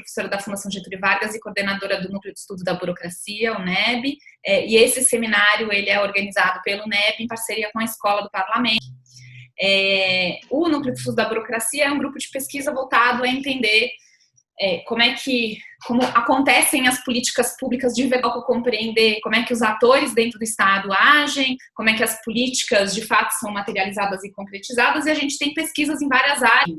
professora da Fundação Getúlio Vargas e coordenadora do Núcleo de Estudo da Burocracia, o NEB, e esse seminário ele é organizado pelo NEB em parceria com a Escola do Parlamento. O Núcleo de Estudo da Burocracia é um grupo de pesquisa voltado a entender como acontecem as políticas públicas de verdade, compreender como é que os atores dentro do Estado agem, como é que as políticas de fato são materializadas e concretizadas, e a gente tem pesquisas em várias áreas,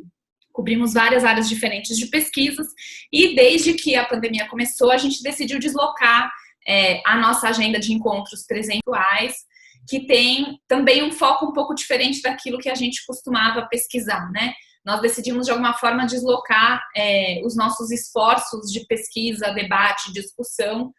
cobrimos várias áreas diferentes de pesquisas, e desde que a pandemia começou, a gente decidiu deslocar a nossa agenda de encontros presenciais, que tem também um foco um pouco diferente daquilo que a gente costumava pesquisar, né? Nós decidimos, de alguma forma, deslocar os nossos esforços de pesquisa, debate, discussão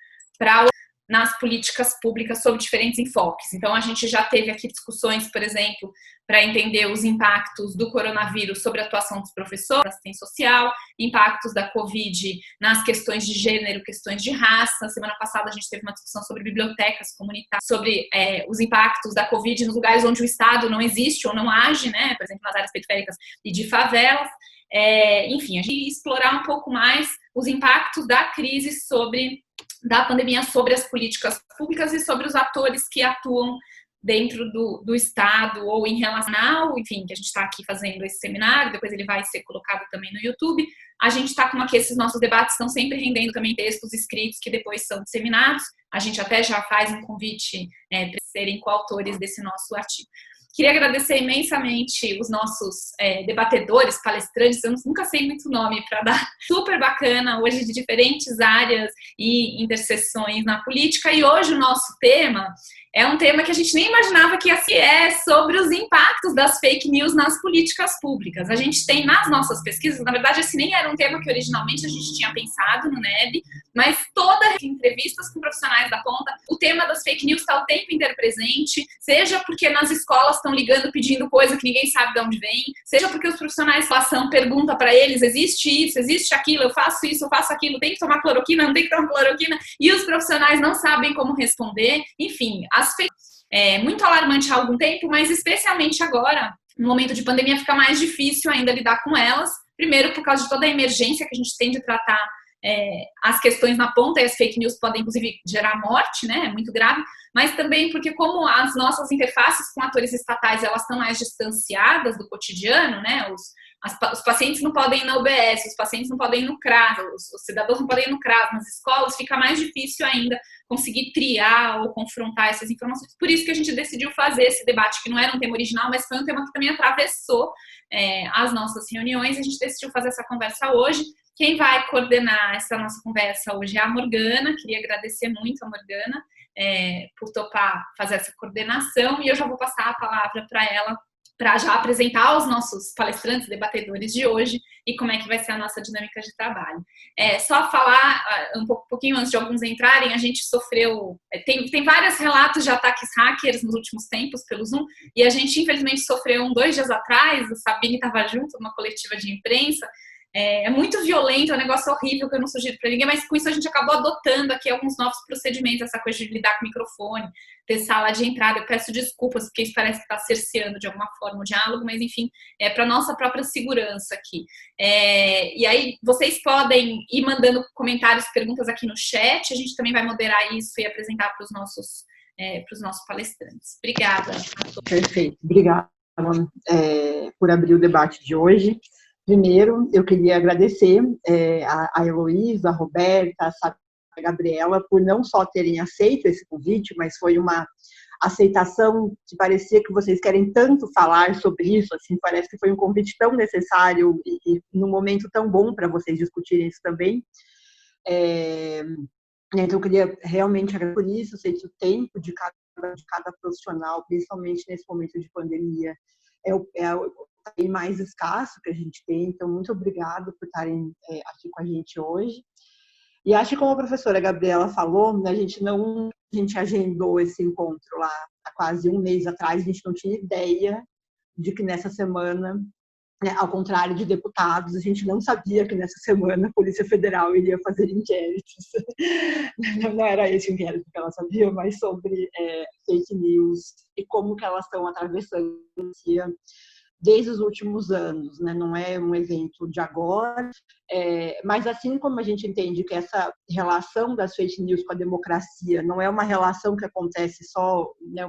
nas políticas públicas sob diferentes enfoques. Então, a gente já teve aqui discussões, por exemplo, para entender os impactos do coronavírus sobre a atuação dos professores, assistência social, impactos da Covid nas questões de gênero, questões de raça. Na semana passada, a gente teve uma discussão sobre bibliotecas comunitárias, sobre os impactos da Covid nos lugares onde o Estado não existe ou não age, né? Por exemplo, nas áreas periféricas e de favelas. Enfim, a gente explorar um pouco mais os impactos da crise da pandemia sobre as políticas públicas e sobre os atores que atuam dentro do Estado ou em relação, enfim, que a gente está aqui fazendo esse seminário, depois ele vai ser colocado também no YouTube. A gente está com aqui, esses nossos debates estão sempre rendendo também textos escritos que depois são disseminados. A gente até já faz um convite para serem coautores desse nosso artigo. Queria agradecer imensamente os nossos debatedores, palestrantes, eu nunca sei muito nome para dar, super bacana, hoje de diferentes áreas e interseções na política, e hoje o nosso tema é um tema que a gente nem imaginava que ia ser, sobre os impactos das fake news nas políticas públicas. A gente tem nas nossas pesquisas, na verdade esse nem era um tema que originalmente a gente tinha pensado no NEB, mas todas as entrevistas com profissionais da ponta, o tema das fake news está o tempo inteiro presente, seja porque nas escolas estão ligando pedindo coisa que ninguém sabe de onde vem, seja porque os profissionais da ação perguntam para eles, existe isso, existe aquilo, eu faço isso, eu faço aquilo, tem que tomar cloroquina, não tem que tomar cloroquina, e os profissionais não sabem como responder. Enfim, muito alarmante há algum tempo, mas especialmente agora, no momento de pandemia, fica mais difícil ainda lidar com elas, primeiro por causa de toda a emergência que a gente tem de tratar as questões na ponta, e as fake news podem inclusive gerar morte, né, é muito grave, mas também porque como as nossas interfaces com atores estatais, elas estão mais distanciadas do cotidiano, né, os pacientes não podem ir na UBS, os pacientes não podem ir no CRAS, os cidadãos não podem ir no CRAS, nas escolas fica mais difícil ainda conseguir triar ou confrontar essas informações. Por isso que a gente decidiu fazer esse debate, que não era um tema original, mas foi um tema que também atravessou as nossas reuniões, e a gente decidiu fazer essa conversa hoje. Quem vai coordenar essa nossa conversa hoje é a Morgana. Queria agradecer muito a Morgana por topar fazer essa coordenação, e eu já vou passar a palavra para ela, para já apresentar os nossos palestrantes, debatedores de hoje e como é que vai ser a nossa dinâmica de trabalho. Só falar um pouquinho antes de alguns entrarem, a gente sofreu... Tem vários relatos de ataques hackers nos últimos tempos pelo Zoom, e a gente infelizmente sofreu 2 dias atrás, a Sabine estava junto numa coletiva de imprensa. É muito violento, é um negócio horrível que eu não sugiro para ninguém, mas com isso a gente acabou adotando aqui alguns novos procedimentos, essa coisa de lidar com microfone, ter sala de entrada. Eu peço desculpas, porque isso parece que está cerceando de alguma forma o diálogo, mas enfim, é para nossa própria segurança aqui. E aí, vocês podem ir mandando comentários, perguntas aqui no chat, a gente também vai moderar isso e apresentar para os nossos palestrantes. Obrigada a todos. Perfeito, obrigada por abrir o debate de hoje. Primeiro, eu queria agradecer a Heloísa, a Roberta, a Gabriela, por não só terem aceito esse convite, mas foi uma aceitação que parecia que vocês querem tanto falar sobre isso, assim, parece que foi um convite tão necessário e num momento tão bom para vocês discutirem isso também. Então, eu queria realmente agradecer por isso. Eu sei que o tempo de cada profissional, principalmente nesse momento de pandemia, é mais escasso que a gente tem, então muito obrigado por estarem aqui com a gente hoje. E acho que como a professora Gabriela falou, a gente agendou esse encontro lá há quase um mês atrás, a gente não tinha ideia de que nessa semana, ao contrário de deputados, a gente não sabia que nessa semana a Polícia Federal iria fazer inquéritos. Não era esse o inquérito que ela sabia, mas sobre fake news e como que elas estão atravessando desde os últimos anos, né? Não é um evento de agora, mas assim como a gente entende que essa relação das fake news com a democracia não é uma relação que acontece só, né,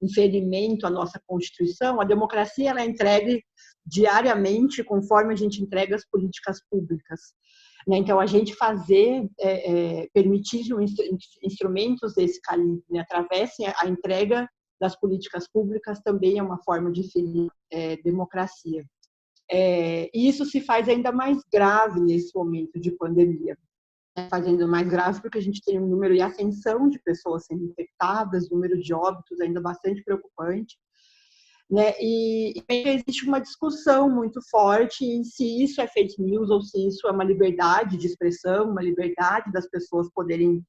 um ferimento à nossa Constituição, a democracia ela é entregue diariamente conforme a gente entrega as políticas públicas. Né? Então, a gente permitir instrumentos desse calibre, né, atravessem a entrega das políticas públicas também é uma forma de ferir democracia. E isso se faz ainda mais grave nesse momento de pandemia. Fazendo mais grave porque a gente tem um número em ascensão de pessoas sendo infectadas, número de óbitos ainda bastante preocupante. Né? E existe uma discussão muito forte em se isso é fake news ou se isso é uma liberdade de expressão, uma liberdade das pessoas poderem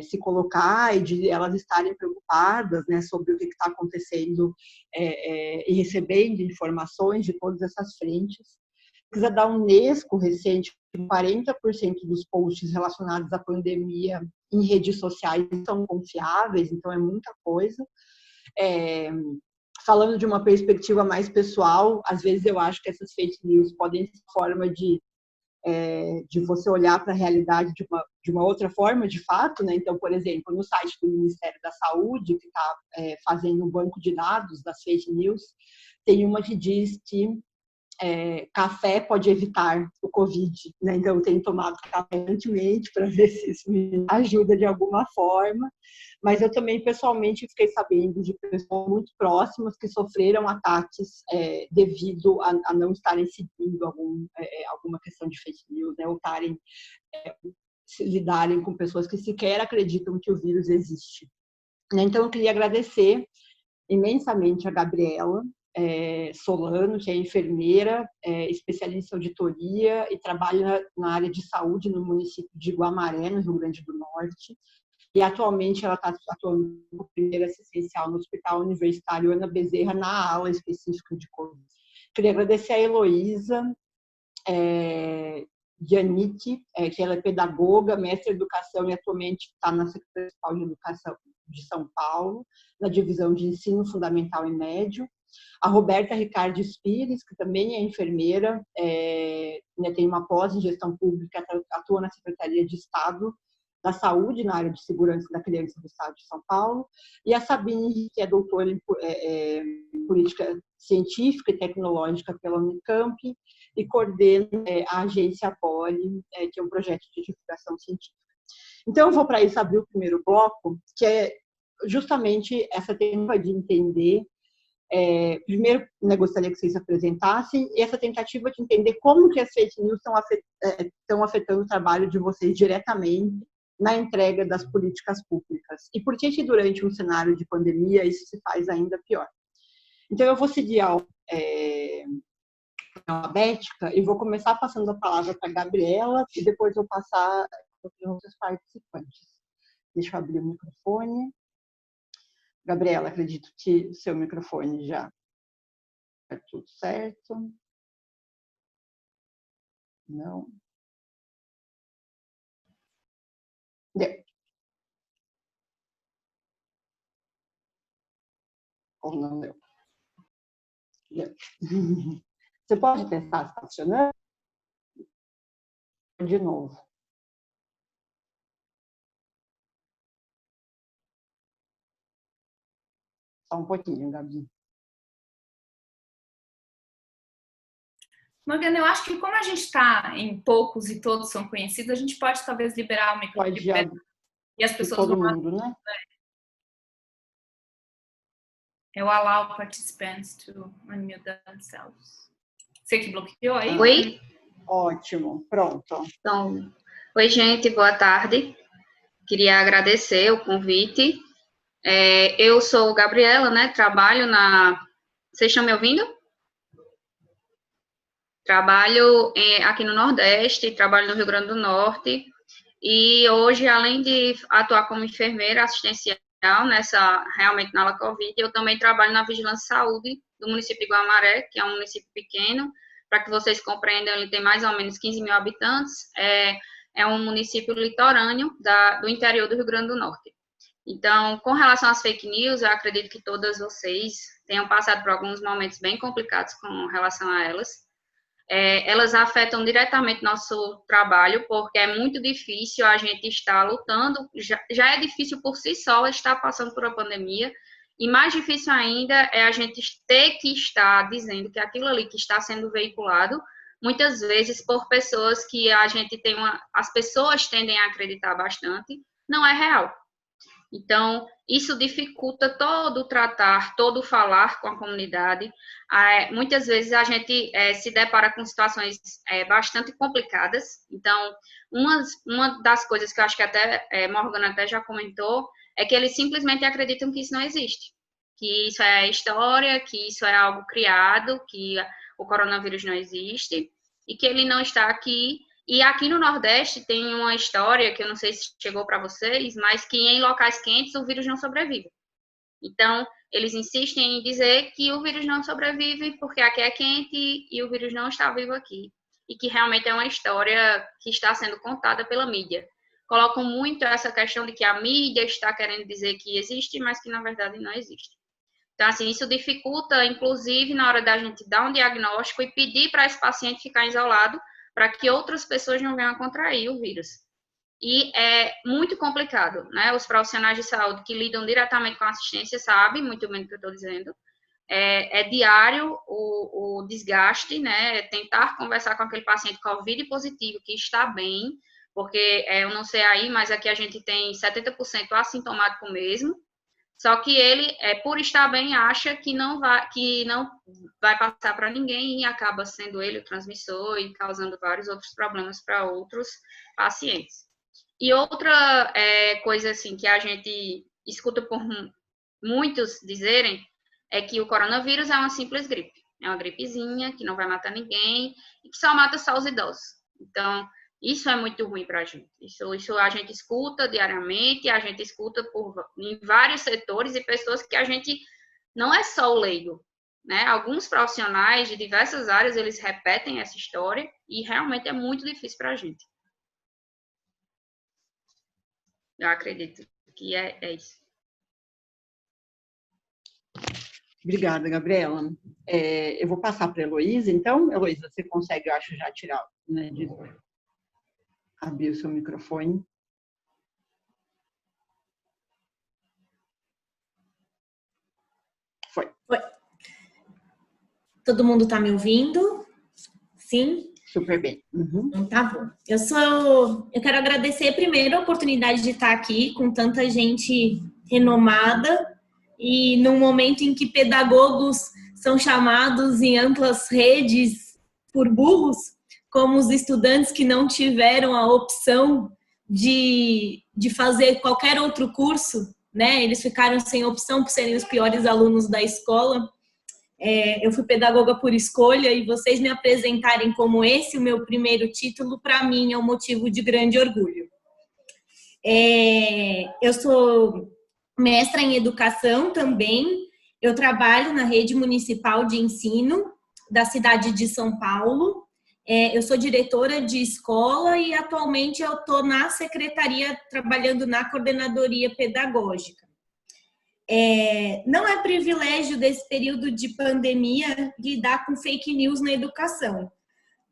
se colocar e de elas estarem preocupadas, né, sobre o que está acontecendo e recebendo informações de todas essas frentes. Precisa da Unesco recente, 40% dos posts relacionados à pandemia em redes sociais são confiáveis, então é muita coisa. Falando de uma perspectiva mais pessoal, às vezes eu acho que essas fake news podem ser forma de você olhar para a realidade de uma outra forma, de fato, né? Então, por exemplo, no site do Ministério da Saúde, que está fazendo um banco de dados das fake news, tem uma que diz que café pode evitar o Covid, né? Então, eu tenho tomado café constantemente para ver se isso me ajuda de alguma forma. Mas eu também, pessoalmente, fiquei sabendo de pessoas muito próximas que sofreram ataques devido a não estarem seguindo alguma questão de fake news, né? Ou lidarem com pessoas que sequer acreditam que o vírus existe. Então, eu queria agradecer imensamente a Gabriela Solano, que é enfermeira, especialista em auditoria e trabalha na área de saúde no município de Guamaré, no Rio Grande do Norte. E atualmente ela está atuando como primeira assistencial no Hospital Universitário Ana Bezerra, na ala específica de Covid. Queria agradecer a Heloísa Giannitti, que ela é pedagoga, mestre em educação e atualmente está na Secretaria de Educação de São Paulo, na divisão de ensino fundamental e médio. A Roberta Ricardo Spires, que também é enfermeira, tem uma pós em gestão pública, atua na Secretaria de Estado da Saúde, na área de segurança da criança do Estado de São Paulo, e a Sabine, que é doutora em política científica e tecnológica pela Unicamp, e coordena a agência Poli, que é um projeto de divulgação científica. Então, eu vou para isso abrir o primeiro bloco, que é justamente essa tentativa de entender. Primeiro, eu gostaria que vocês se apresentassem, e essa tentativa de entender como que as fake news estão afetando o trabalho de vocês diretamente na entrega das políticas públicas. E por que durante um cenário de pandemia isso se faz ainda pior? Então, eu vou seguir a alfabética e vou começar passando a palavra para a Gabriela e depois vou passar para os outros participantes. Deixa eu abrir o microfone. Gabriela, acredito que o seu microfone já é tudo certo. Não. Deu. Ou não deu? Deu. Você pode testar se está funcionando? De novo. Só um pouquinho, Gabi. Morgana, eu acho que como a gente está em poucos e todos são conhecidos, a gente pode talvez liberar o microfone e as pessoas todo mundo, né? Eu allow participants to unmute themselves. Você que bloqueou aí? Oi? Ótimo, pronto. Então, oi, gente, boa tarde. Queria agradecer o convite. Eu sou Gabriela, né? Trabalho na... Vocês estão me ouvindo? Trabalho aqui no Nordeste, trabalho no Rio Grande do Norte. E hoje, além de atuar como enfermeira assistencial realmente na ala Covid, eu também trabalho na Vigilância Saúde do município de Guamaré, que é um município pequeno. Para que vocês compreendam, ele tem mais ou menos 15 mil habitantes. É um município litorâneo do interior do Rio Grande do Norte. Então, com relação às fake news, eu acredito que todas vocês tenham passado por alguns momentos bem complicados com relação a elas. Elas afetam diretamente nosso trabalho, porque é muito difícil a gente estar lutando, já é difícil por si só estar passando por uma pandemia, e mais difícil ainda é a gente ter que estar dizendo que aquilo ali que está sendo veiculado, muitas vezes por pessoas que a gente tem as pessoas tendem a acreditar bastante, não é real. Então, isso dificulta todo o tratar, todo o falar com a comunidade. Muitas vezes a gente se depara com situações bastante complicadas. Então, uma das coisas que eu acho que até Morgana até já comentou, é que eles simplesmente acreditam que isso não existe. Que isso é história, que isso é algo criado, que o coronavírus não existe e que ele não está aqui. E aqui no Nordeste tem uma história que eu não sei se chegou para vocês, mas que em locais quentes o vírus não sobrevive. Então, eles insistem em dizer que o vírus não sobrevive porque aqui é quente e o vírus não está vivo aqui. E que realmente é uma história que está sendo contada pela mídia. Colocam muito essa questão de que a mídia está querendo dizer que existe, mas que na verdade não existe. Então, assim, isso dificulta, inclusive, na hora da gente dar um diagnóstico e pedir para esse paciente ficar isolado, para que outras pessoas não venham a contrair o vírus. E é muito complicado, né? Os profissionais de saúde que lidam diretamente com a assistência sabem muito bem o que eu estou dizendo. É diário o desgaste, né? Tentar conversar com aquele paciente COVID positivo que está bem, porque eu não sei aí, mas aqui a gente tem 70% assintomático mesmo. Só que ele, por estar bem, acha que não vai passar para ninguém e acaba sendo ele o transmissor e causando vários outros problemas para outros pacientes. E outra coisa assim que a gente escuta por muitos dizerem é que o coronavírus é uma simples gripe. É uma gripezinha que não vai matar ninguém e que só mata só os idosos. Então, isso é muito ruim para a gente. Isso a gente escuta diariamente, a gente escuta em vários setores e pessoas que a gente não é só o leigo, né? Alguns profissionais de diversas áreas, eles repetem essa história e realmente é muito difícil para a gente. Eu acredito que é isso. Obrigada, Gabriela. Eu vou passar para a Heloísa, então. Heloísa, você consegue, eu acho, já tirar, né, abrir o seu microfone. Foi. Todo mundo está me ouvindo? Sim? Super bem. Uhum. Então, tá bom. Eu quero agradecer primeiro a oportunidade de estar aqui com tanta gente renomada e num momento em que pedagogos são chamados em amplas redes por burros, como os estudantes que não tiveram a opção de fazer qualquer outro curso, né? Eles ficaram sem opção por serem os piores alunos da escola. Eu fui pedagoga por escolha e vocês me apresentarem como esse o meu primeiro título, para mim, é um motivo de grande orgulho. Eu sou mestra em educação também. Eu trabalho na rede municipal de ensino da cidade de São Paulo. Eu sou diretora de escola e atualmente eu estou na secretaria trabalhando na coordenadoria pedagógica. Não é privilégio desse período de pandemia lidar com fake news na educação,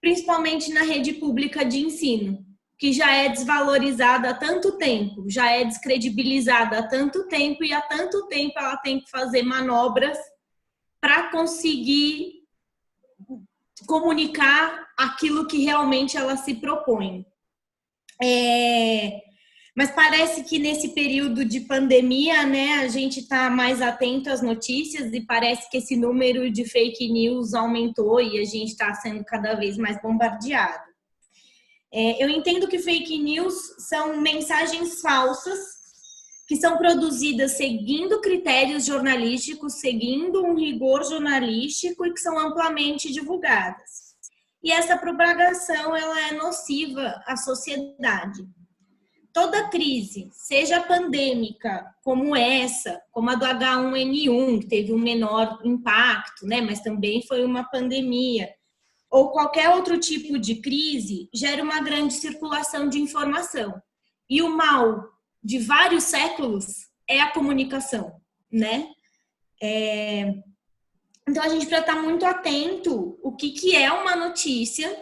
principalmente na rede pública de ensino, que já é desvalorizada há tanto tempo, já é descredibilizada há tanto tempo e há tanto tempo ela tem que fazer manobras para conseguir comunicar aquilo que realmente ela se propõe. Mas parece que nesse período de pandemia, né, a gente está mais atento às notícias e parece que esse número de fake news aumentou e a gente está sendo cada vez mais bombardeado. Eu entendo que fake news são mensagens falsas que são produzidas seguindo critérios jornalísticos, seguindo um rigor jornalístico e que são amplamente divulgadas. E essa propagação ela é nociva à sociedade. Toda crise, seja pandêmica como essa, como a do H1N1, que teve um menor impacto, né, mas também foi uma pandemia, ou qualquer outro tipo de crise, gera uma grande circulação de informação. E o mal de vários séculos é a comunicação, né? Então, a gente precisa estar muito atento o que é uma notícia,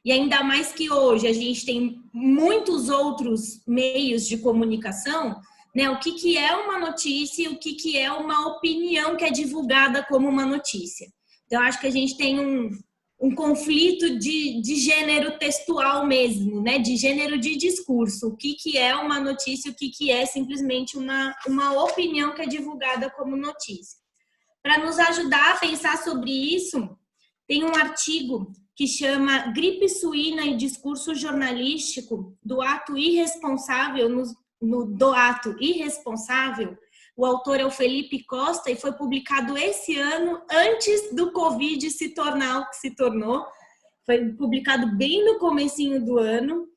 e ainda mais que hoje a gente tem muitos outros meios de comunicação, né? O que é uma notícia e o que é uma opinião que é divulgada como uma notícia. Então, acho que a gente tem um conflito de gênero textual mesmo, né? De gênero de discurso. O que é uma notícia e o que é simplesmente uma opinião que é divulgada como notícia. Para nos ajudar a pensar sobre isso, tem um artigo que chama Gripe Suína e Discurso Jornalístico do Ato Irresponsável, do Ato Irresponsável. O autor é o Felipe Costa e foi publicado esse ano, antes do Covid se tornar o que se tornou. Foi publicado bem no comecinho do ano.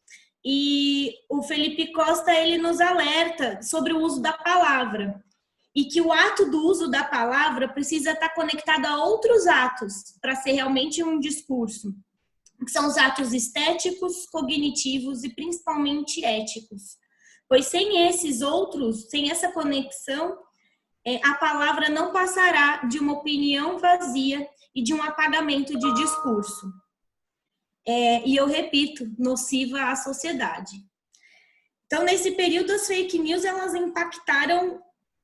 E o Felipe Costa, ele nos alerta sobre o uso da palavra. E que o ato do uso da palavra precisa estar conectado a outros atos para ser realmente um discurso, que são os atos estéticos, cognitivos e principalmente éticos. Pois sem esses outros, sem essa conexão, a palavra não passará de uma opinião vazia e de um apagamento de discurso. E eu repito, nociva à sociedade. Então, nesse período, as fake news, elas impactaram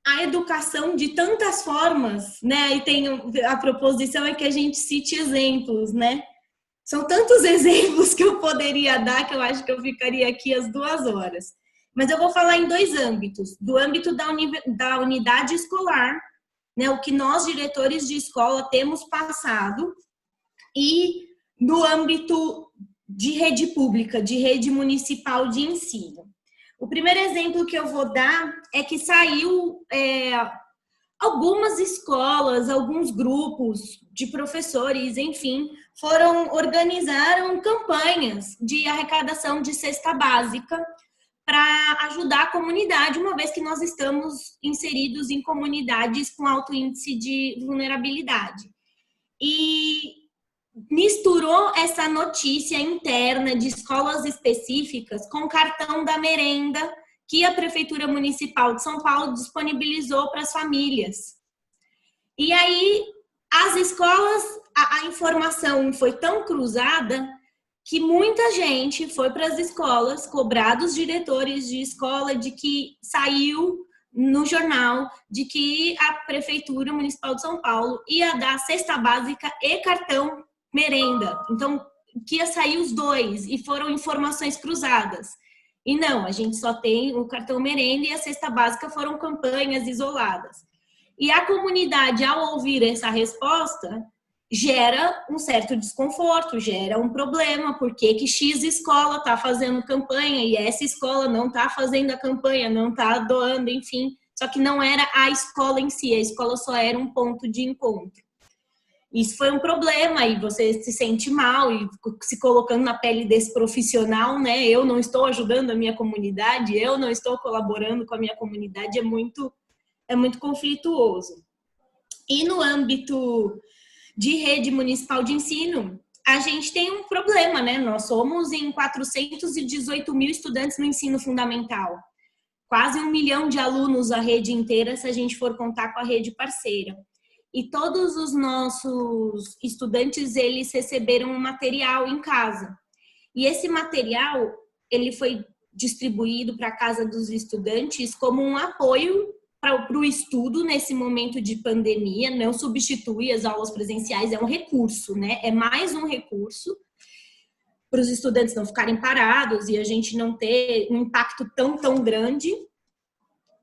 a educação de tantas formas, né? E a proposição é que a gente cite exemplos, né? São tantos exemplos que eu poderia dar que eu acho que eu ficaria aqui as 2 horas. Mas eu vou falar em 2 âmbitos. Do âmbito da unidade escolar, né? O que nós, diretores de escola, temos passado, e no âmbito de rede pública, de rede municipal de ensino. O primeiro exemplo que eu vou dar é que saiu algumas escolas, alguns grupos de professores, enfim, organizaram campanhas de arrecadação de cesta básica para ajudar a comunidade, uma vez que nós estamos inseridos em comunidades com alto índice de vulnerabilidade. E misturou essa notícia interna de escolas específicas com o cartão da merenda que a Prefeitura Municipal de São Paulo disponibilizou para as famílias. E aí, as escolas, a informação foi tão cruzada que muita gente foi para as escolas cobrar dos diretores de escola de que saiu no jornal de que a Prefeitura Municipal de São Paulo ia dar cesta básica e cartão merenda. Então, que ia sair os 2, e foram informações cruzadas. E não, a gente só tem o cartão merenda e a cesta básica foram campanhas isoladas. E a comunidade, ao ouvir essa resposta, gera um certo desconforto, gera um problema, porque que X escola está fazendo campanha e essa escola não está fazendo a campanha, não está doando, enfim. Só que não era a escola em si, a escola só era um ponto de encontro. Isso foi um problema e você se sente mal e se colocando na pele desse profissional, né? Eu não estou ajudando a minha comunidade, eu não estou colaborando com a minha comunidade, é muito conflituoso. E no âmbito de rede municipal de ensino, a gente tem um problema, né? Nós somos em 418 mil estudantes no ensino fundamental. Quase 1 milhão de alunos a rede inteira, se a gente for contar com a rede parceira. E todos os nossos estudantes, eles receberam um material em casa. E esse material, ele foi distribuído para a casa dos estudantes como um apoio para o estudo nesse momento de pandemia. Não substitui as aulas presenciais, é um recurso, né? É mais um recurso para os estudantes não ficarem parados e a gente não ter um impacto tão grande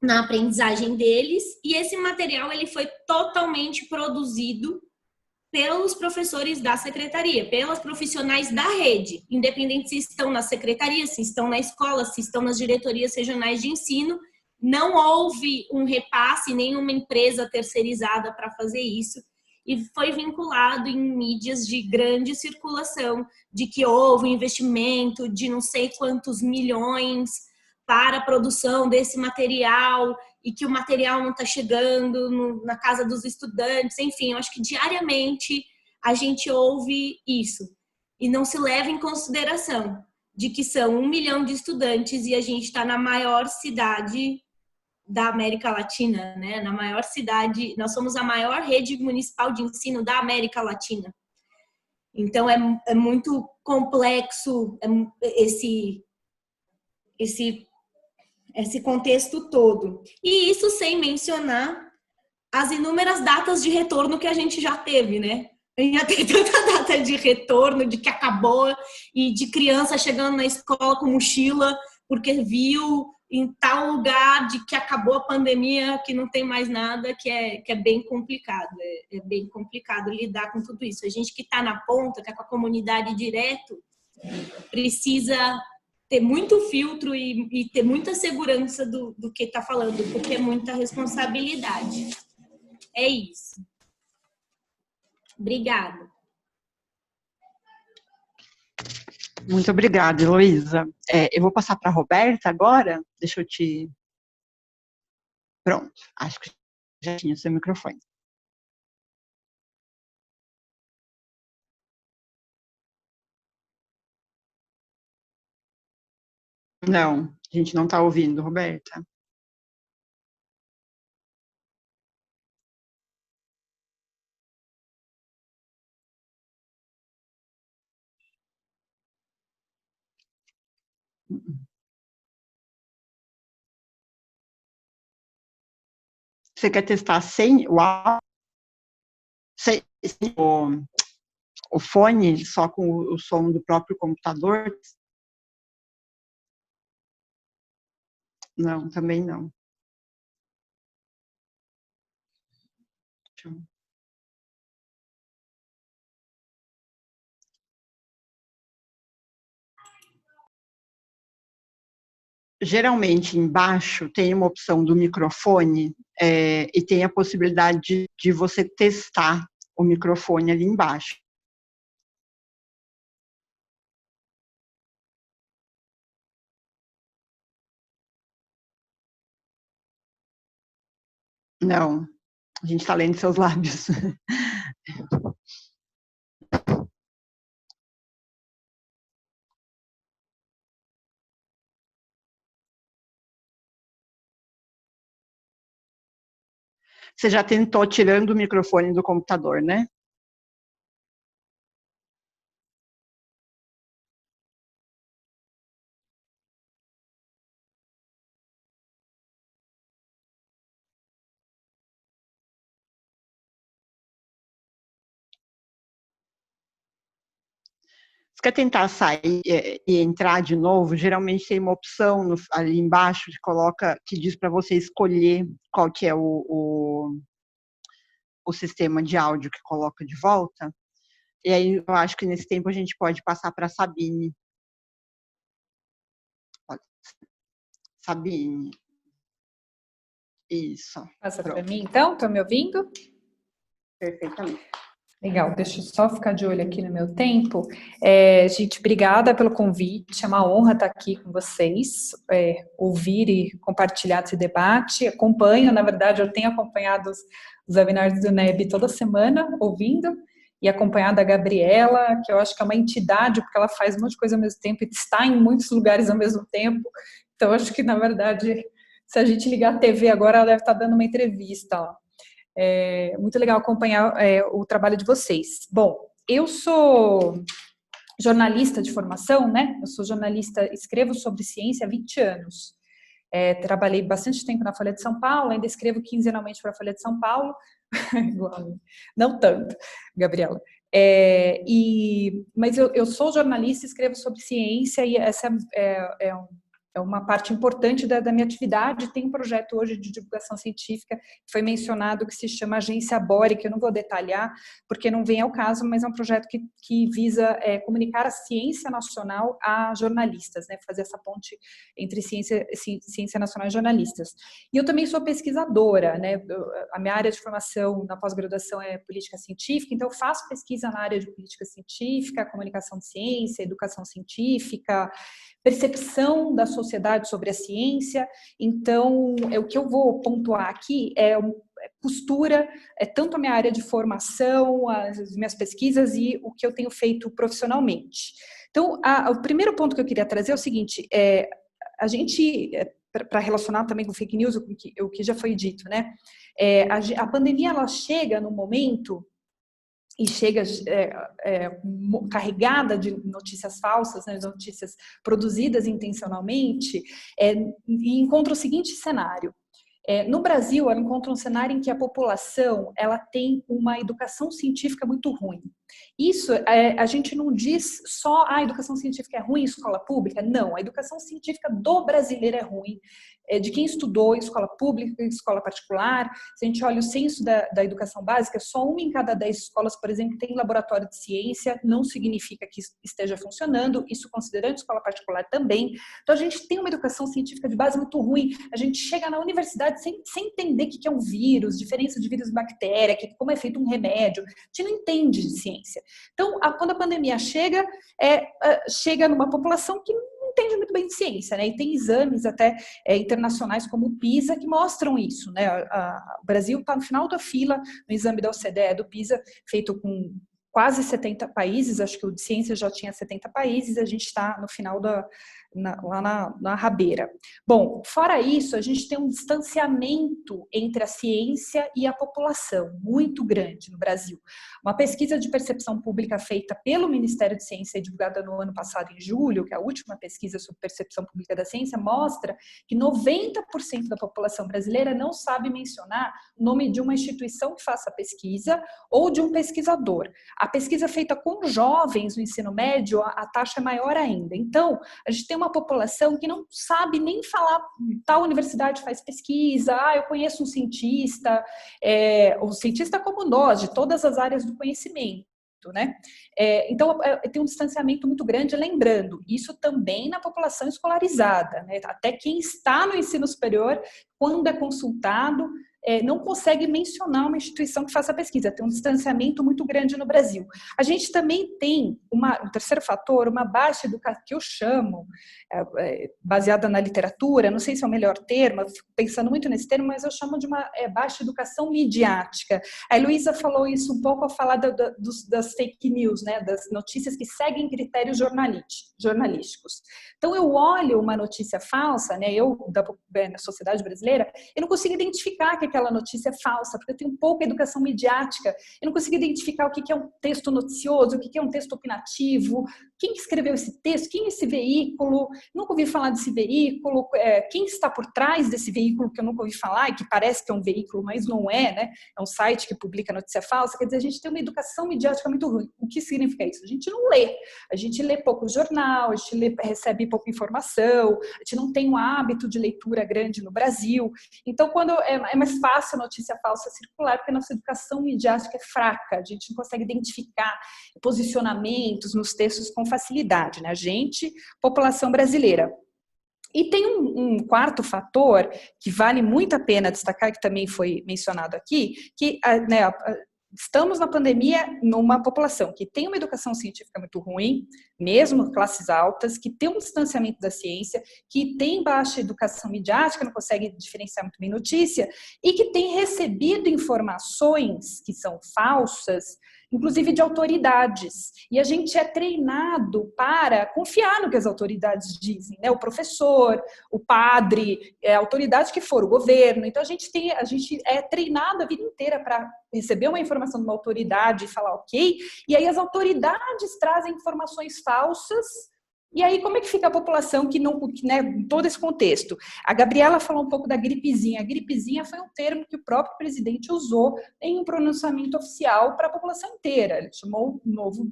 na aprendizagem deles. E esse material, ele foi totalmente produzido pelos professores da secretaria, pelos profissionais da rede, independente se estão na secretaria, se estão na escola, se estão nas diretorias regionais de ensino. Não houve um repasse, nenhuma empresa terceirizada para fazer isso, e foi vinculado em mídias de grande circulação, de que houve um investimento de não sei quantos milhões para a produção desse material e que o material não está chegando na casa dos estudantes. Enfim, eu acho que diariamente a gente ouve isso e não se leva em consideração de que são 1 milhão de estudantes e a gente está na maior cidade da América Latina, né? Na maior cidade, nós somos a maior rede municipal de ensino da América Latina. Então, é muito complexo esse contexto todo. E isso sem mencionar as inúmeras datas de retorno que a gente já teve, né? A gente já tem tanta data de retorno, de que acabou, e de criança chegando na escola com mochila, porque viu em tal lugar de que acabou a pandemia, que não tem mais nada, que é bem complicado. É bem complicado lidar com tudo isso. A gente que está na ponta, que é com a comunidade direto, precisa ter muito filtro e ter muita segurança do que está falando, porque é muita responsabilidade. É isso. Obrigada. Muito obrigada, Heloísa. Eu vou passar para a Roberta agora. Deixa eu te... Pronto, acho que já tinha o seu microfone. Não, a gente não está ouvindo, Roberta. Você quer testar sem o áudio? Sem o fone, só com o som do próprio computador? Não, também não. Geralmente, embaixo, tem uma opção do microfone e tem a possibilidade de você testar o microfone ali embaixo. Não, a gente está lendo seus lábios. Você já tentou tirando o microfone do computador, né? Você quer tentar sair e entrar de novo? Geralmente tem uma opção ali embaixo que diz para você escolher qual que é o sistema de áudio que coloca de volta. E aí eu acho que nesse tempo a gente pode passar para a Sabine. Sabine. Isso. Passa para mim, então? Estão me ouvindo? Perfeitamente. Legal, deixa eu só ficar de olho aqui no meu tempo. Gente, obrigada pelo convite, é uma honra estar aqui com vocês, ouvir e compartilhar esse debate. Acompanho, na verdade, eu tenho acompanhado os webinars do NEB toda semana, ouvindo, e acompanhado a Gabriela, que eu acho que é uma entidade, porque ela faz um monte de coisa ao mesmo tempo e está em muitos lugares ao mesmo tempo. Então, acho que, na verdade, se a gente ligar a TV agora, ela deve estar dando uma entrevista lá. Muito legal acompanhar o trabalho de vocês. Bom, eu sou jornalista de formação, né? Eu sou jornalista, escrevo sobre ciência há 20 anos. Trabalhei bastante tempo na Folha de São Paulo, ainda escrevo quinzenalmente para a Folha de São Paulo. Não tanto, Gabriela. Mas eu sou jornalista, escrevo sobre ciência e essa é uma parte importante da minha atividade. Tem um projeto hoje de divulgação científica que foi mencionado, que se chama Agência Bore, que eu não vou detalhar, porque não vem ao caso, mas é um projeto que visa comunicar a ciência nacional a jornalistas, né, fazer essa ponte entre ciência nacional e jornalistas. E eu também sou pesquisadora, né, a minha área de formação na pós-graduação é política científica, então eu faço pesquisa na área de política científica, comunicação de ciência, educação científica, percepção da sociedade sobre a ciência. Então, o que eu vou pontuar aqui costura tanto a minha área de formação, as minhas pesquisas e o que eu tenho feito profissionalmente. Então, o primeiro ponto que eu queria trazer é o seguinte, a gente para relacionar também com fake news, o que já foi dito, né? A pandemia, ela chega no momento e chega carregada de notícias falsas, né, notícias produzidas intencionalmente, e encontra o seguinte cenário. No Brasil, ela encontra um cenário em que a população ela tem uma educação científica muito ruim. Isso, a gente não diz só a educação científica é ruim em escola pública, não, a educação científica do brasileiro é ruim, de quem estudou em escola pública, em escola particular. Se a gente olha o censo da educação básica, só 1 em cada 10 escolas, por exemplo, tem laboratório de ciência, não significa que esteja funcionando, isso considerando escola particular também. Então, a gente tem uma educação científica de base muito ruim, a gente chega na universidade sem entender o que é um vírus, diferença de vírus e bactéria, como é feito um remédio, a gente não entende de ciência. Então, quando a pandemia chega numa população que não entende muito bem de ciência, né? E tem exames até internacionais como o PISA que mostram isso, né? O Brasil está no final da fila no exame da OCDE, do PISA, feito com quase 70 países, acho que o de ciência já tinha 70 países, a gente está no final lá na rabeira. Bom, fora isso, a gente tem um distanciamento entre a ciência e a população muito grande no Brasil. Uma pesquisa de percepção pública feita pelo Ministério de Ciência e divulgada no ano passado, em julho, que é a última pesquisa sobre percepção pública da ciência, mostra que 90% da população brasileira não sabe mencionar o nome de uma instituição que faça a pesquisa ou de um pesquisador. A pesquisa feita com jovens no ensino médio, a taxa é maior ainda. Então, a gente tem uma população que não sabe nem falar, tal universidade faz pesquisa, eu conheço um cientista como nós, de todas as áreas do conhecimento, né? Então, tem um distanciamento muito grande, lembrando, isso também na população escolarizada, né? Até quem está no ensino superior, quando é consultado, não consegue mencionar uma instituição que faça pesquisa, tem um distanciamento muito grande no Brasil. A gente também tem um terceiro fator, uma baixa educação, que eu chamo, baseada na literatura, não sei se é o melhor termo, eu fico pensando muito nesse termo, mas eu chamo de uma baixa educação midiática. A Heloísa falou isso um pouco ao falar das fake news, né, das notícias que seguem critérios jornalísticos. Então, eu olho uma notícia falsa, né, na sociedade brasileira, eu não consigo identificar que aquela notícia é falsa, porque eu tenho pouca educação midiática, eu não consigo identificar o que é um texto noticioso, o que é um texto opinativo, quem escreveu esse texto, quem é esse veículo, nunca ouvi falar desse veículo, quem está por trás desse veículo que eu nunca ouvi falar e que parece que é um veículo, mas não é, né? É um site que publica notícia falsa, quer dizer, a gente tem uma educação midiática muito ruim. O que significa isso? A gente não lê, a gente lê pouco jornal, a gente recebe pouca informação, a gente não tem um hábito de leitura grande no Brasil. Então, quando é mais fácil a notícia falsa circular, porque a nossa educação midiática é fraca, a gente não consegue identificar posicionamentos nos textos com facilidade, né? A gente, população brasileira. E tem um quarto fator que vale muito a pena destacar, que também foi mencionado aqui, que estamos na pandemia numa população que tem uma educação científica muito ruim, mesmo classes altas, que tem um distanciamento da ciência, que tem baixa educação midiática, não consegue diferenciar muito bem notícia, e que tem recebido informações que são falsas, inclusive de autoridades. E a gente é treinado para confiar no que as autoridades dizem, né? O professor, o padre, a autoridade que for, o governo. Então, a gente é treinado a vida inteira para receber uma informação de uma autoridade e falar ok, e aí as autoridades trazem informações falsas. E aí, como é que fica a população que não, né, em todo esse contexto? A Gabriela falou um pouco da gripezinha. A gripezinha foi um termo que o próprio presidente usou em um pronunciamento oficial para a população inteira. Ele chamou o novo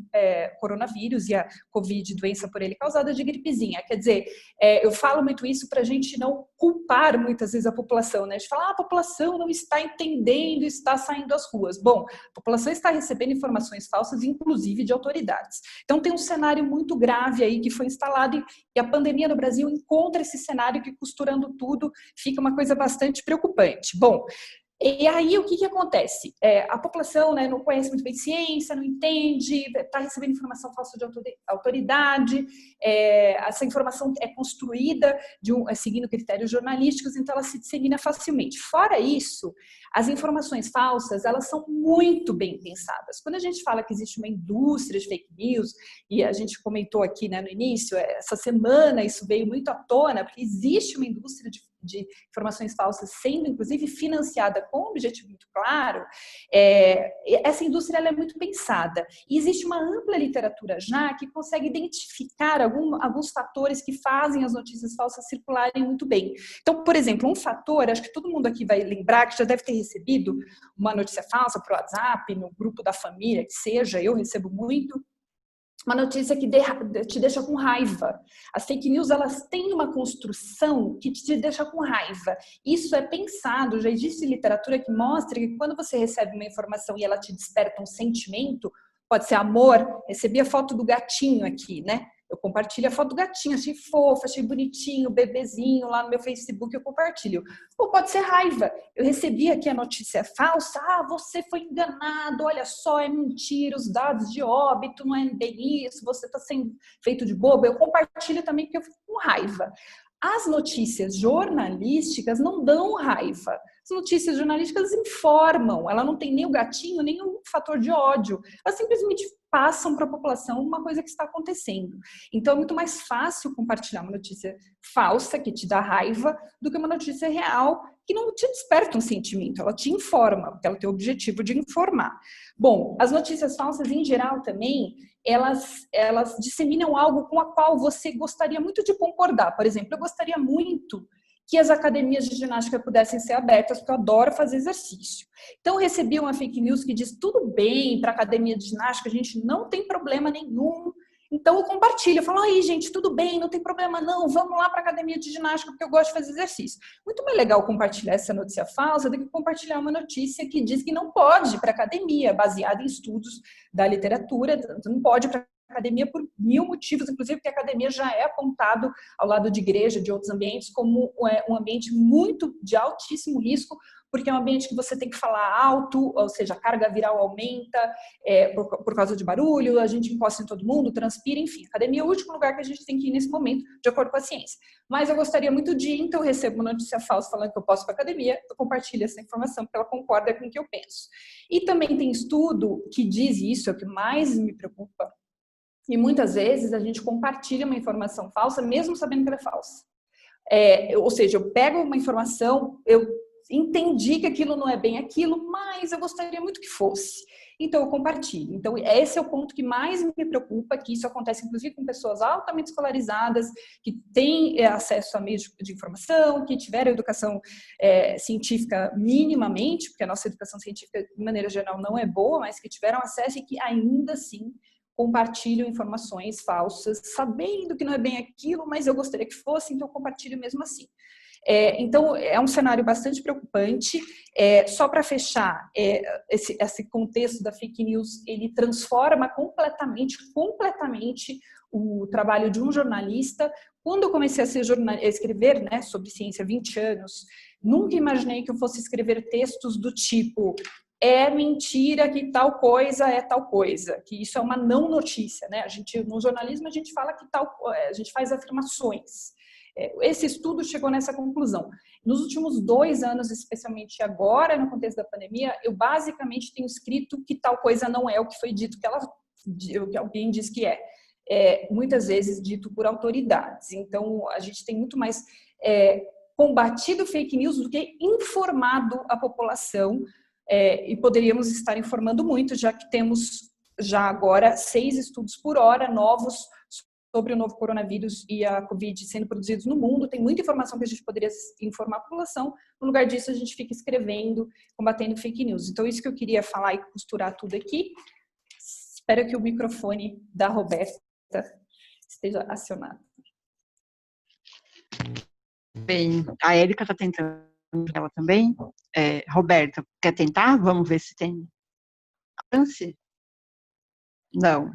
coronavírus e a Covid, doença por ele causada, de gripezinha. Quer dizer, eu falo muito isso para a gente não culpar muitas vezes a população, né? A gente fala, a população não está entendendo, está saindo às ruas. Bom, a população está recebendo informações falsas, inclusive de autoridades. Então, tem um cenário muito grave aí que foi instalado e a pandemia no Brasil encontra esse cenário que, costurando tudo, fica uma coisa bastante preocupante. Bom, e aí o que acontece? A população, né, não conhece muito bem ciência, não entende, está recebendo informação falsa de autoridade, essa informação é construída seguindo critérios jornalísticos, então ela se dissemina facilmente. Fora isso, as informações falsas, elas são muito bem pensadas. Quando a gente fala que existe uma indústria de fake news, e a gente comentou aqui, né, no início, essa semana isso veio muito à tona, porque existe uma indústria de informações falsas sendo, inclusive, financiada com um objetivo muito claro, essa indústria ela é muito pensada. E existe uma ampla literatura já que consegue identificar alguns fatores que fazem as notícias falsas circularem muito bem. Então, por exemplo, um fator, acho que todo mundo aqui vai lembrar, que já deve ter recebido uma notícia falsa por WhatsApp, no grupo da família, que seja, eu recebo muito, uma notícia que te deixa com raiva. As fake news, elas têm uma construção que te deixa com raiva. Isso é pensado, já existe literatura que mostra que quando você recebe uma informação e ela te desperta um sentimento, pode ser amor, recebi a foto do gatinho aqui, né? Eu compartilho a foto do gatinho, achei fofo, achei bonitinho, bebezinho lá no meu Facebook, eu compartilho. Ou pode ser raiva. Eu recebi aqui a notícia falsa, você foi enganado, olha só, é mentira, os dados de óbito, não é bem isso, você está sendo feito de bobo. Eu compartilho também porque eu fico com raiva. As notícias jornalísticas não dão raiva. As notícias jornalísticas informam, ela não tem nem o gatinho, nem o fator de ódio. Elas simplesmente passam para a população uma coisa que está acontecendo. Então, é muito mais fácil compartilhar uma notícia falsa, que te dá raiva, do que uma notícia real, que não te desperta um sentimento, ela te informa, porque ela tem o objetivo de informar. Bom, as notícias falsas, em geral, também, elas disseminam algo com a qual você gostaria muito de concordar. Por exemplo, eu gostaria muito que as academias de ginástica pudessem ser abertas, porque eu adoro fazer exercício. Então, eu recebi uma fake news que diz, tudo bem, para a academia de ginástica, a gente não tem problema nenhum. Então, eu compartilho, eu falo, aí, gente, tudo bem, não tem problema não, vamos lá para a academia de ginástica, porque eu gosto de fazer exercício. Muito mais legal compartilhar essa notícia falsa do que compartilhar uma notícia que diz que não pode ir para a academia, baseada em estudos da literatura, não pode ir para academia por 1000 motivos, inclusive porque a academia já é apontado ao lado de igreja, de outros ambientes, como um ambiente de altíssimo risco, porque é um ambiente que você tem que falar alto, ou seja, a carga viral aumenta por causa de barulho, a gente encosta em todo mundo, transpira, enfim. A academia é o último lugar que a gente tem que ir nesse momento, de acordo com a ciência. Mas eu gostaria muito de ir, então eu recebo uma notícia falsa falando que eu posso ir para a academia, eu compartilho essa informação porque ela concorda com o que eu penso. E também tem estudo que diz isso, é o que mais me preocupa, e muitas vezes a gente compartilha uma informação falsa, mesmo sabendo que ela é falsa. Ou seja, eu pego uma informação, eu entendi que aquilo não é bem aquilo, mas eu gostaria muito que fosse. Então, eu compartilho. Então, esse é o ponto que mais me preocupa, que isso acontece, inclusive, com pessoas altamente escolarizadas, que têm acesso a meios de informação, que tiveram educação científica minimamente, porque a nossa educação científica, de maneira geral, não é boa, mas que tiveram acesso e que, ainda assim, compartilham informações falsas, sabendo que não é bem aquilo, mas eu gostaria que fosse, então eu compartilho mesmo assim. Então, é um cenário bastante preocupante. Só para fechar, esse contexto da fake news, ele transforma completamente o trabalho de um jornalista. Quando eu comecei a escrever, né, sobre ciência há 20 anos, nunca imaginei que eu fosse escrever textos do tipo é mentira que tal coisa é tal coisa, que isso é uma não notícia, né? No jornalismo, a gente fala que a gente faz afirmações. Esse estudo chegou nessa conclusão. Nos últimos 2 anos, especialmente agora, no contexto da pandemia, eu basicamente tenho escrito que tal coisa não é o que foi dito que alguém diz que é. Muitas vezes dito por autoridades. Então, a gente tem muito mais combatido fake news do que informado a população, e poderíamos estar informando muito, já que temos já agora 6 estudos por hora novos sobre o novo coronavírus e a Covid sendo produzidos no mundo. Tem muita informação que a gente poderia informar a população. No lugar disso, a gente fica escrevendo, combatendo fake news. Então, isso que eu queria falar e costurar tudo aqui. Espero que o microfone da Roberta esteja acionado. Bem, a Érica está tentando ela também. Roberta, quer tentar? Vamos ver se tem chance? Não.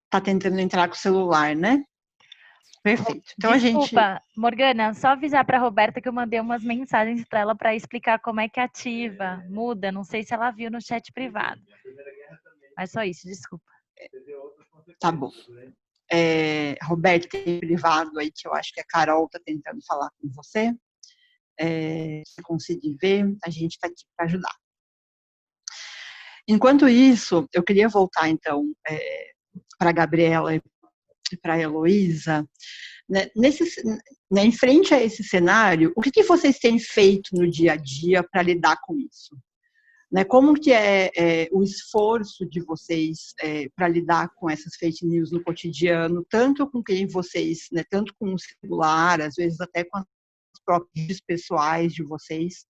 Está tentando entrar com o celular, né? Perfeito. Então, Desculpa, Morgana, só avisar para a Roberta que eu mandei umas mensagens para ela para explicar como é que ativa, muda. Não sei se ela viu no chat privado. Mas só isso, desculpa. Tá bom. Roberta, tem privado aí que eu acho que a Carol está tentando falar com você. Se conseguir ver, a gente está aqui para ajudar. Enquanto isso, eu queria voltar, então, para a Gabriela e para a Heloísa, né, em frente a esse cenário, o que vocês têm feito no dia a dia para lidar com isso? Né, como que é o esforço de vocês para lidar com essas fake news no cotidiano, tanto com quem vocês, né, tanto com o celular, às vezes até com as próprias pessoais de vocês,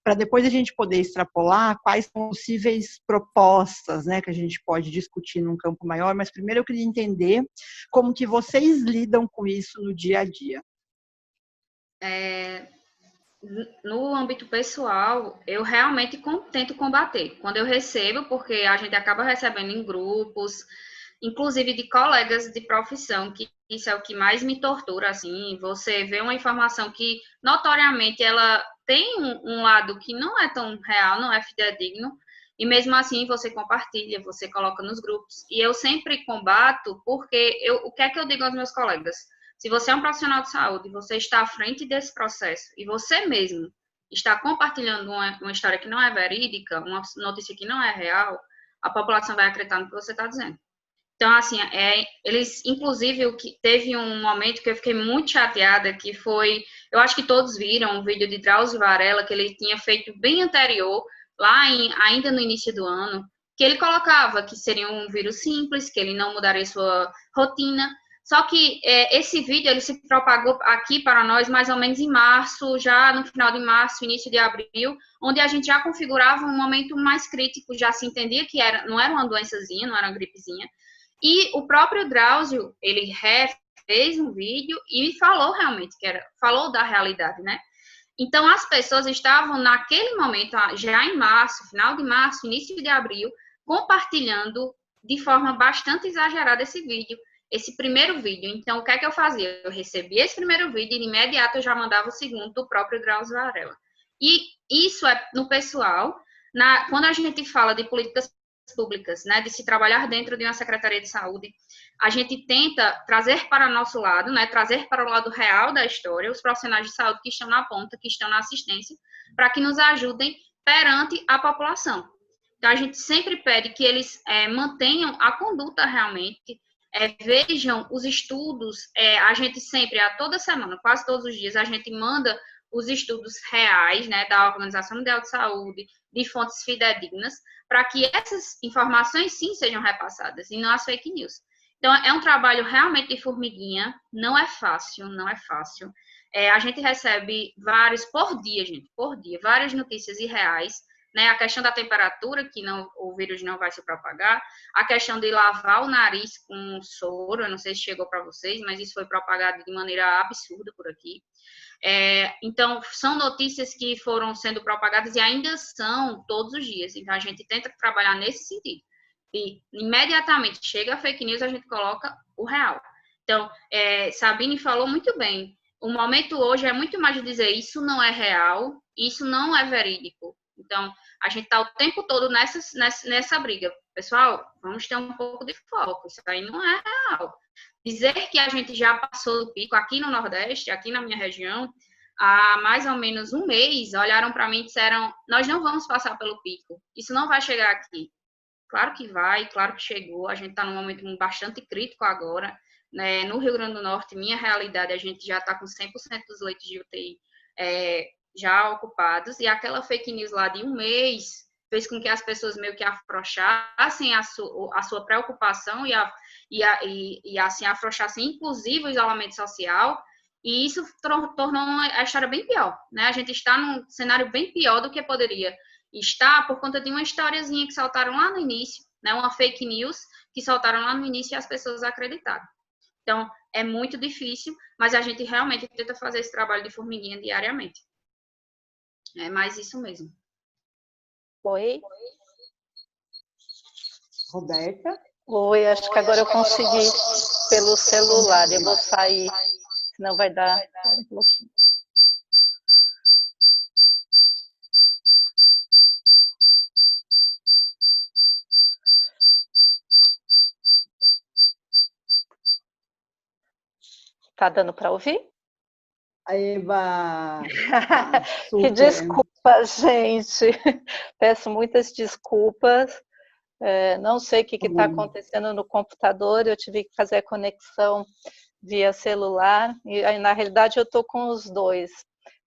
para depois a gente poder extrapolar quais são possíveis propostas, né, que a gente pode discutir num campo maior, mas primeiro eu queria entender como que vocês lidam com isso no dia a dia. No âmbito pessoal, eu realmente tento combater. Quando eu recebo, porque a gente acaba recebendo em grupos, inclusive de colegas de profissão, que isso é o que mais me tortura, assim, você vê uma informação que, notoriamente, ela tem um lado que não é tão real, não é fidedigno, e mesmo assim você compartilha, você coloca nos grupos. E eu sempre combato, porque o que é que eu digo aos meus colegas? Se você é um profissional de saúde, você está à frente desse processo, e você mesmo está compartilhando uma história que não é verídica, uma notícia que não é real, a população vai acreditar no que você está dizendo. Então, assim, eles, inclusive, teve um momento que eu fiquei muito chateada, que foi, eu acho que todos viram um vídeo de Drauzio Varela, que ele tinha feito bem anterior, ainda no início do ano, que ele colocava que seria um vírus simples, que ele não mudaria sua rotina. Só que esse vídeo, ele se propagou aqui para nós mais ou menos em março, já no final de março, início de abril, onde a gente já configurava um momento mais crítico, já se entendia que não era uma doençazinha, não era uma gripezinha. E o próprio Drauzio, ele fez um vídeo e falou realmente, falou da realidade, né? Então, as pessoas estavam naquele momento, já em março, final de março, início de abril, compartilhando de forma bastante exagerada esse primeiro vídeo. Então, o que é que eu fazia? Eu recebia esse primeiro vídeo e, de imediato, eu já mandava o segundo do próprio Drauzio Varela. E isso é no pessoal. Quando a gente fala de políticas públicas, né, de se trabalhar dentro de uma Secretaria de Saúde, a gente tenta trazer para nosso lado, né, trazer para o lado real da história, os profissionais de saúde que estão na ponta, que estão na assistência, para que nos ajudem perante a população. Então, a gente sempre pede que eles mantenham a conduta realmente, vejam os estudos, a gente sempre, toda semana, quase todos os dias, a gente manda os estudos reais, né, da Organização Mundial de Saúde, de fontes fidedignas, para que essas informações, sim, sejam repassadas, e não as fake news. Então, é um trabalho realmente de formiguinha, não é fácil, não é fácil. A gente recebe por dia, várias notícias irreais, né? A questão da temperatura, que o vírus não vai se propagar, a questão de lavar o nariz com soro, eu não sei se chegou para vocês, mas isso foi propagado de maneira absurda por aqui. Então, são notícias que foram sendo propagadas e ainda são todos os dias. Então, a gente tenta trabalhar nesse sentido. E, imediatamente, chega a fake news, a gente coloca o real. Então, Sabine falou muito bem. O momento hoje é muito mais de dizer isso não é real, isso não é verídico. Então, a gente está o tempo todo nessa briga. Pessoal, vamos ter um pouco de foco. Isso aí não é real. Dizer que a gente já passou do pico aqui no Nordeste, aqui na minha região, há mais ou menos um mês, olharam para mim e disseram, nós não vamos passar pelo pico, isso não vai chegar aqui. Claro que vai, claro que chegou, a gente está num momento bastante crítico agora, né? No Rio Grande do Norte, minha realidade, a gente já está com 100% dos leitos de UTI já ocupados, e aquela fake news lá de um mês fez com que as pessoas meio que afrouxassem a sua preocupação e assim afrouxassem inclusive o isolamento social, e isso tornou a história bem pior, né? A gente está num cenário bem pior do que poderia estar por conta de uma historiazinha que soltaram lá no início, né? Uma fake news que soltaram lá no início e as pessoas acreditaram. Então, é muito difícil, mas a gente realmente tenta fazer esse trabalho de formiguinha diariamente. É mais isso mesmo. Oi? Roberta? Oi, acho que agora eu consegui pelo celular. Eu vou sair, senão vai dar um pouquinho. Tá dando para ouvir? Eba! Que desculpa, gente. Peço muitas desculpas. Não sei o que está acontecendo no computador, eu tive que fazer a conexão via celular, e aí, na realidade eu estou com os dois,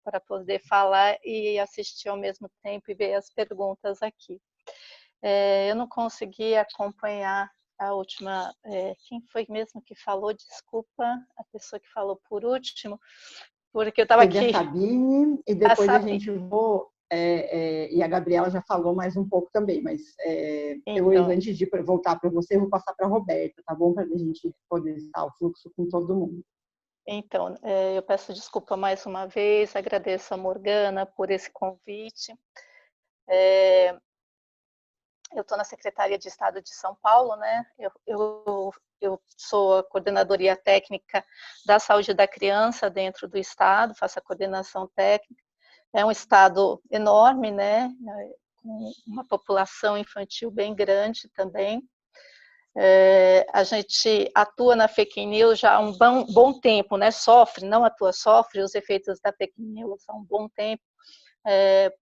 para poder falar e assistir ao mesmo tempo e ver as perguntas aqui. Eu não consegui acompanhar a última, quem foi mesmo que falou? Desculpa, a pessoa que falou por último, porque eu estava aqui. A Sabine, e depois a gente e a Gabriela já falou mais um pouco também, mas eu, antes de voltar para você, eu vou passar para a Roberta, tá bom? Para a gente poder estar o fluxo com todo mundo. Então, eu peço desculpa mais uma vez, agradeço a Morgana por esse convite. Eu estou na Secretaria de Estado de São Paulo, né? Eu sou a coordenadoria técnica da saúde da criança dentro do Estado, faço a coordenação técnica. É um estado enorme, né? Com uma população infantil bem grande também. A gente atua na fake news já há um bom tempo, né? Sofre os efeitos da fake news há um bom tempo,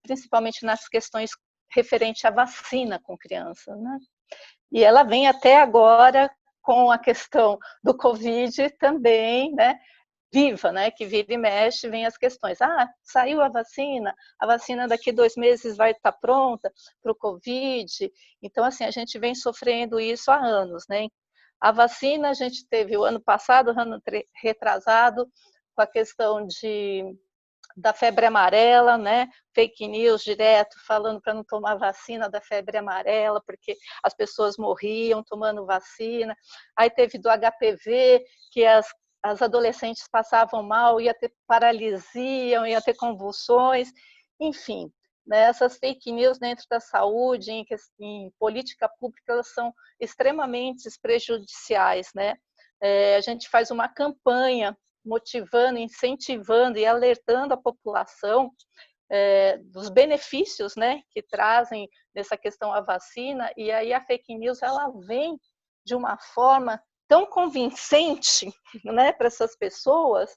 principalmente nas questões referente à vacina com crianças, né? E ela vem até agora com a questão do Covid também, né? Viva, né? Que vira e mexe, vem as questões. Saiu a vacina daqui 2 meses vai estar pronta para o Covid. Então, assim, a gente vem sofrendo isso há anos, né? A vacina a gente teve o ano passado, o ano retrasado, com a questão da febre amarela, né? Fake news direto falando para não tomar vacina da febre amarela, porque as pessoas morriam tomando vacina. Aí teve do HPV, que as adolescentes passavam mal, ia ter paralisia, ia ter convulsões, enfim. Né, essas fake news dentro da saúde, em política pública, elas são extremamente prejudiciais. Né? A gente faz uma campanha motivando, incentivando e alertando a população dos benefícios, né, que trazem nessa questão a vacina, e aí a fake news ela vem de uma forma tão convincente, né, para essas pessoas,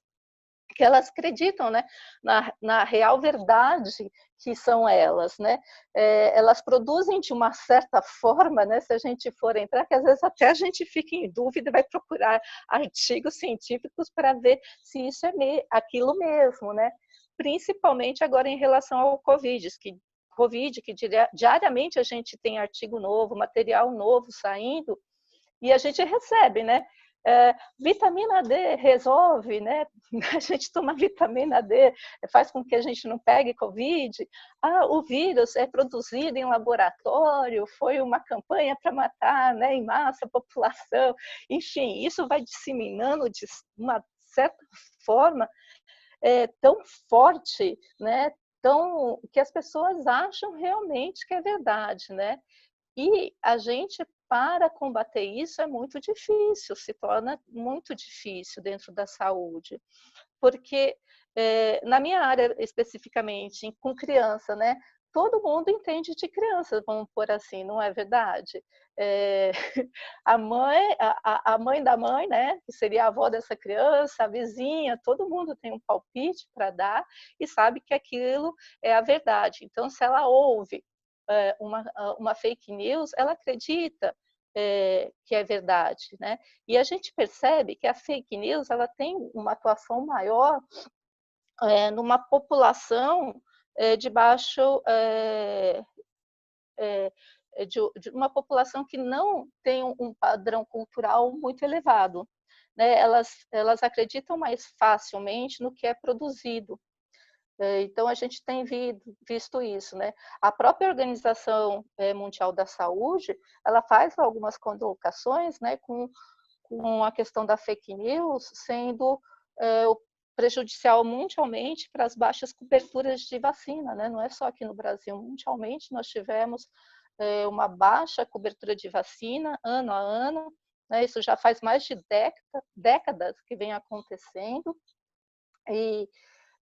que elas acreditam, né, na real verdade que são elas, né? Elas produzem de uma certa forma, né, se a gente for entrar, que às vezes até a gente fica em dúvida e vai procurar artigos científicos para ver se isso é aquilo mesmo, né? Principalmente agora em relação ao Covid, que diariamente a gente tem artigo novo, material novo saindo, e a gente recebe, né? Vitamina D resolve, né? A gente toma vitamina D, faz com que a gente não pegue Covid. O vírus é produzido em laboratório, foi uma campanha para matar, né, em massa a população. Enfim, isso vai disseminando de uma certa forma tão forte, né? Que as pessoas acham realmente que é verdade, né? E a gente, para combater isso, é muito difícil, se torna muito difícil dentro da saúde. Porque, na minha área especificamente, com criança, né? Todo mundo entende de criança, vamos pôr assim, não é verdade? A mãe da mãe, né? Que seria a avó dessa criança, a vizinha, todo mundo tem um palpite para dar e sabe que aquilo é a verdade. Então, se ela ouve uma fake news, ela acredita que é verdade, né? E a gente percebe que a fake news ela tem uma atuação maior numa população de baixo, de uma população que não tem um padrão cultural muito elevado, né? Elas acreditam mais facilmente no que é produzido. Então, a gente tem visto isso, né? A própria Organização Mundial da Saúde, ela faz algumas colocações, né, com a questão da fake news sendo prejudicial mundialmente para as baixas coberturas de vacina, né? Não é só aqui no Brasil, mundialmente nós tivemos uma baixa cobertura de vacina ano a ano, né? Isso já faz mais de décadas que vem acontecendo, e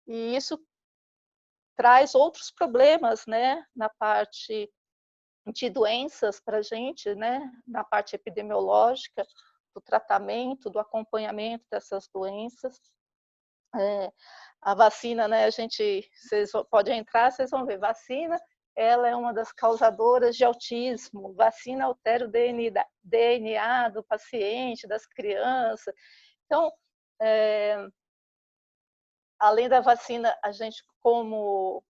isso traz outros problemas, né, na parte de doenças para a gente, né, na parte epidemiológica, do tratamento, do acompanhamento dessas doenças. A vacina, né, vocês podem entrar, vocês vão ver, vacina ela é uma das causadoras de autismo, vacina altera o DNA do paciente, das crianças. Então, além da vacina, a gente, com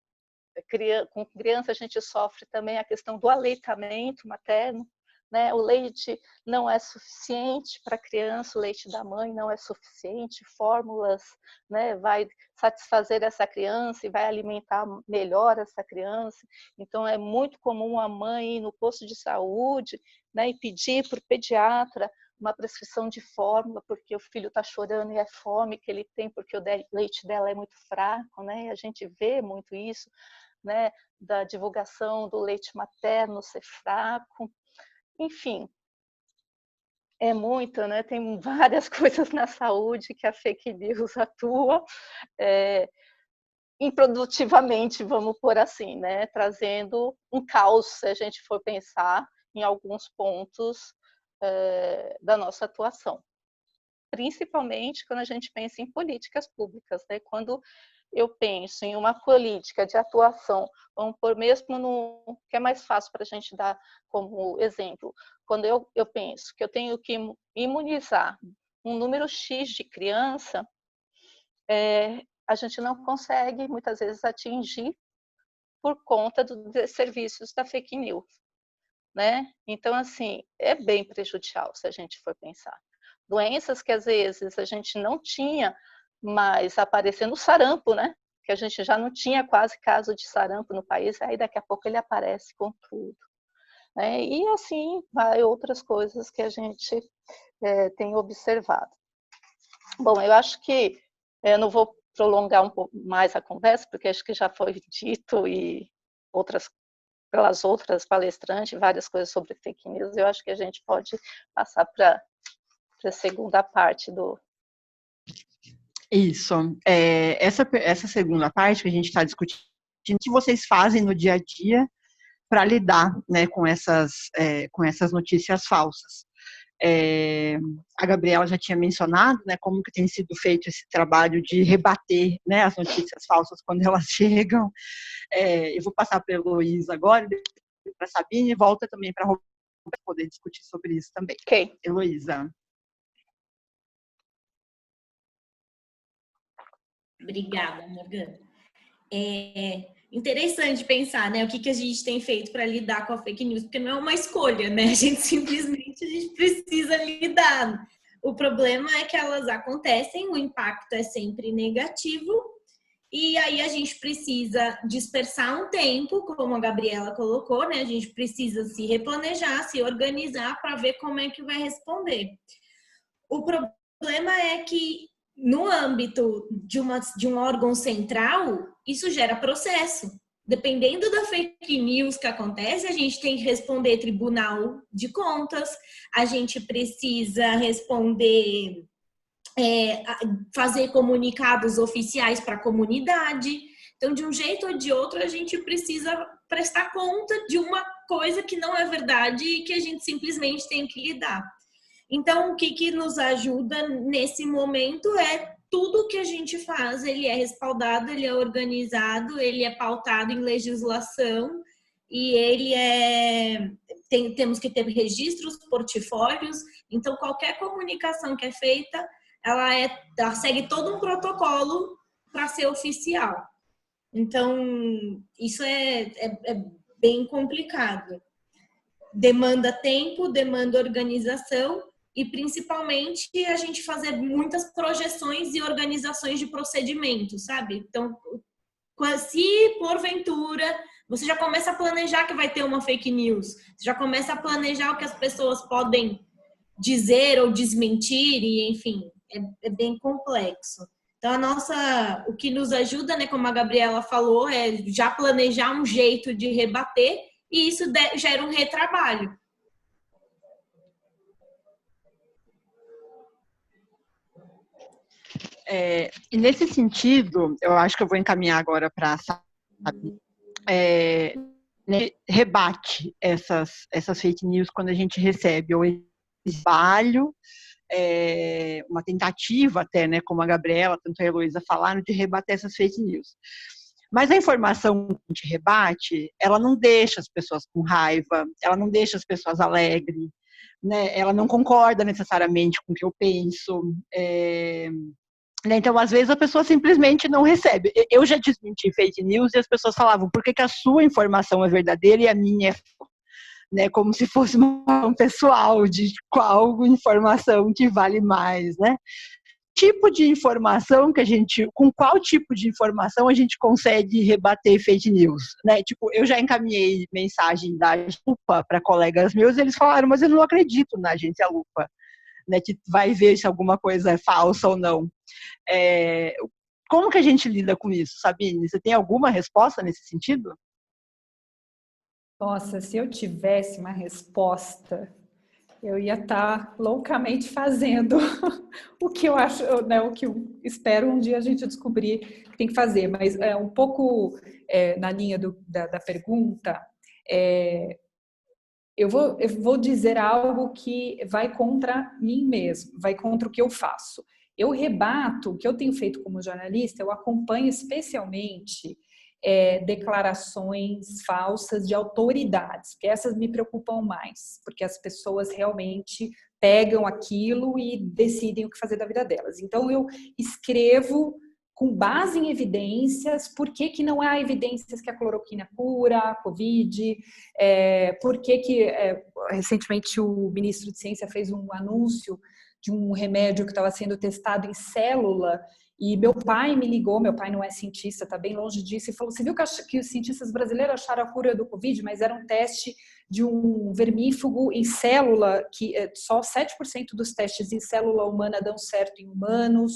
criança, a gente sofre também a questão do aleitamento materno, né? O leite não é suficiente para a criança, o leite da mãe não é suficiente, fórmulas, né, vai satisfazer essa criança e vai alimentar melhor essa criança. Então, é muito comum a mãe ir no posto de saúde, né, e pedir para o pediatra uma prescrição de fórmula, porque o filho está chorando e é fome que ele tem, porque o leite dela é muito fraco, né? E a gente vê muito isso, né, da divulgação do leite materno ser fraco. Enfim, é muito, né? Tem várias coisas na saúde que a fake news atua improdutivamente, vamos por assim, né? Trazendo um caos, se a gente for pensar em alguns pontos da nossa atuação. Principalmente quando a gente pensa em políticas públicas, né? Quando eu penso em uma política de atuação, vamos pôr mesmo no que é mais fácil para a gente dar como exemplo, quando eu penso que eu tenho que imunizar um número X de criança, a gente não consegue muitas vezes atingir por conta dos serviços da fake news, né? Então, assim, é bem prejudicial se a gente for pensar. Doenças que às vezes a gente não tinha, mas aparecendo o sarampo, né? Que a gente já não tinha quase caso de sarampo no país, aí daqui a pouco ele aparece com tudo, né? E assim vai outras coisas que a gente tem observado. Bom, eu acho que eu não vou prolongar um pouco mais a conversa, porque acho que já foi dito e pelas outras palestrantes, várias coisas sobre fake news, eu acho que a gente pode passar para a segunda parte do... Isso. Essa segunda parte que a gente está discutindo, o que vocês fazem no dia a dia para lidar, né, com essas notícias falsas. A Gabriela já tinha mencionado, né, como que tem sido feito esse trabalho de rebater, né, as notícias falsas quando elas chegam. Eu vou passar para a Heloísa agora, para a Sabine, e volta também para a Roberta poder discutir sobre isso também. Ok. Heloísa. Obrigada, Morgana. Interessante pensar, né, o que a gente tem feito para lidar com a fake news, porque não é uma escolha, né? A gente precisa lidar. O problema é que elas acontecem, o impacto é sempre negativo, e aí a gente precisa dispersar um tempo, como a Gabriela colocou, né? A gente precisa se replanejar, se organizar para ver como é que vai responder. O problema é que no âmbito de um órgão central, isso gera processo. Dependendo da fake news que acontece, a gente tem que responder Tribunal de Contas, a gente precisa responder, fazer comunicados oficiais para a comunidade. Então, de um jeito ou de outro, a gente precisa prestar conta de uma coisa que não é verdade e que a gente simplesmente tem que lidar. Então, o que nos ajuda nesse momento é tudo que a gente faz, ele é respaldado, ele é organizado, ele é pautado em legislação e temos que ter registros, portfólios. Então, qualquer comunicação que é feita, ela segue todo um protocolo para ser oficial. Então, isso é bem complicado. Demanda tempo, demanda organização e, principalmente, a gente fazer muitas projeções e organizações de procedimentos, sabe? Então, se porventura você já começa a planejar que vai ter uma fake news, você já começa a planejar o que as pessoas podem dizer ou desmentir, e enfim, é bem complexo. Então, o que nos ajuda, né, como a Gabriela falou, é já planejar um jeito de rebater, e isso gera um retrabalho. E nesse sentido, eu acho que eu vou encaminhar agora para a Sabe, rebate essas fake news quando a gente recebe ou trabalho, uma tentativa até, né, como a Gabriela, tanto a Heloísa falaram, de rebater essas fake news. Mas a informação que a gente rebate, ela não deixa as pessoas com raiva, ela não deixa as pessoas alegres, né? Ela não concorda necessariamente com o que eu penso. Né? Então, às vezes, a pessoa simplesmente não recebe. Eu já desmenti fake news e as pessoas falavam, por que que a sua informação é verdadeira e a minha é, né? Como se fosse uma questão pessoal de qual informação que vale mais, né? Tipo de informação que com qual tipo de informação a gente consegue rebater fake news, né? Tipo, eu já encaminhei mensagem da Lupa para colegas meus e eles falaram, mas eu não acredito na agência Lupa, né? Que vai ver se alguma coisa é falsa ou não. Como que a gente lida com isso, Sabine? Você tem alguma resposta nesse sentido? Nossa, se eu tivesse uma resposta, eu ia estar loucamente fazendo o que eu acho, né, o que eu espero um dia a gente descobrir que tem que fazer. Mas um pouco na linha da pergunta, eu vou dizer algo que vai contra mim mesmo, vai contra o que eu faço. Eu rebato o que eu tenho feito como jornalista, eu acompanho especialmente declarações falsas de autoridades, que essas me preocupam mais, porque as pessoas realmente pegam aquilo e decidem o que fazer da vida delas. Então, eu escrevo com base em evidências, por que não há evidências que a cloroquina cura a Covid, por que recentemente o ministro de Ciência fez um anúncio de um remédio que estava sendo testado em célula, e meu pai me ligou, meu pai não é cientista, está bem longe disso, e falou, você viu que os cientistas brasileiros acharam a cura do Covid, mas era um teste de um vermífugo em célula, que só 7% dos testes em célula humana dão certo em humanos.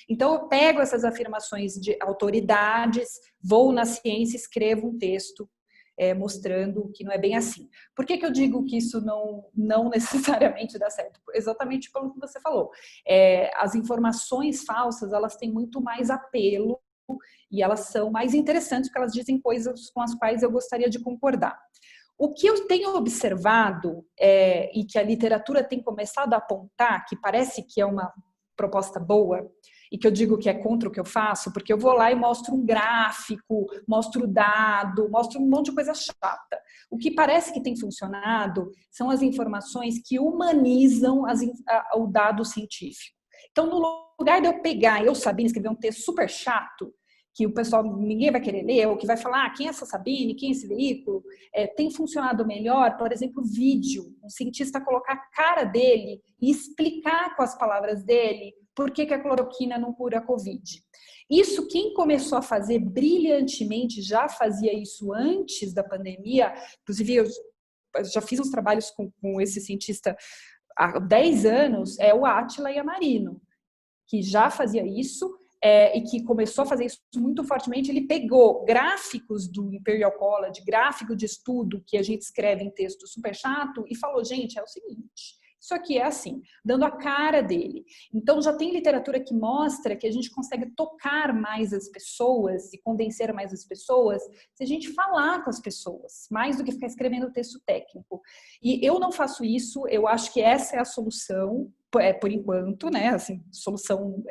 Então eu pego essas afirmações de autoridades, vou na ciência, escrevo um texto mostrando que não é bem assim. Por que eu digo que isso não necessariamente dá certo? Exatamente pelo que você falou. As informações falsas, elas têm muito mais apelo e elas são mais interessantes porque elas dizem coisas com as quais eu gostaria de concordar. O que eu tenho observado e que a literatura tem começado a apontar, que parece que é uma proposta boa, e que eu digo que é contra o que eu faço, porque eu vou lá e mostro um gráfico, mostro dado, mostro um monte de coisa chata. O que parece que tem funcionado são as informações que humanizam o dado científico. Então, no lugar de eu pegar, eu, Sabine, escrever um texto super chato, que o pessoal, ninguém vai querer ler, ou que vai falar, quem é essa Sabine, quem é esse veículo, tem funcionado melhor, por exemplo, vídeo, um cientista colocar a cara dele e explicar com as palavras dele por que a cloroquina não cura a Covid. Isso, quem começou a fazer brilhantemente, já fazia isso antes da pandemia, inclusive eu já fiz uns trabalhos com esse cientista há 10 anos, é o Átila Yamarino, que já fazia isso, e que começou a fazer isso muito fortemente. Ele pegou gráficos do Imperial College, gráfico de estudo que a gente escreve em texto super chato e falou, gente, é o seguinte, isso aqui é assim, dando a cara dele. Então já tem literatura que mostra que a gente consegue tocar mais as pessoas e convencer mais as pessoas se a gente falar com as pessoas, mais do que ficar escrevendo texto técnico. E eu não faço isso, eu acho que essa é a solução, por enquanto, né? Assim, solução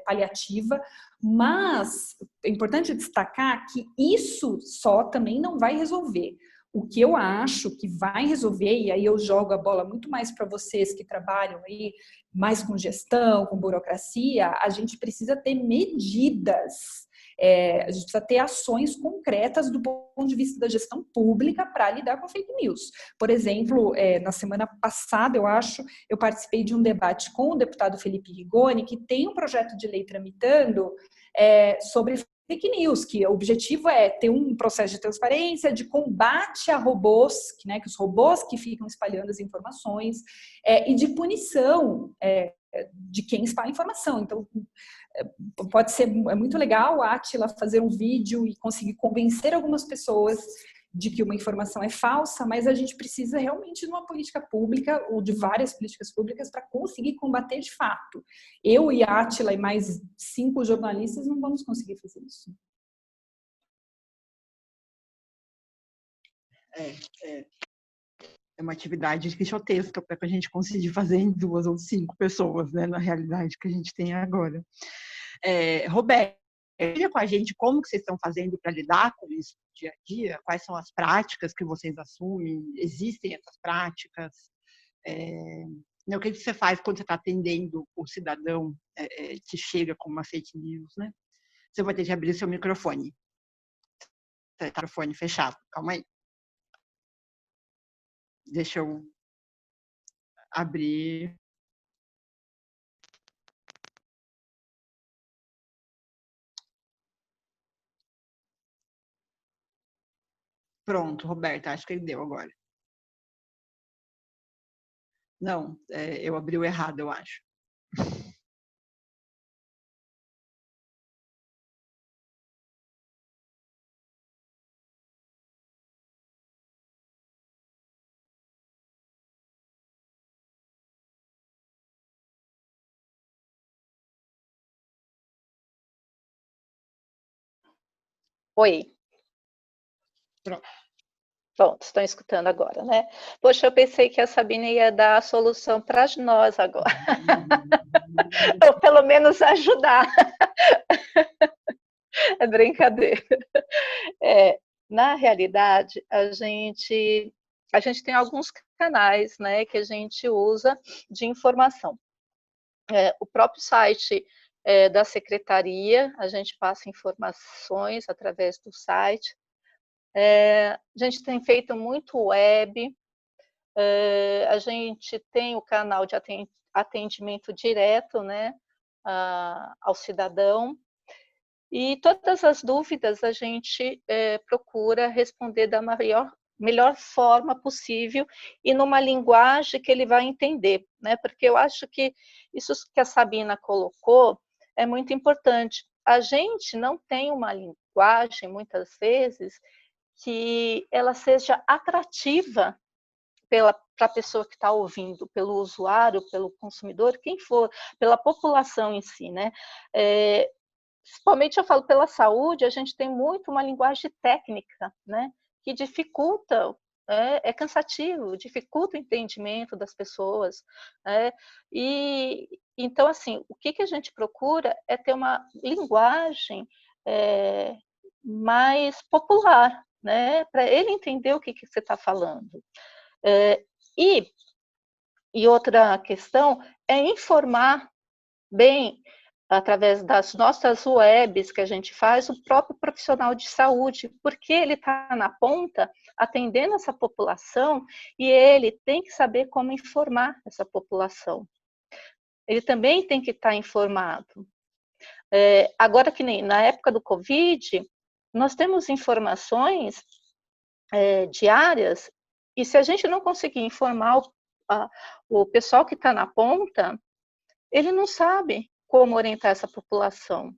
paliativa, mas é importante destacar que isso só também não vai resolver. O que eu acho que vai resolver, e aí eu jogo a bola muito mais para vocês que trabalham aí mais com gestão, com burocracia, a gente precisa ter medidas, a gente precisa ter ações concretas do ponto de vista da gestão pública para lidar com fake news. Por exemplo, na semana passada, eu acho, eu participei de um debate com o deputado Felipe Rigoni, que tem um projeto de lei tramitando sobre fake news, que o objetivo é ter um processo de transparência, de combate a robôs, que os robôs que ficam espalhando as informações, e de punição de quem espalha informação. Então, pode ser muito legal a Átila fazer um vídeo e conseguir convencer algumas pessoas de que uma informação é falsa, mas a gente precisa realmente de uma política pública ou de várias políticas públicas para conseguir combater de fato. Eu e a Átila e mais 5 jornalistas não vamos conseguir fazer isso. É uma atividade quixotesca para a gente conseguir fazer em 2 ou 5 pessoas, né, na realidade que a gente tem agora. Roberto, Diga com a gente como que vocês estão fazendo para lidar com isso no dia a dia, quais são as práticas que vocês assumem, existem essas práticas, o que você faz quando você está atendendo o cidadão que chega com uma fake news, né? Você vai ter que abrir seu microfone. Microfone fechado, calma aí. Deixa eu abrir. Pronto, Roberta, acho que ele deu agora. Não, eu abri o errado, eu acho. Oi. Pronto. Pronto, estão escutando agora, né? Poxa, eu pensei que a Sabine ia dar a solução para nós agora. Ou pelo menos ajudar. É brincadeira. Na realidade, a gente tem alguns canais, né, que a gente usa de informação. O próprio site da secretaria, a gente passa informações através do site. A gente tem feito muito web, a gente tem o canal de atendimento direto, né, ao cidadão, e todas as dúvidas a gente procura responder da melhor forma possível e numa linguagem que ele vai entender, né? Porque eu acho que isso que a Sabina colocou é muito importante. A gente não tem uma linguagem, muitas vezes, que ela seja atrativa para a pessoa que está ouvindo, pelo usuário, pelo consumidor, quem for, pela população em si, né? Principalmente eu falo pela saúde, a gente tem muito uma linguagem técnica, né? Que dificulta, é cansativo, dificulta o entendimento das pessoas. E então, assim, o que a gente procura é ter uma linguagem mais popular, né? Para ele entender o que você está falando. E outra questão é informar bem, através das nossas webs que a gente faz, o próprio profissional de saúde, porque ele está na ponta atendendo essa população e ele tem que saber como informar essa população. Ele também tem que estar informado. Agora, que nem na época do Covid, nós temos informações diárias, e se a gente não conseguir informar o pessoal que está na ponta, ele não sabe como orientar essa população.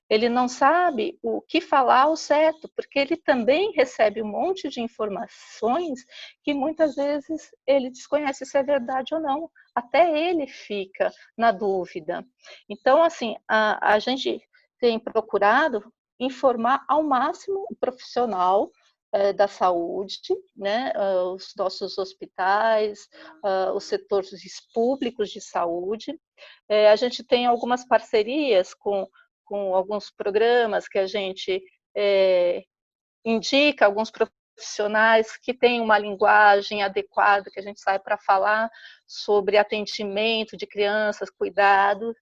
Ele não sabe o que falar ao certo, porque ele também recebe um monte de informações que muitas vezes ele desconhece se é verdade ou não. Até ele fica na dúvida. Então, assim, a gente tem procurado informar ao máximo o profissional da saúde, né, os nossos hospitais, os setores públicos de saúde. A gente tem algumas parcerias com alguns programas que a gente indica, alguns profissionais que têm uma linguagem adequada, que a gente sai para falar sobre atendimento de crianças, cuidado.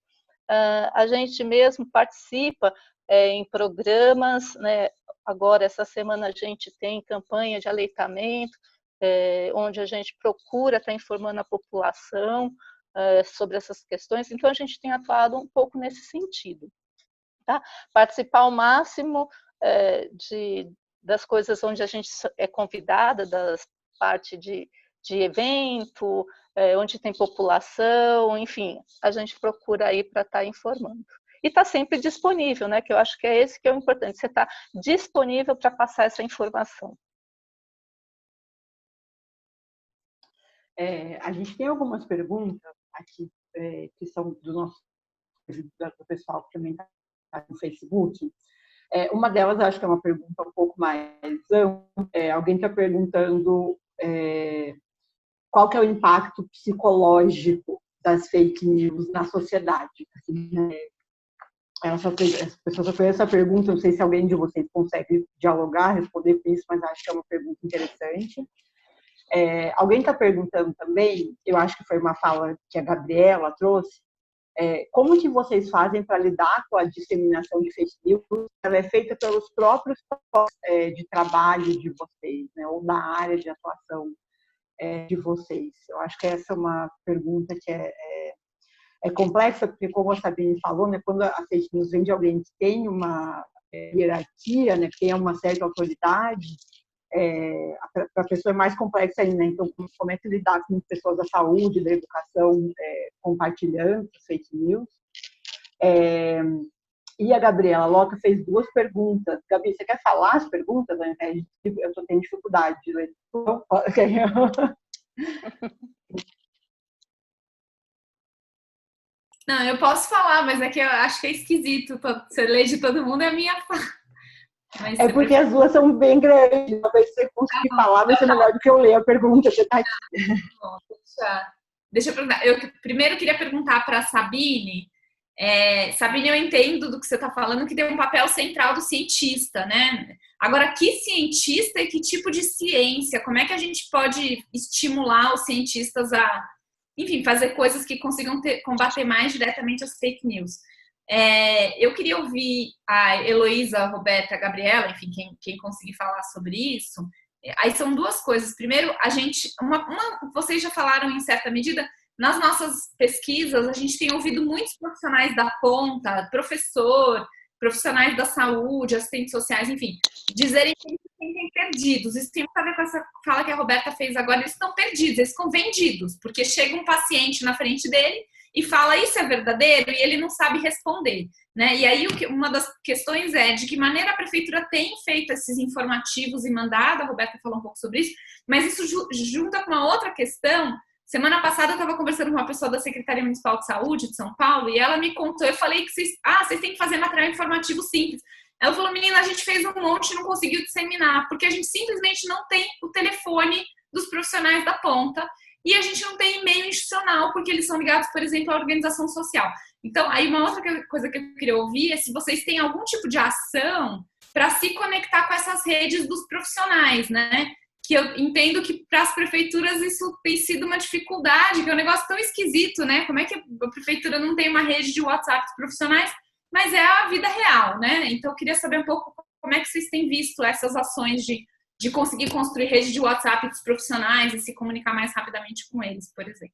A gente mesmo participa em programas, né? Agora, essa semana, a gente tem campanha de aleitamento, onde a gente procura estar informando a população sobre essas questões. Então, a gente tem atuado um pouco nesse sentido. Tá? Participar ao máximo das coisas onde a gente é convidada, das partes de evento, onde tem população, enfim, a gente procura aí para estar informando. E está sempre disponível, né? Que eu acho que é esse que é o importante, você está disponível para passar essa informação. A gente tem algumas perguntas aqui que são do pessoal que também está no Facebook. Uma delas, acho que é uma pergunta um pouco mais ampla. Alguém está perguntando qual que é o impacto psicológico das fake news na sociedade. Assim, As pessoas só fez essa pergunta, não sei se alguém de vocês consegue dialogar, responder com isso, mas acho que é uma pergunta interessante. Alguém está perguntando também, eu acho que foi uma fala que a Gabriela trouxe, como que vocês fazem para lidar com a disseminação de fake news? Ela é feita pelos próprios de trabalho de vocês, né, ou da área de atuação de vocês. Eu acho que essa é uma pergunta que é complexa, porque, como a Sabine falou, né, quando a fake news vem de alguém que tem uma hierarquia, né, que tem uma certa autoridade, para a pessoa é mais complexa ainda. Então, como é que lidar com pessoas da saúde, da educação, compartilhando fake news? E a Gabriela Lota fez 2 perguntas. Gabi, você quer falar as perguntas? Eu estou tendo dificuldade de ler. Não, eu posso falar, mas é que eu acho que é esquisito. Você lê de todo mundo, é a minha fala. Mas porque as 2 são bem grandes. Talvez você conseguir falar, vai ser melhor do que eu ler a pergunta. Você tá aqui. Bom, deixa eu perguntar. Eu primeiro queria perguntar para a Sabine. Sabine, eu entendo do que você está falando, que tem um papel central do cientista, né? Agora, que cientista e que tipo de ciência? Como é que a gente pode estimular os cientistas a, enfim, fazer coisas que consigam combater mais diretamente as fake news? Eu queria ouvir a Heloísa, a Roberta, a Gabriela, enfim, quem conseguir falar sobre isso. Aí são 2 coisas. Primeiro, a gente, vocês já falaram em certa medida, nas nossas pesquisas, a gente tem ouvido muitos profissionais da ponta, profissionais da saúde, assistentes sociais, enfim, dizerem que eles se sentem perdidos. Isso tem muito a ver com essa fala que a Roberta fez agora. Eles estão perdidos, eles ficam vendidos, porque chega um paciente na frente dele e fala isso é verdadeiro e ele não sabe responder, né? E aí uma das questões é de que maneira a prefeitura tem feito esses informativos e mandado, a Roberta falou um pouco sobre isso, mas isso junta com uma outra questão. Semana passada eu estava conversando com uma pessoa da Secretaria Municipal de Saúde de São Paulo e ela me contou, eu falei que vocês têm que fazer material informativo simples. Ela falou, menina, a gente fez um monte e não conseguiu disseminar, porque a gente simplesmente não tem o telefone dos profissionais da ponta e a gente não tem e-mail institucional, porque eles são ligados, por exemplo, à organização social. Então, aí uma outra coisa que eu queria ouvir é se vocês têm algum tipo de ação para se conectar com essas redes dos profissionais, né? Que eu entendo que para as prefeituras isso tem sido uma dificuldade, que é um negócio tão esquisito, né? Como é que a prefeitura não tem uma rede de WhatsApp dos profissionais, mas é a vida real, né? Então eu queria saber um pouco como é que vocês têm visto essas ações de conseguir construir rede de WhatsApp dos profissionais e se comunicar mais rapidamente com eles, por exemplo.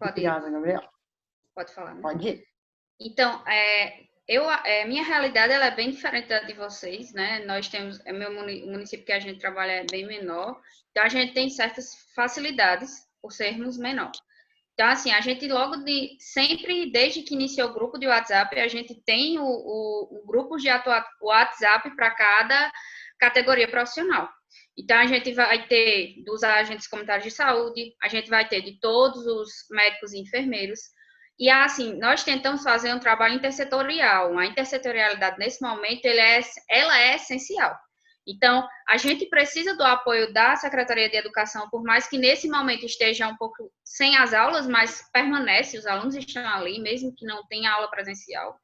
Obrigada, Gabriela. Pode falar, né? Pode ir. Então, minha realidade ela é bem diferente da de vocês, né? Nós temos, o município que a gente trabalha é bem menor, então a gente tem certas facilidades por sermos menor. Então, assim, a gente sempre, desde que iniciou o grupo de WhatsApp, a gente tem o grupo de WhatsApp para cada categoria profissional. Então, a gente vai ter dos agentes comunitários de saúde, a gente vai ter de todos os médicos e enfermeiros. E, assim, nós tentamos fazer um trabalho intersetorial. A intersetorialidade, nesse momento, ela é essencial. Então, a gente precisa do apoio da Secretaria de Educação, por mais que nesse momento esteja um pouco sem as aulas, mas permanece, os alunos estão ali, mesmo que não tenha aula presencial.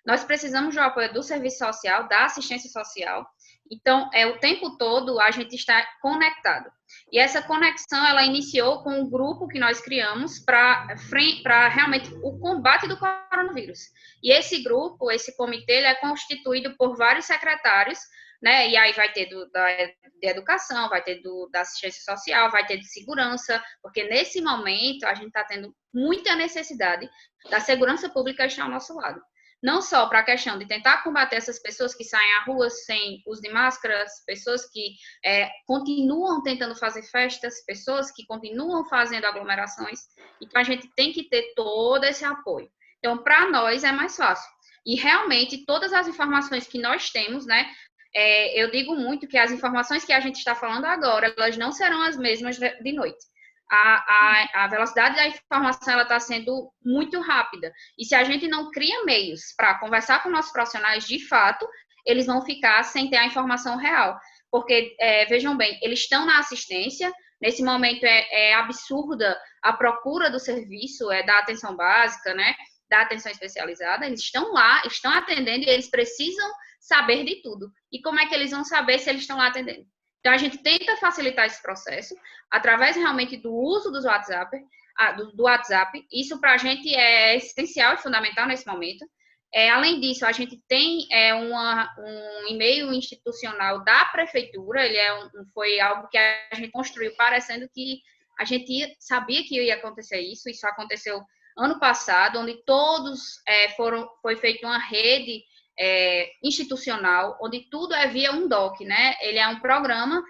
Nós precisamos do apoio do serviço social, da assistência social. Então, o tempo todo a gente está conectado. E essa conexão, ela iniciou com um grupo que nós criamos para realmente o combate do coronavírus. E esse grupo, esse comitê, ele é constituído por vários secretários, né? E aí vai ter da educação, vai ter da assistência social, vai ter de segurança, porque nesse momento a gente está tendo muita necessidade da segurança pública estar ao nosso lado. Não só para a questão de tentar combater essas pessoas que saem à rua sem uso de máscaras, pessoas que continuam tentando fazer festas, pessoas que continuam fazendo aglomerações. Então, a gente tem que ter todo esse apoio. Então, para nós é mais fácil. E, realmente, todas as informações que nós temos, né? Eu digo muito que as informações que a gente está falando agora, elas não serão as mesmas de noite. A velocidade da informação está sendo muito rápida. E se a gente não cria meios para conversar com nossos profissionais, de fato, eles vão ficar sem ter a informação real. Porque, vejam bem, eles estão na assistência, nesse momento é absurda a procura do serviço, da atenção básica, né? da atenção especializada, eles estão lá, estão atendendo e eles precisam saber de tudo. E como é que eles vão saber se eles estão lá atendendo? Então, a gente tenta facilitar esse processo através realmente do uso do WhatsApp. Isso para a gente é essencial e fundamental nesse momento. Além disso, a gente tem um e-mail institucional da prefeitura, ele foi algo que a gente construiu parecendo que a gente sabia que ia acontecer isso aconteceu ano passado, onde foi feita uma rede institucional, onde tudo é via um DOC, né? Ele é um programa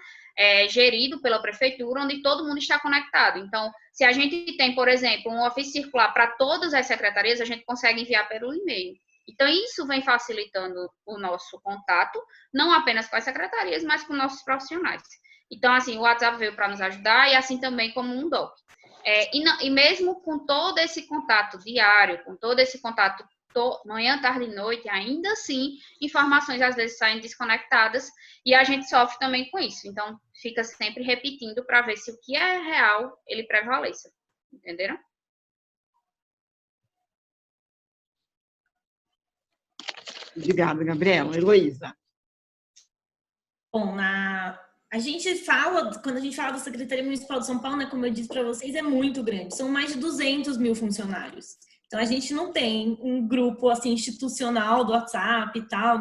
gerido pela prefeitura, onde todo mundo está conectado. Então, se a gente tem, por exemplo, um ofício circular para todas as secretarias, a gente consegue enviar pelo e-mail. Então, isso vem facilitando o nosso contato, não apenas com as secretarias, mas com nossos profissionais. Então, assim, o WhatsApp veio para nos ajudar e assim também como um DOC. E mesmo com todo esse contato diário, com todo esse contato manhã, tarde e noite, ainda assim, informações às vezes saem desconectadas e a gente sofre também com isso. Então, fica sempre repetindo para ver se o que é real, ele prevaleça. Entenderam? Obrigada, Gabriela. Heloísa. Bom, a gente fala, quando a gente fala da Secretaria Municipal de São Paulo, né, como eu disse para vocês, é muito grande. São mais de 200 mil funcionários. Então, a gente não tem um grupo assim, institucional do WhatsApp e tal.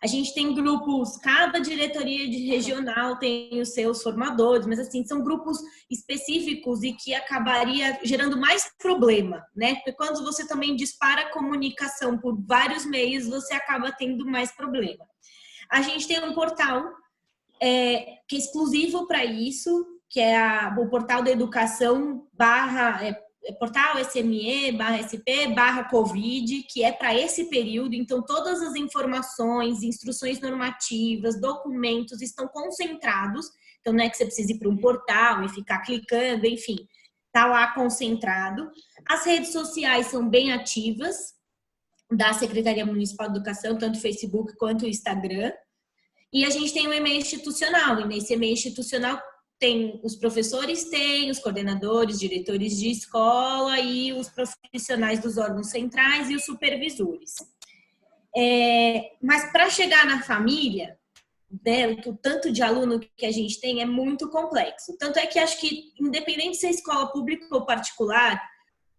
A gente tem grupos, cada diretoria de regional tem os seus formadores, mas assim, são grupos específicos e que acabaria gerando mais problema, né? Porque quando você também dispara a comunicação por vários meios, você acaba tendo mais problema. A gente tem um portal que é exclusivo para isso, que é o portal da educação portal sme/sp/covid, que é para esse período. Então, todas as informações, instruções normativas, documentos estão concentrados. Então, não é que você precise ir para um portal e ficar clicando, enfim, está lá concentrado. As redes sociais são bem ativas da Secretaria Municipal de Educação, tanto o Facebook quanto o Instagram. E a gente tem um e-mail institucional, e nesse e-mail institucional tem os professores, tem os coordenadores, diretores de escola e os profissionais dos órgãos centrais e os supervisores. Mas para chegar na família, né, o tanto de aluno que a gente tem é muito complexo. Tanto é que acho que, independente se é escola pública ou particular,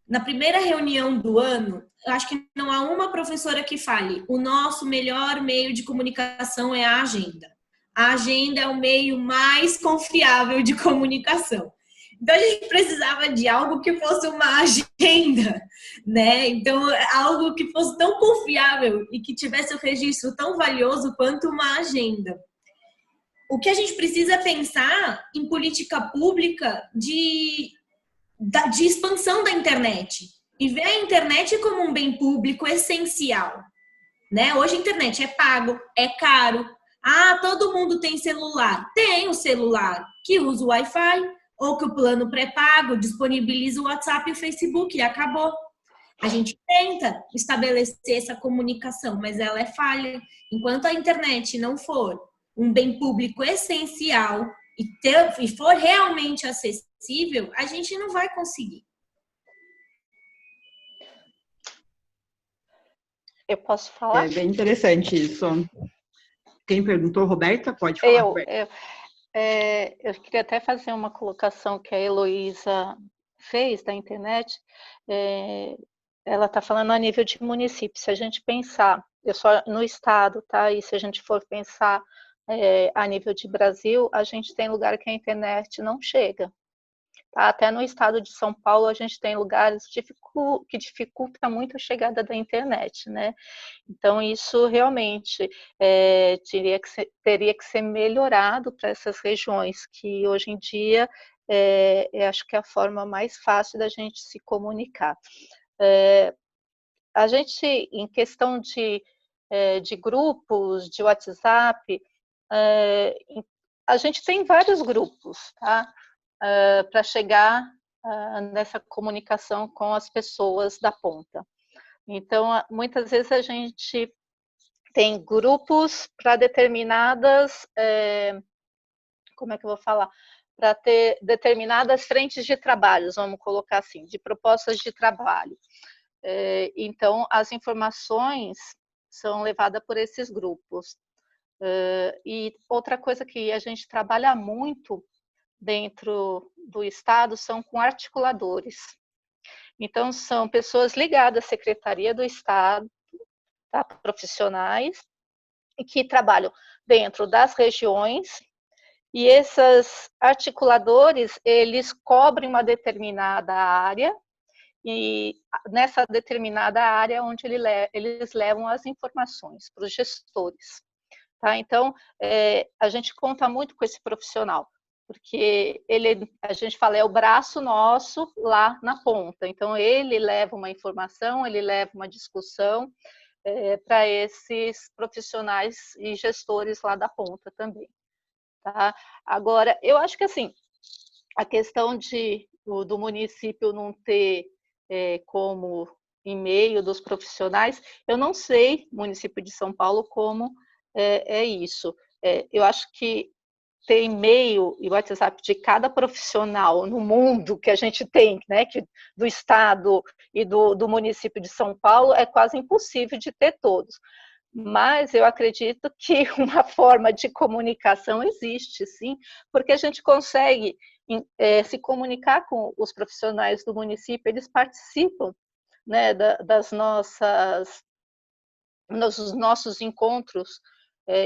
na primeira reunião do ano, eu acho que não há uma professora que fale: o nosso melhor meio de comunicação é a agenda. A agenda é o meio mais confiável de comunicação. Então, a gente precisava de algo que fosse uma agenda, né? Então, algo que fosse tão confiável e que tivesse um registro tão valioso quanto uma agenda. O que a gente precisa é pensar em política pública de expansão da internet e ver a internet como um bem público essencial, né? Hoje a internet é pago, é caro. Todo mundo tem celular. Tem o celular que usa o Wi-Fi ou que o plano pré-pago disponibiliza o WhatsApp e o Facebook e acabou. A gente tenta estabelecer essa comunicação, mas ela é falha. Enquanto a internet não for um bem público essencial e for realmente acessível, a gente não vai conseguir. Eu posso falar? É bem interessante isso. Quem perguntou, Roberta? Pode falar, Roberta. Eu queria até fazer uma colocação que a Heloísa fez da internet. Ela está falando a nível de município. Se a gente pensar, eu só no estado, tá? E se a gente for pensar a nível de Brasil, a gente tem lugar que a internet não chega. Tá? Até no estado de São Paulo, a gente tem lugares que dificulta muito a chegada da internet, né? Então, isso realmente teria que ser melhorado para essas regiões, que hoje em dia eu acho que é a forma mais fácil da gente se comunicar. A gente, em questão de grupos, de WhatsApp, a gente tem vários grupos, tá? Para chegar nessa comunicação com as pessoas da ponta. Então, muitas vezes a gente tem grupos para determinadas, como é que eu vou falar? Para ter determinadas frentes de trabalhos, vamos colocar assim, de propostas de trabalho. Então, as informações são levadas por esses grupos. E outra coisa que a gente trabalha muito dentro do Estado são com articuladores. Então, são pessoas ligadas à Secretaria do Estado, tá? Profissionais, que trabalham dentro das regiões, e esses articuladores, eles cobrem uma determinada área, e nessa determinada área onde eles levam as informações para os gestores. Tá? Então, a gente conta muito com esse profissional, porque a gente fala, é o braço nosso lá na ponta. Então, ele leva uma informação, ele leva uma discussão para esses profissionais e gestores lá da ponta também. Tá? Agora, eu acho que assim, a questão do município não ter como e-mail dos profissionais, eu não sei, município de São Paulo, como é isso. Eu acho que ter e-mail e WhatsApp de cada profissional no mundo que a gente tem, né, do estado e do município de São Paulo, é quase impossível de ter todos. Mas eu acredito que uma forma de comunicação existe, sim, porque a gente consegue se comunicar com os profissionais do município, eles participam, né, dos nossos encontros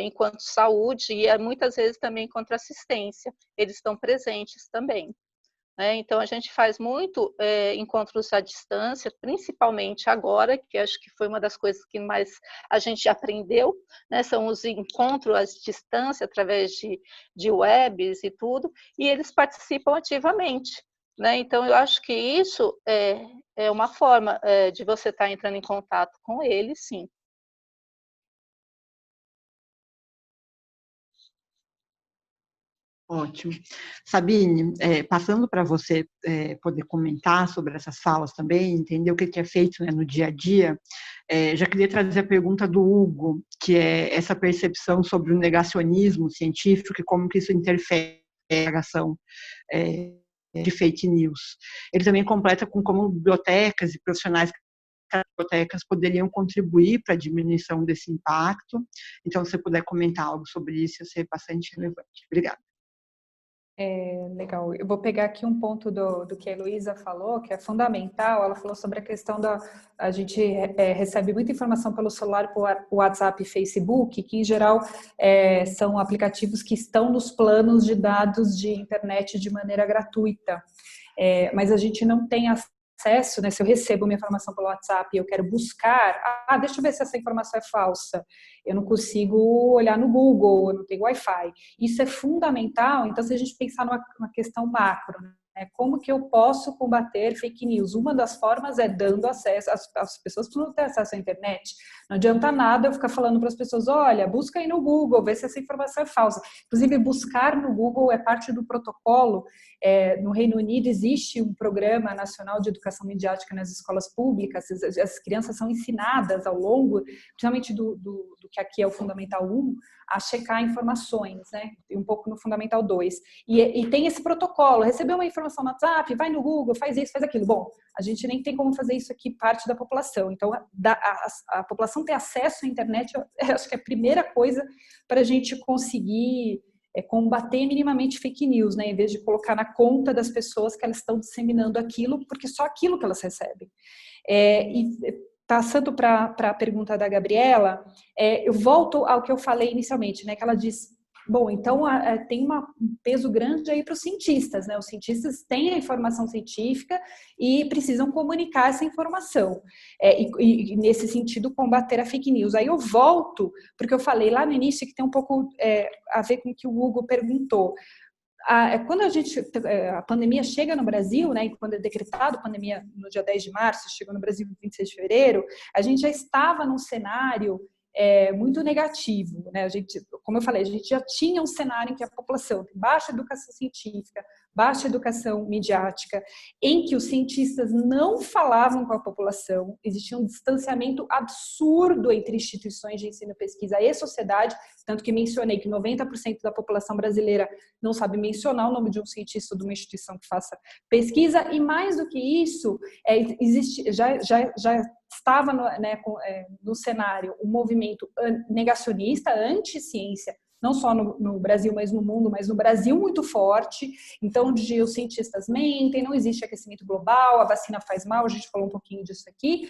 enquanto saúde, e muitas vezes também enquanto assistência, eles estão presentes também. Então, a gente faz muito encontros à distância, principalmente agora, que acho que foi uma das coisas que mais a gente aprendeu, né? São os encontros à distância, através de webs e tudo, e eles participam ativamente. Né? Então, eu acho que isso é uma forma de você estar entrando em contato com eles, sim. Ótimo. Sabine, passando para você poder comentar sobre essas falas também, entender o que é feito, né, no dia a dia, já queria trazer a pergunta do Hugo, que é essa percepção sobre o negacionismo científico e como que isso interfere na propagação de fake news. Ele também completa com como bibliotecas e profissionais das bibliotecas poderiam contribuir para a diminuição desse impacto. Então, se você puder comentar algo sobre isso, ia ser bastante relevante. Obrigada. Legal. Eu vou pegar aqui um ponto do que a Heloísa falou, que é fundamental. Ela falou sobre a questão a gente recebe muita informação pelo celular, por WhatsApp e Facebook, que em geral são aplicativos que estão nos planos de dados de internet de maneira gratuita. Mas a gente não tem acesso, né? Se eu recebo uma informação pelo WhatsApp e eu quero buscar, deixa eu ver se essa informação é falsa. Eu não consigo olhar no Google, eu não tenho Wi-Fi. Isso é fundamental. Então, se a gente pensar numa questão macro, né? Como que eu posso combater fake news? Uma das formas é dando acesso, as pessoas precisam ter acesso à internet. Não adianta nada eu ficar falando para as pessoas, olha, busca aí no Google, vê se essa informação é falsa. Inclusive, buscar no Google é parte do protocolo. No Reino Unido existe um programa nacional de educação midiática nas escolas públicas. As crianças são ensinadas ao longo, principalmente do que aqui é o Fundamental 1, a checar informações, né? E um pouco no Fundamental 2. E tem esse protocolo, recebeu uma informação no WhatsApp, vai no Google, faz isso, faz aquilo. Bom, a gente nem tem como fazer isso aqui, parte da população. Então, a população ter acesso à internet, eu acho que é a primeira coisa para a gente conseguir combater minimamente fake news, né? Em vez de colocar na conta das pessoas que elas estão disseminando aquilo, porque só aquilo que elas recebem. Passando para a pergunta da Gabriela, eu volto ao que eu falei inicialmente, né? Que ela diz, bom, então tem um peso grande aí para os cientistas, né? Os cientistas têm a informação científica e precisam comunicar essa informação. E nesse sentido, combater a fake news. Aí eu volto, porque eu falei lá no início que tem um pouco a ver com o que o Hugo perguntou. Quando a pandemia chega no Brasil, né, e quando é decretado a pandemia no dia 10 de março, chegou no Brasil no 26 de fevereiro, a gente já estava num cenário muito negativo, né? Como eu falei, a gente já tinha um cenário em que a população tem baixa educação científica, baixa educação midiática, em que os cientistas não falavam com a população, existia um distanciamento absurdo entre instituições de ensino e pesquisa e sociedade, tanto que mencionei que 90% da população brasileira não sabe mencionar o nome de um cientista ou de uma instituição que faça pesquisa, e mais do que isso, já estava no cenário um movimento negacionista, anti-ciência, não só no Brasil, mas no mundo, mas no Brasil muito forte, então onde os cientistas mentem, não existe aquecimento global, a vacina faz mal, a gente falou um pouquinho disso aqui,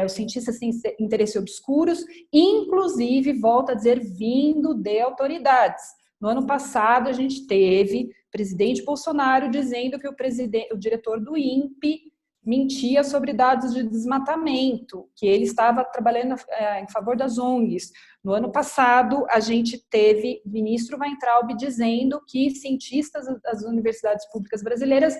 os cientistas têm interesses obscuros, inclusive, volto a dizer, vindo de autoridades. No ano passado, a gente teve o presidente Bolsonaro dizendo que o diretor do INPE mentia sobre dados de desmatamento, que ele estava trabalhando em favor das ONGs. No ano passado, a gente teve o ministro Weintraub dizendo que cientistas das universidades públicas brasileiras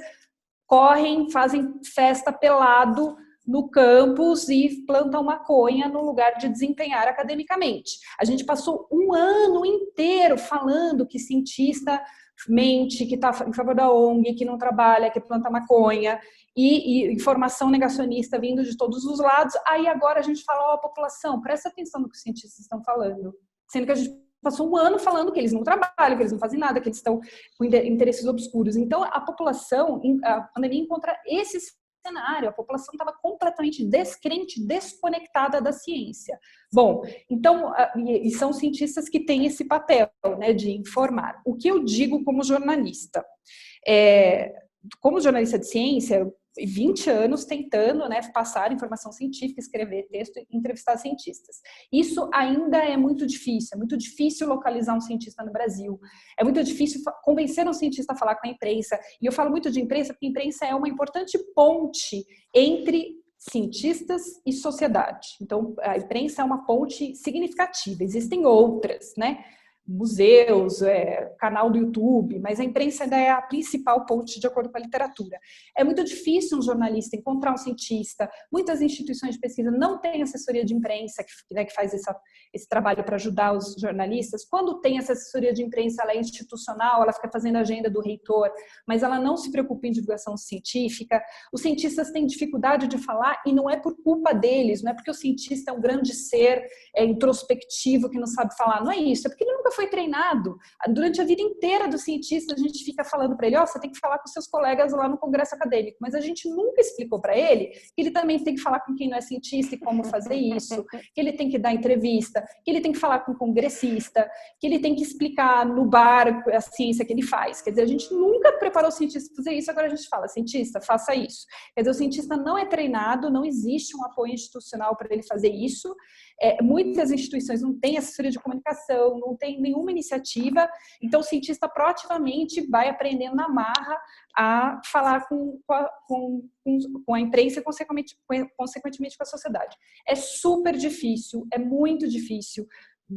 fazem festa pelado no campus e plantam maconha no lugar de desempenhar academicamente. A gente passou um ano inteiro falando que cientista mente, que está em favor da ONG, que não trabalha, que planta maconha, e informação negacionista vindo de todos os lados. Aí agora a gente fala, população, presta atenção no que os cientistas estão falando. Sendo que a gente passou um ano falando que eles não trabalham, que eles não fazem nada, que eles estão com interesses obscuros. Então, a população, a pandemia encontra esse cenário, a população estava completamente descrente, desconectada da ciência. Bom, então, e são cientistas que têm esse papel, né, de informar. O que eu digo como jornalista? Como jornalista de ciência, 20 anos tentando, né, passar informação científica, escrever texto e entrevistar cientistas. Isso ainda é muito difícil localizar um cientista no Brasil, é muito difícil convencer um cientista a falar com a imprensa, e eu falo muito de imprensa porque a imprensa é uma importante ponte entre cientistas e sociedade. Então, a imprensa é uma ponte significativa, existem outras, né? Museus, canal do YouTube, mas a imprensa ainda é a principal ponte de acordo com a literatura. É muito difícil um jornalista encontrar um cientista, muitas instituições de pesquisa não têm assessoria de imprensa que faz esse trabalho para ajudar os jornalistas. Quando tem essa assessoria de imprensa, ela é institucional, ela fica fazendo a agenda do reitor, mas ela não se preocupa em divulgação científica. Os cientistas têm dificuldade de falar e não é por culpa deles, não é porque o cientista é um grande ser introspectivo que não sabe falar, não é isso, é porque ele nunca foi treinado. Durante a vida inteira do cientista, a gente fica falando para ele, você tem que falar com seus colegas lá no congresso acadêmico, mas a gente nunca explicou para ele que ele também tem que falar com quem não é cientista e como fazer isso, que ele tem que dar entrevista, que ele tem que falar com o congressista, que ele tem que explicar no bar a ciência que ele faz. Quer dizer, a gente nunca preparou o cientista para fazer isso, agora a gente fala, cientista, faça isso. Quer dizer, o cientista não é treinado, não existe um apoio institucional para ele fazer isso. Muitas instituições não têm assessoria de comunicação, não tem nenhuma iniciativa, então o cientista proativamente vai aprendendo na marra a falar com a imprensa e consequentemente com a sociedade. É super difícil, é muito difícil.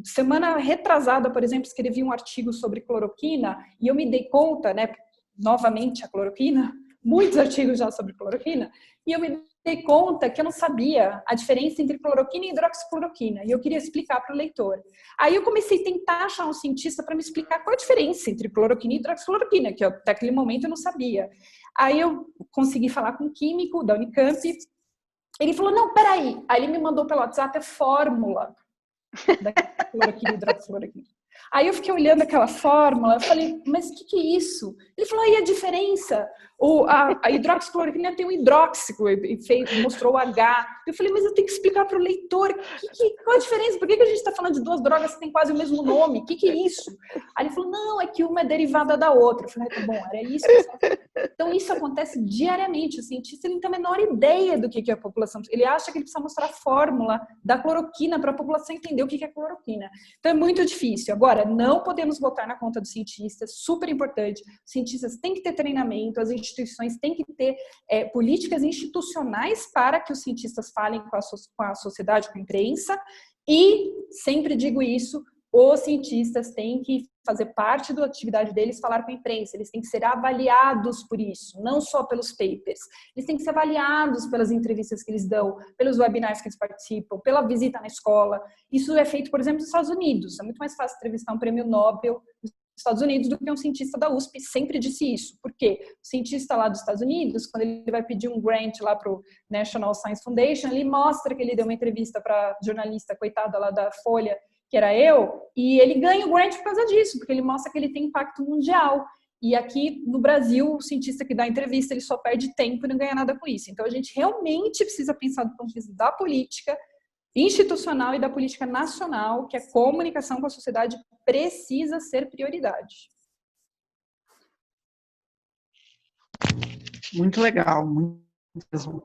Semana retrasada, por exemplo, escrevi um artigo sobre cloroquina e eu me dei conta, né, novamente a cloroquina, muitos artigos já sobre cloroquina, e eu me dei conta que eu não sabia a diferença entre cloroquina e hidroxicloroquina, e eu queria explicar para o leitor. Aí eu comecei a tentar achar um cientista para me explicar qual a diferença entre cloroquina e hidroxicloroquina, que até aquele momento eu não sabia. Aí eu consegui falar com um químico da Unicamp, ele falou, não, peraí. Aí ele me mandou pelo WhatsApp a fórmula da cloroquina e hidroxicloroquina. Aí eu fiquei olhando aquela fórmula, eu falei, mas o que é isso? Ele falou, aí a diferença, a hidroxicloroquina tem um hidróxico, e mostrou o H. Eu falei, mas eu tenho que explicar para o leitor, qual a diferença? Por que a gente está falando de duas drogas que têm quase o mesmo nome? O que é isso? Aí ele falou, não, é que uma é derivada da outra. Eu falei, tá bom, era isso. Então isso acontece diariamente, o cientista ele não tem a menor ideia do que é a população, ele acha que ele precisa mostrar a fórmula da cloroquina para a população entender o que é cloroquina. Então é muito difícil. Agora, não podemos botar na conta do cientista, super importante, os cientistas têm que ter treinamento, as instituições têm que ter políticas institucionais para que os cientistas falem com a sociedade, com a imprensa, e sempre digo isso, os cientistas têm que fazer parte da atividade deles falar com a imprensa, eles têm que ser avaliados por isso, não só pelos papers, eles têm que ser avaliados pelas entrevistas que eles dão, pelos webinars que eles participam, pela visita na escola. Isso é feito, por exemplo, nos Estados Unidos. É muito mais fácil entrevistar um prêmio Nobel nos Estados Unidos do que um cientista da USP, sempre disse isso. Por quê? O cientista lá dos Estados Unidos, quando ele vai pedir um grant lá para o National Science Foundation, ele mostra que ele deu uma entrevista para a jornalista coitada lá da Folha, que era eu, e ele ganha o grant por causa disso, porque ele mostra que ele tem impacto mundial. E aqui no Brasil, o cientista que dá entrevista, ele só perde tempo e não ganha nada com isso. Então, a gente realmente precisa pensar do ponto de vista da política institucional e da política nacional, que a comunicação com a sociedade precisa ser prioridade. Muito legal, muito mesmo.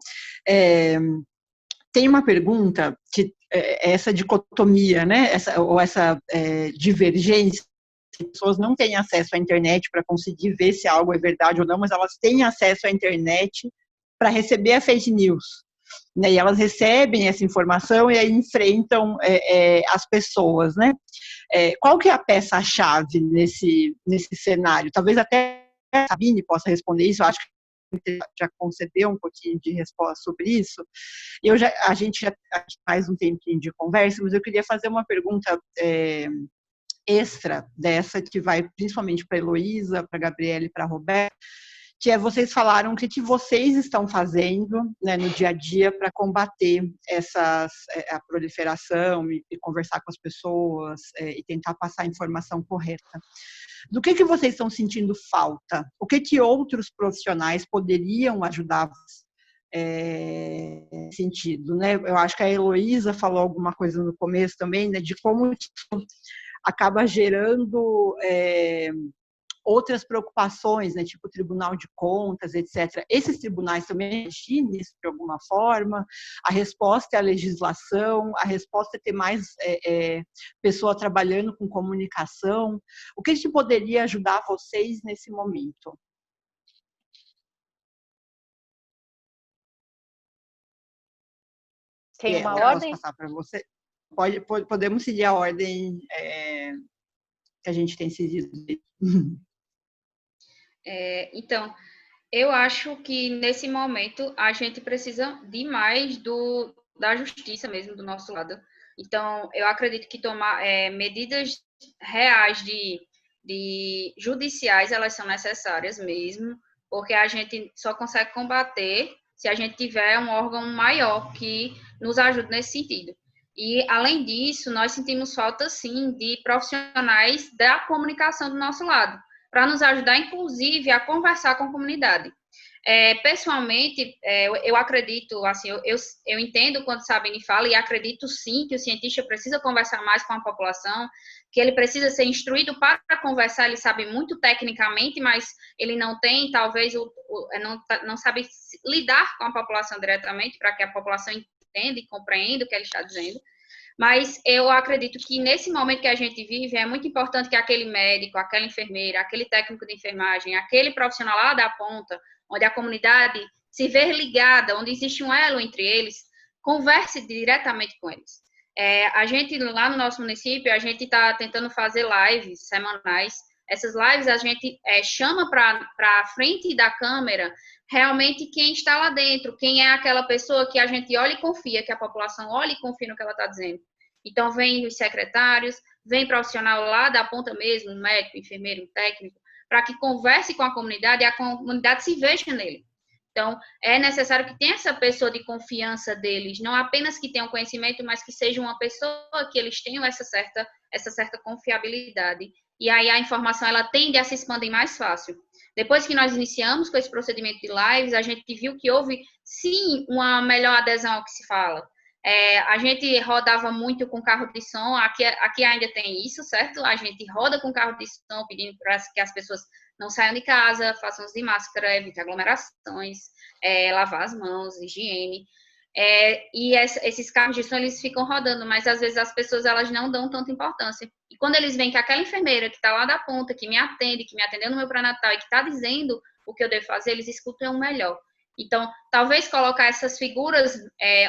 Tem uma pergunta que essa dicotomia, né? Essa divergência, as pessoas não têm acesso à internet para conseguir ver se algo é verdade ou não, mas elas têm acesso à internet para receber a fake news, né? E elas recebem essa informação e aí enfrentam as pessoas, né? Qual que é a peça-chave nesse cenário? Talvez até a Sabine possa responder isso, eu acho que já concedeu um pouquinho de resposta sobre isso. A gente já faz um tempinho de conversa, mas eu queria fazer uma pergunta extra dessa, que vai principalmente para a Heloísa, para a Gabriela e para a Roberta, que vocês falaram o que vocês estão fazendo, né, no dia a dia para combater a proliferação e conversar com as pessoas e tentar passar a informação correta. Do que vocês estão sentindo falta? O que outros profissionais poderiam ajudar nesse sentido, né? Eu acho que a Heloísa falou alguma coisa no começo também, né, de como isso acaba gerando outras preocupações, né, tipo Tribunal de Contas, etc. Esses tribunais também agem nisso de alguma forma. A resposta é a legislação, a resposta é ter mais pessoa trabalhando com comunicação. O que poderia ajudar vocês nesse momento? Tem uma ordem? Posso passar para você? Podemos seguir a ordem que a gente tem seguido. Então, eu acho que nesse momento a gente precisa demais da justiça mesmo do nosso lado. Então, eu acredito que tomar medidas reais de judiciais, elas são necessárias mesmo, porque a gente só consegue combater se a gente tiver um órgão maior que nos ajude nesse sentido. E, além disso, nós sentimos falta, sim, de profissionais da comunicação do nosso lado, para nos ajudar, inclusive, a conversar com a comunidade. Pessoalmente, eu acredito, assim, eu entendo quando Sabine fala e acredito, sim, que o cientista precisa conversar mais com a população, que ele precisa ser instruído para conversar, ele sabe muito tecnicamente, mas ele não tem, talvez, não sabe lidar com a população diretamente, para que a população entenda e compreenda o que ele está dizendo. Mas eu acredito que nesse momento que a gente vive, é muito importante que aquele médico, aquela enfermeira, aquele técnico de enfermagem, aquele profissional lá da ponta, onde a comunidade se vê ligada, onde existe um elo entre eles, converse diretamente com eles. A gente, lá no nosso município, a gente está tentando fazer lives semanais. Essas lives a gente chama para a frente da câmera realmente quem está lá dentro, quem é aquela pessoa que a gente olha e confia, que a população olha e confia no que ela está dizendo. Então, vem os secretários, vem profissional lá da ponta mesmo, um médico, um enfermeiro, um técnico, para que converse com a comunidade e a comunidade se veja nele. Então, é necessário que tenha essa pessoa de confiança deles, não apenas que tenham conhecimento, mas que seja uma pessoa que eles tenham essa certa confiabilidade. E aí a informação ela tende a se expandir mais fácil. Depois que nós iniciamos com esse procedimento de lives, a gente viu que houve, sim, uma melhor adesão ao que se fala. A gente rodava muito com carro de som, aqui ainda tem isso, certo? A gente roda com carro de som, pedindo para que as pessoas não saiam de casa, façam uso de máscara, evitem aglomerações, lavar as mãos, higiene. E esses carros de som, eles ficam rodando, mas às vezes as pessoas elas não dão tanta importância. E quando eles veem que aquela enfermeira que está lá da ponta, que me atendeu no meu pré-natal e que está dizendo o que eu devo fazer, eles escutam melhor. Então, talvez colocar essas figuras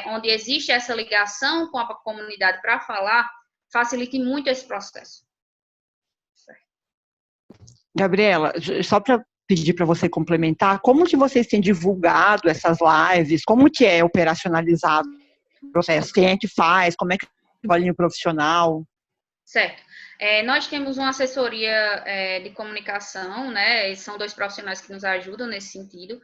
onde existe essa ligação com a comunidade para falar, facilite muito esse processo. Gabriela, só para pedir para você complementar, como que vocês têm divulgado essas lives? Como que é operacionalizado o processo? Quem é que faz? Como é que é o profissional? Certo. Nós temos uma assessoria de comunicação, né? São 2 profissionais que nos ajudam nesse sentido.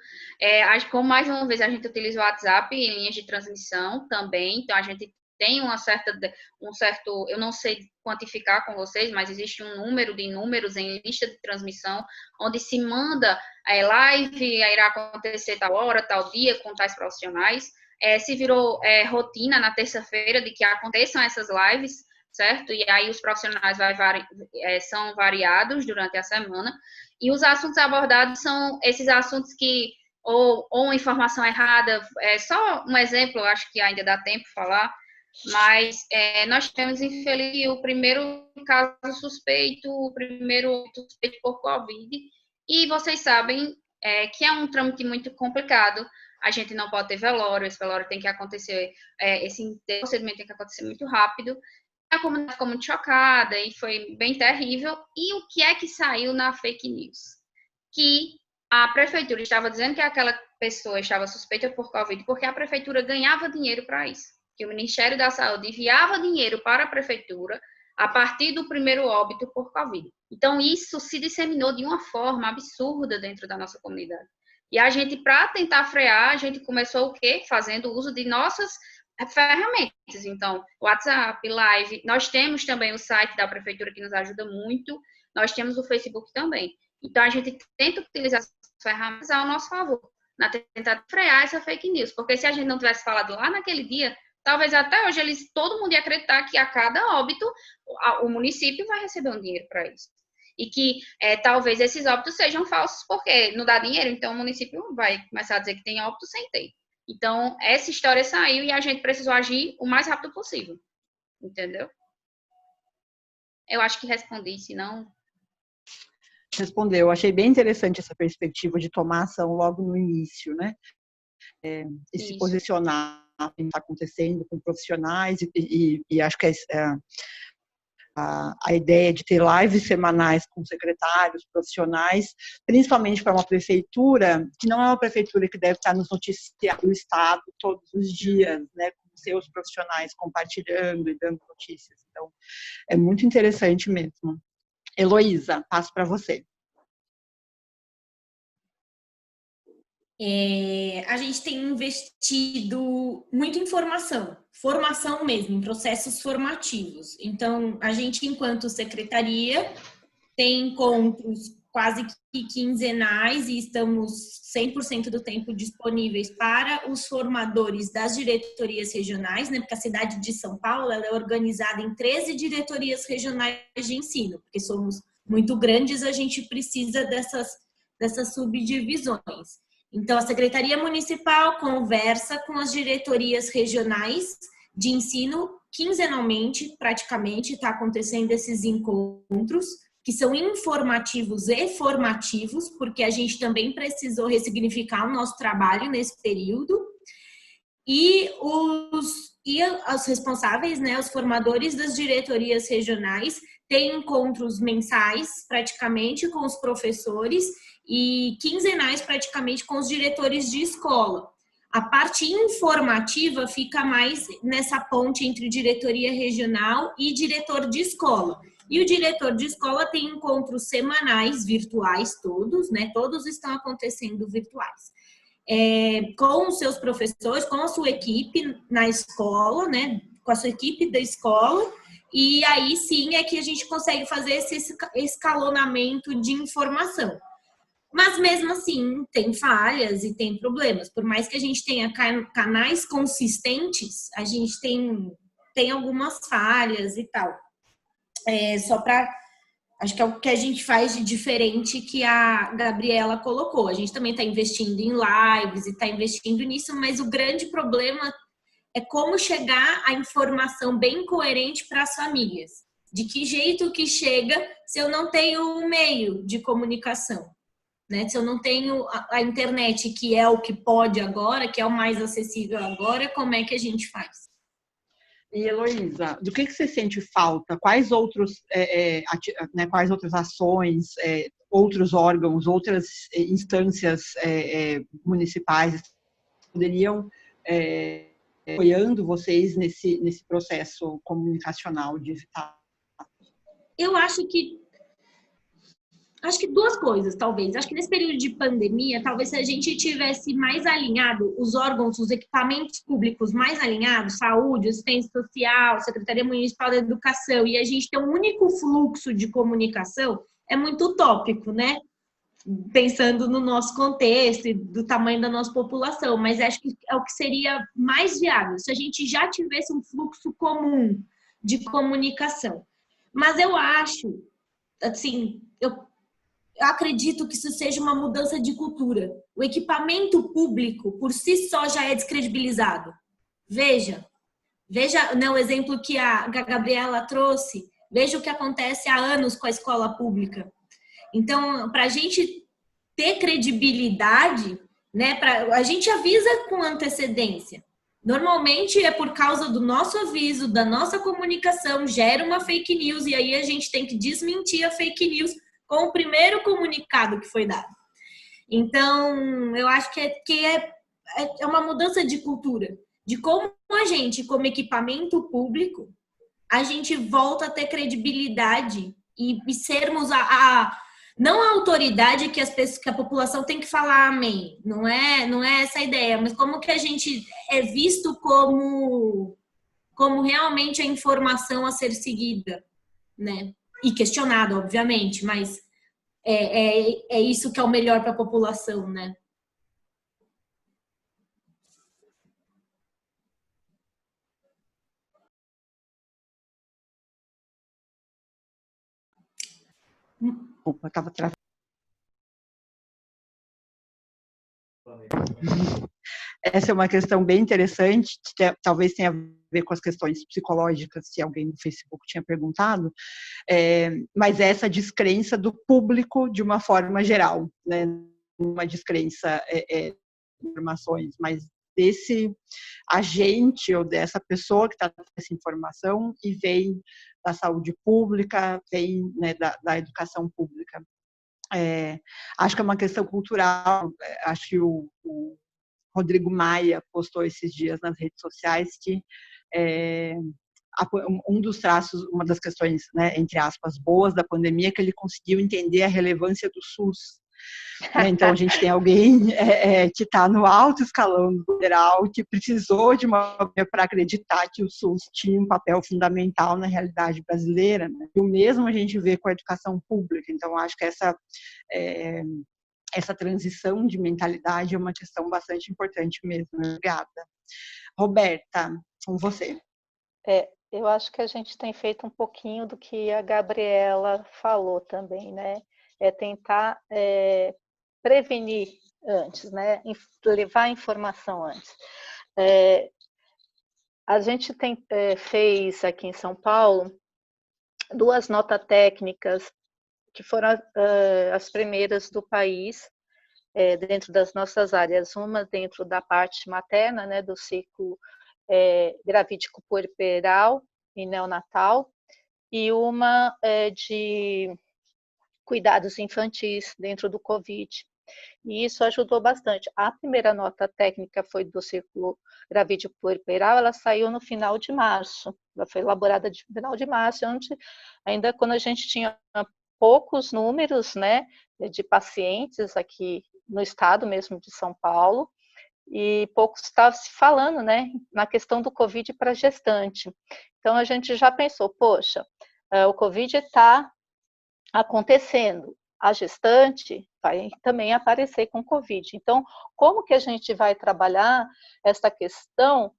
Como mais uma vez a gente utiliza o WhatsApp em linhas de transmissão também, então a gente tem um certo, eu não sei quantificar com vocês, mas existe um número de números em lista de transmissão, onde se manda live, irá acontecer tal hora, tal dia, com tais profissionais. Se virou rotina na terça-feira de que aconteçam essas lives, certo? E aí os profissionais são variados durante a semana. E os assuntos abordados são esses assuntos que, ou informação errada, só um exemplo, eu acho que ainda dá tempo de falar, mas nós temos, infelizmente, o primeiro caso suspeito, por Covid, e vocês sabem que é um trâmite muito complicado. A gente não pode ter velório, esse velório tem que acontecer, esse procedimento tem que acontecer muito rápido. A comunidade ficou muito chocada e foi bem terrível. E o que é que saiu na fake news? Que a prefeitura estava dizendo que aquela pessoa estava suspeita por Covid porque a prefeitura ganhava dinheiro para isso. Que o Ministério da Saúde enviava dinheiro para a prefeitura a partir do primeiro óbito por Covid. Então, isso se disseminou de uma forma absurda dentro da nossa comunidade. E a gente, para tentar frear, a gente começou o quê? Fazendo uso de nossas ferramentas. Então, WhatsApp, Live. Nós temos também o site da prefeitura que nos ajuda muito. Nós temos o Facebook também. Então, a gente tenta utilizar essas ferramentas ao nosso favor, na tentar frear essa fake news. Porque se a gente não tivesse falado lá naquele dia, talvez até hoje todo mundo ia acreditar que a cada óbito o município vai receber um dinheiro para isso. E que talvez esses óbitos sejam falsos, porque não dá dinheiro, então o município vai começar a dizer que tem óbito sem ter. Então, essa história saiu e a gente precisou agir o mais rápido possível. Entendeu? Eu acho que respondi, se não... Respondeu. Eu achei bem interessante essa perspectiva de tomar ação logo no início, né? E se posicionar no que está acontecendo com profissionais e acho que a ideia de ter lives semanais com secretários, profissionais, principalmente para uma prefeitura, que não é uma prefeitura que deve estar nos noticiários do Estado todos os dias, né, com seus profissionais compartilhando e dando notícias. Então, é muito interessante mesmo. Heloísa, passo para você. A gente tem investido muito em formação mesmo, em processos formativos. Então, a gente, enquanto secretaria, tem encontros quase que quinzenais e estamos 100% do tempo disponíveis para os formadores das diretorias regionais, né? Porque a cidade de São Paulo ela é organizada em 13 diretorias regionais de ensino, porque somos muito grandes, a gente precisa dessas subdivisões. Então, a Secretaria Municipal conversa com as diretorias regionais de ensino quinzenalmente, praticamente, está acontecendo esses encontros, que são informativos e formativos, porque a gente também precisou ressignificar o nosso trabalho nesse período. E os responsáveis, né, os formadores das diretorias regionais, têm encontros mensais, praticamente, com os professores, e quinzenais praticamente com os diretores de escola. A parte informativa fica mais nessa ponte entre diretoria regional e diretor de escola. E o diretor de escola tem encontros semanais, virtuais todos, né? Todos estão acontecendo virtuais. Com os seus professores, com a sua equipe na escola, né? Com a sua equipe da escola. E aí sim é que a gente consegue fazer esse escalonamento de informação. Mas mesmo assim, tem falhas e tem problemas. Por mais que a gente tenha canais consistentes, a gente tem algumas falhas e tal. Acho que é o que a gente faz de diferente que a Gabriela colocou. A gente também está investindo em lives e está investindo nisso, mas o grande problema é como chegar a informação bem coerente para as famílias. De que jeito que chega se eu não tenho um meio de comunicação? Né? Se eu não tenho a internet, que é o que pode agora, que é o mais acessível agora, como é que a gente faz? E Heloísa, do que você sente falta? Quais outros, né, quais outras ações, outros órgãos, outras instâncias municipais poderiam apoiando vocês nesse processo comunicacional digital? Eu acho que duas coisas, talvez. Acho que nesse período de pandemia, talvez se a gente tivesse mais alinhado os órgãos, os equipamentos públicos mais alinhados, saúde, assistência social, Secretaria Municipal da Educação, e a gente ter um único fluxo de comunicação, é muito utópico, né? Pensando no nosso contexto e do tamanho da nossa população, mas acho que é o que seria mais viável, se a gente já tivesse um fluxo comum de comunicação. Mas eu acho, assim, eu acredito que isso seja uma mudança de cultura. O equipamento público, por si só, já é descredibilizado. Veja, né, o exemplo que a Gabriela trouxe, veja o que acontece há anos com a escola pública. Então, para a gente ter credibilidade, né, a gente avisa com antecedência. Normalmente é por causa do nosso aviso, da nossa comunicação, gera uma fake news e aí a gente tem que desmentir a fake news com o primeiro comunicado que foi dado. Então, eu acho que é uma mudança de cultura, de como a gente, como equipamento público, a gente volta a ter credibilidade e sermos não a autoridade que a população tem que falar amém. Não é essa a ideia, mas como que a gente é visto como realmente a informação a ser seguida, né? E questionado, obviamente, mas é isso que é o melhor para a população, né? Opa, estava travando. Essa é uma questão bem interessante, talvez tenha a ver com as questões psicológicas, se alguém no Facebook tinha perguntado, mas essa descrença do público de uma forma geral, né? Uma descrença de informações, mas desse agente ou dessa pessoa que está dando essa informação e vem da saúde pública, vem, né, da educação pública. Acho que é uma questão cultural. Acho que o Rodrigo Maia postou esses dias nas redes sociais que um dos traços, uma das questões, né, entre aspas, boas da pandemia é que ele conseguiu entender a relevância do SUS. Então, a gente tem alguém que está no alto escalão federal, que precisou de uma para acreditar que o SUS tinha um papel fundamental na realidade brasileira, né? E o mesmo a gente vê com a educação pública. Então, acho que essa transição de mentalidade é uma questão bastante importante mesmo. Obrigada. Roberta, com você. Eu acho que a gente tem feito um pouquinho do que a Gabriela falou também, né? Tentar prevenir antes, né? Levar a informação antes. A gente fez aqui em São Paulo 2 notas técnicas que foram as primeiras do país, dentro das nossas áreas. Uma dentro da parte materna, né, do ciclo gravídico puerperal e neonatal, e uma de cuidados infantis dentro do Covid. E isso ajudou bastante. A primeira nota técnica foi do ciclo gravídico puerperal, ela saiu no final de março. Ela foi elaborada no final de março, onde ainda quando a gente tinha poucos números, né, de pacientes aqui no estado mesmo de São Paulo, e pouco estava se falando, né, na questão do Covid para gestante. Então, a gente já pensou, poxa, o Covid está acontecendo, a gestante vai também aparecer com Covid. Então, como que a gente vai trabalhar essa questão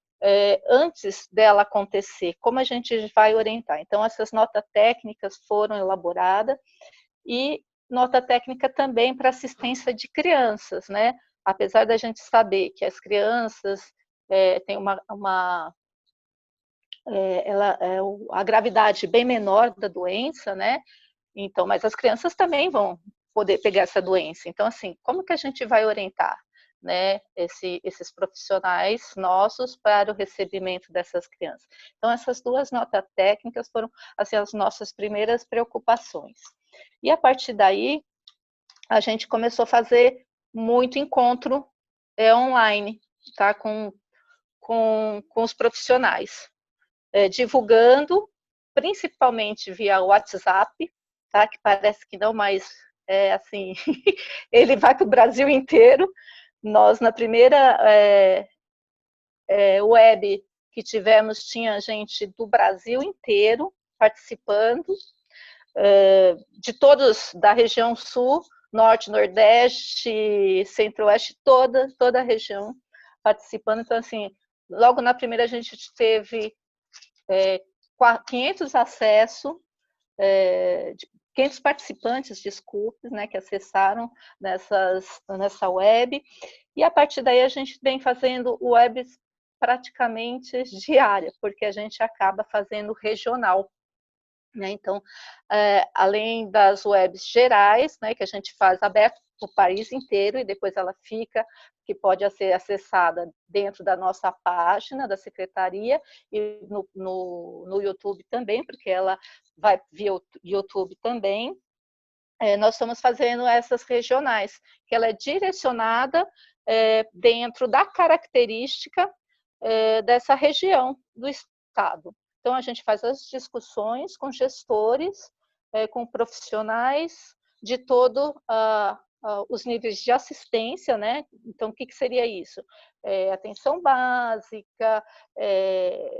antes dela acontecer? Como a gente vai orientar? Então, essas notas técnicas foram elaboradas e nota técnica também para assistência de crianças, né? Apesar da gente saber que as crianças têm a gravidade bem menor da doença, né? Então, mas as crianças também vão poder pegar essa doença. Então, assim, como que a gente vai orientar? né, esses profissionais nossos para o recebimento dessas crianças. Então, essas duas notas técnicas foram assim, as nossas primeiras preocupações. E a partir daí, a gente começou a fazer muito encontro online, tá, com os profissionais, divulgando, principalmente via WhatsApp, tá, que parece que não, mas assim, ele vai para o Brasil inteiro. Nós, na primeira web que tivemos, tinha gente do Brasil inteiro participando, de todos, da região sul, norte, nordeste, centro-oeste, toda a região participando. Então, assim, logo na primeira a gente teve 500 acessos, 500 participantes, desculpe, né, que acessaram nessa web, e a partir daí a gente vem fazendo webs praticamente diária, porque a gente acaba fazendo regional, né? Então, além das webs gerais, né, que a gente faz aberto para o país inteiro, e depois ela fica, que pode ser acessada dentro da nossa página da secretaria e no YouTube também, porque ela vai via YouTube também. Nós estamos fazendo essas regionais, que ela é direcionada dentro da característica dessa região do estado. Então, a gente faz as discussões com gestores, com profissionais de todos os níveis de assistência, né? Então, o que seria isso? Atenção básica,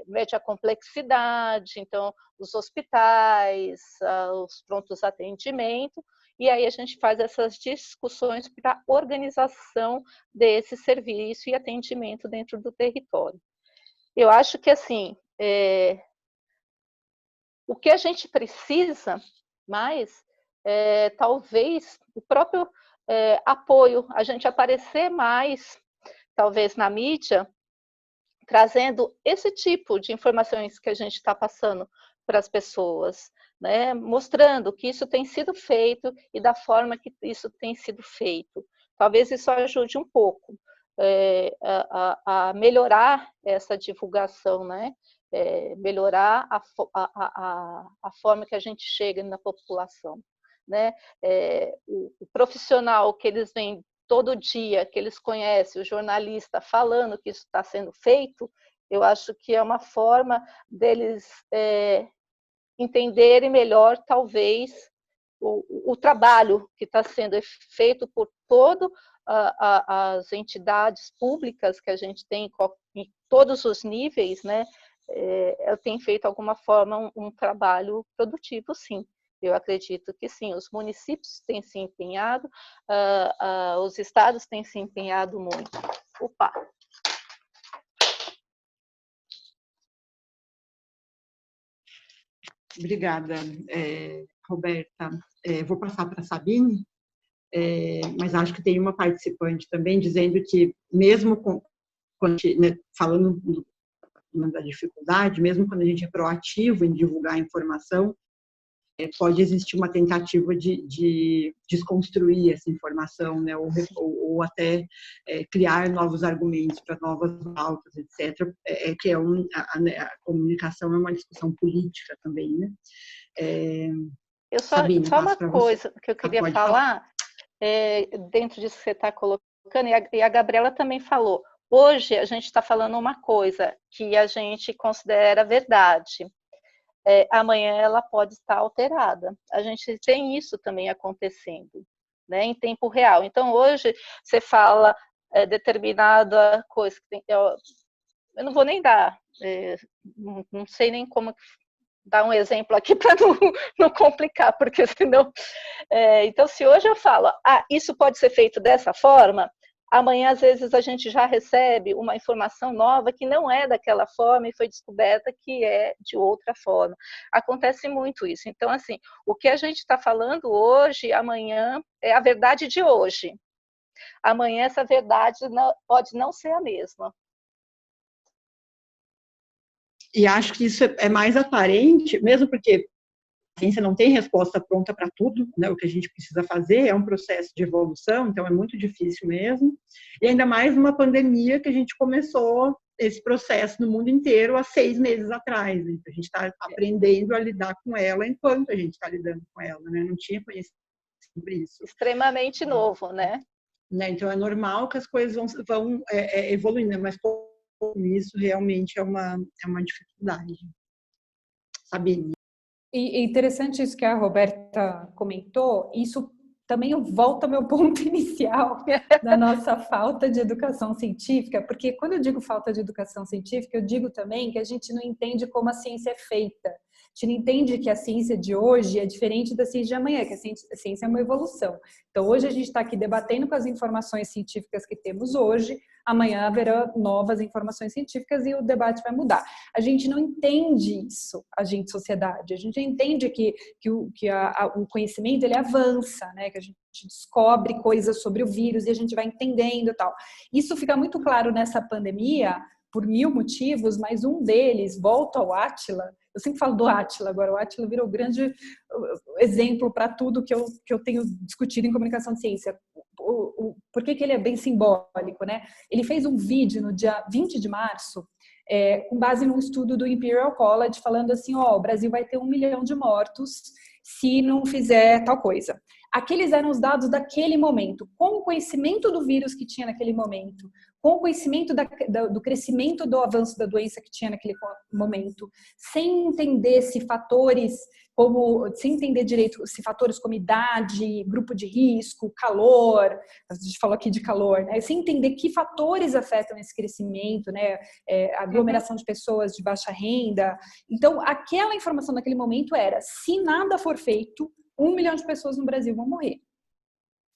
média complexidade, então, os hospitais, os prontos atendimento, e aí a gente faz essas discussões para a organização desse serviço e atendimento dentro do território. Eu acho que, assim, o que a gente precisa mais talvez o próprio apoio, a gente aparecer mais, talvez na mídia, trazendo esse tipo de informações que a gente está passando para as pessoas, né? Mostrando que isso tem sido feito e da forma que isso tem sido feito. Talvez isso ajude um pouco a melhorar essa divulgação, né? Melhorar a forma que a gente chega na população, né? O profissional que eles vêm todo dia, que eles conhecem, o jornalista falando que isso está sendo feito, eu acho que é uma forma deles entenderem melhor, talvez, o trabalho que está sendo feito por todas as entidades públicas que a gente tem em todos os níveis, né? Tem feito, de alguma forma, um trabalho produtivo, sim. Eu acredito que sim, os municípios têm se empenhado, os estados têm se empenhado muito. Opa! Obrigada, Roberta. Vou passar para a Sabine, mas acho que tem uma participante também dizendo que, mesmo falando da dificuldade, mesmo quando a gente é proativo em divulgar a informação, pode existir uma tentativa de desconstruir essa informação, né? ou até criar novos argumentos para novas pautas, etc. Que a comunicação é uma discussão política também, né? Sabine, só uma coisa que eu queria falar, dentro disso que você está colocando, e a Gabriela também falou, hoje a gente está falando uma coisa que a gente considera verdade, amanhã ela pode estar alterada. A gente tem isso também acontecendo, né, em tempo real. Então, hoje, você fala determinada coisa, eu não vou nem dar, não sei nem como dar um exemplo aqui para não complicar, porque senão... então, se hoje eu falo, isso pode ser feito dessa forma, amanhã, às vezes, a gente já recebe uma informação nova que não é daquela forma e foi descoberta que é de outra forma. Acontece muito isso. Então, assim, o que a gente está falando hoje, amanhã, é a verdade de hoje. Amanhã, essa verdade pode não ser a mesma. E acho que isso é mais aparente, mesmo porque ciência não tem resposta pronta para tudo, né? O que a gente precisa fazer é um processo de evolução, então é muito difícil mesmo. E ainda mais numa pandemia que a gente começou esse processo no mundo inteiro há 6 meses atrás. Né? A gente está aprendendo a lidar com ela enquanto a gente está lidando com ela, né? Não tinha conhecimento sobre isso. Extremamente novo, né? Então é normal que as coisas vão evoluindo, mas com isso realmente é uma dificuldade. Sabine? E é interessante isso que a Roberta comentou, isso também volta ao meu ponto inicial da nossa falta de educação científica, porque quando eu digo falta de educação científica, eu digo também que a gente não entende como a ciência é feita. A gente não entende que a ciência de hoje é diferente da ciência de amanhã, que a ciência é uma evolução. Então, hoje a gente está aqui debatendo com as informações científicas que temos hoje, amanhã haverá novas informações científicas e o debate vai mudar. A gente não entende isso, a gente, sociedade. A gente entende que o conhecimento ele avança, né? Que a gente descobre coisas sobre o vírus e a gente vai entendendo e tal. Isso fica muito claro nessa pandemia, por 1000 motivos, mas um deles, volta ao Átila. Eu sempre falo do Átila agora, o Átila virou grande exemplo para tudo que eu tenho discutido em comunicação de ciência. Por que ele é bem simbólico, né? Ele fez um vídeo no dia 20 de março, com base num estudo do Imperial College, falando assim, o Brasil vai ter 1 milhão de mortos se não fizer tal coisa. Aqueles eram os dados daquele momento, com o conhecimento do vírus que tinha naquele momento, com o conhecimento do crescimento do avanço da doença que tinha naquele momento, sem entender sem entender direito se fatores como idade, grupo de risco, calor, a gente falou aqui de calor, né? Sem entender que fatores afetam esse crescimento, né? Aglomeração de pessoas de baixa renda. Então, aquela informação naquele momento era, se nada for feito, 1 milhão de pessoas no Brasil vão morrer.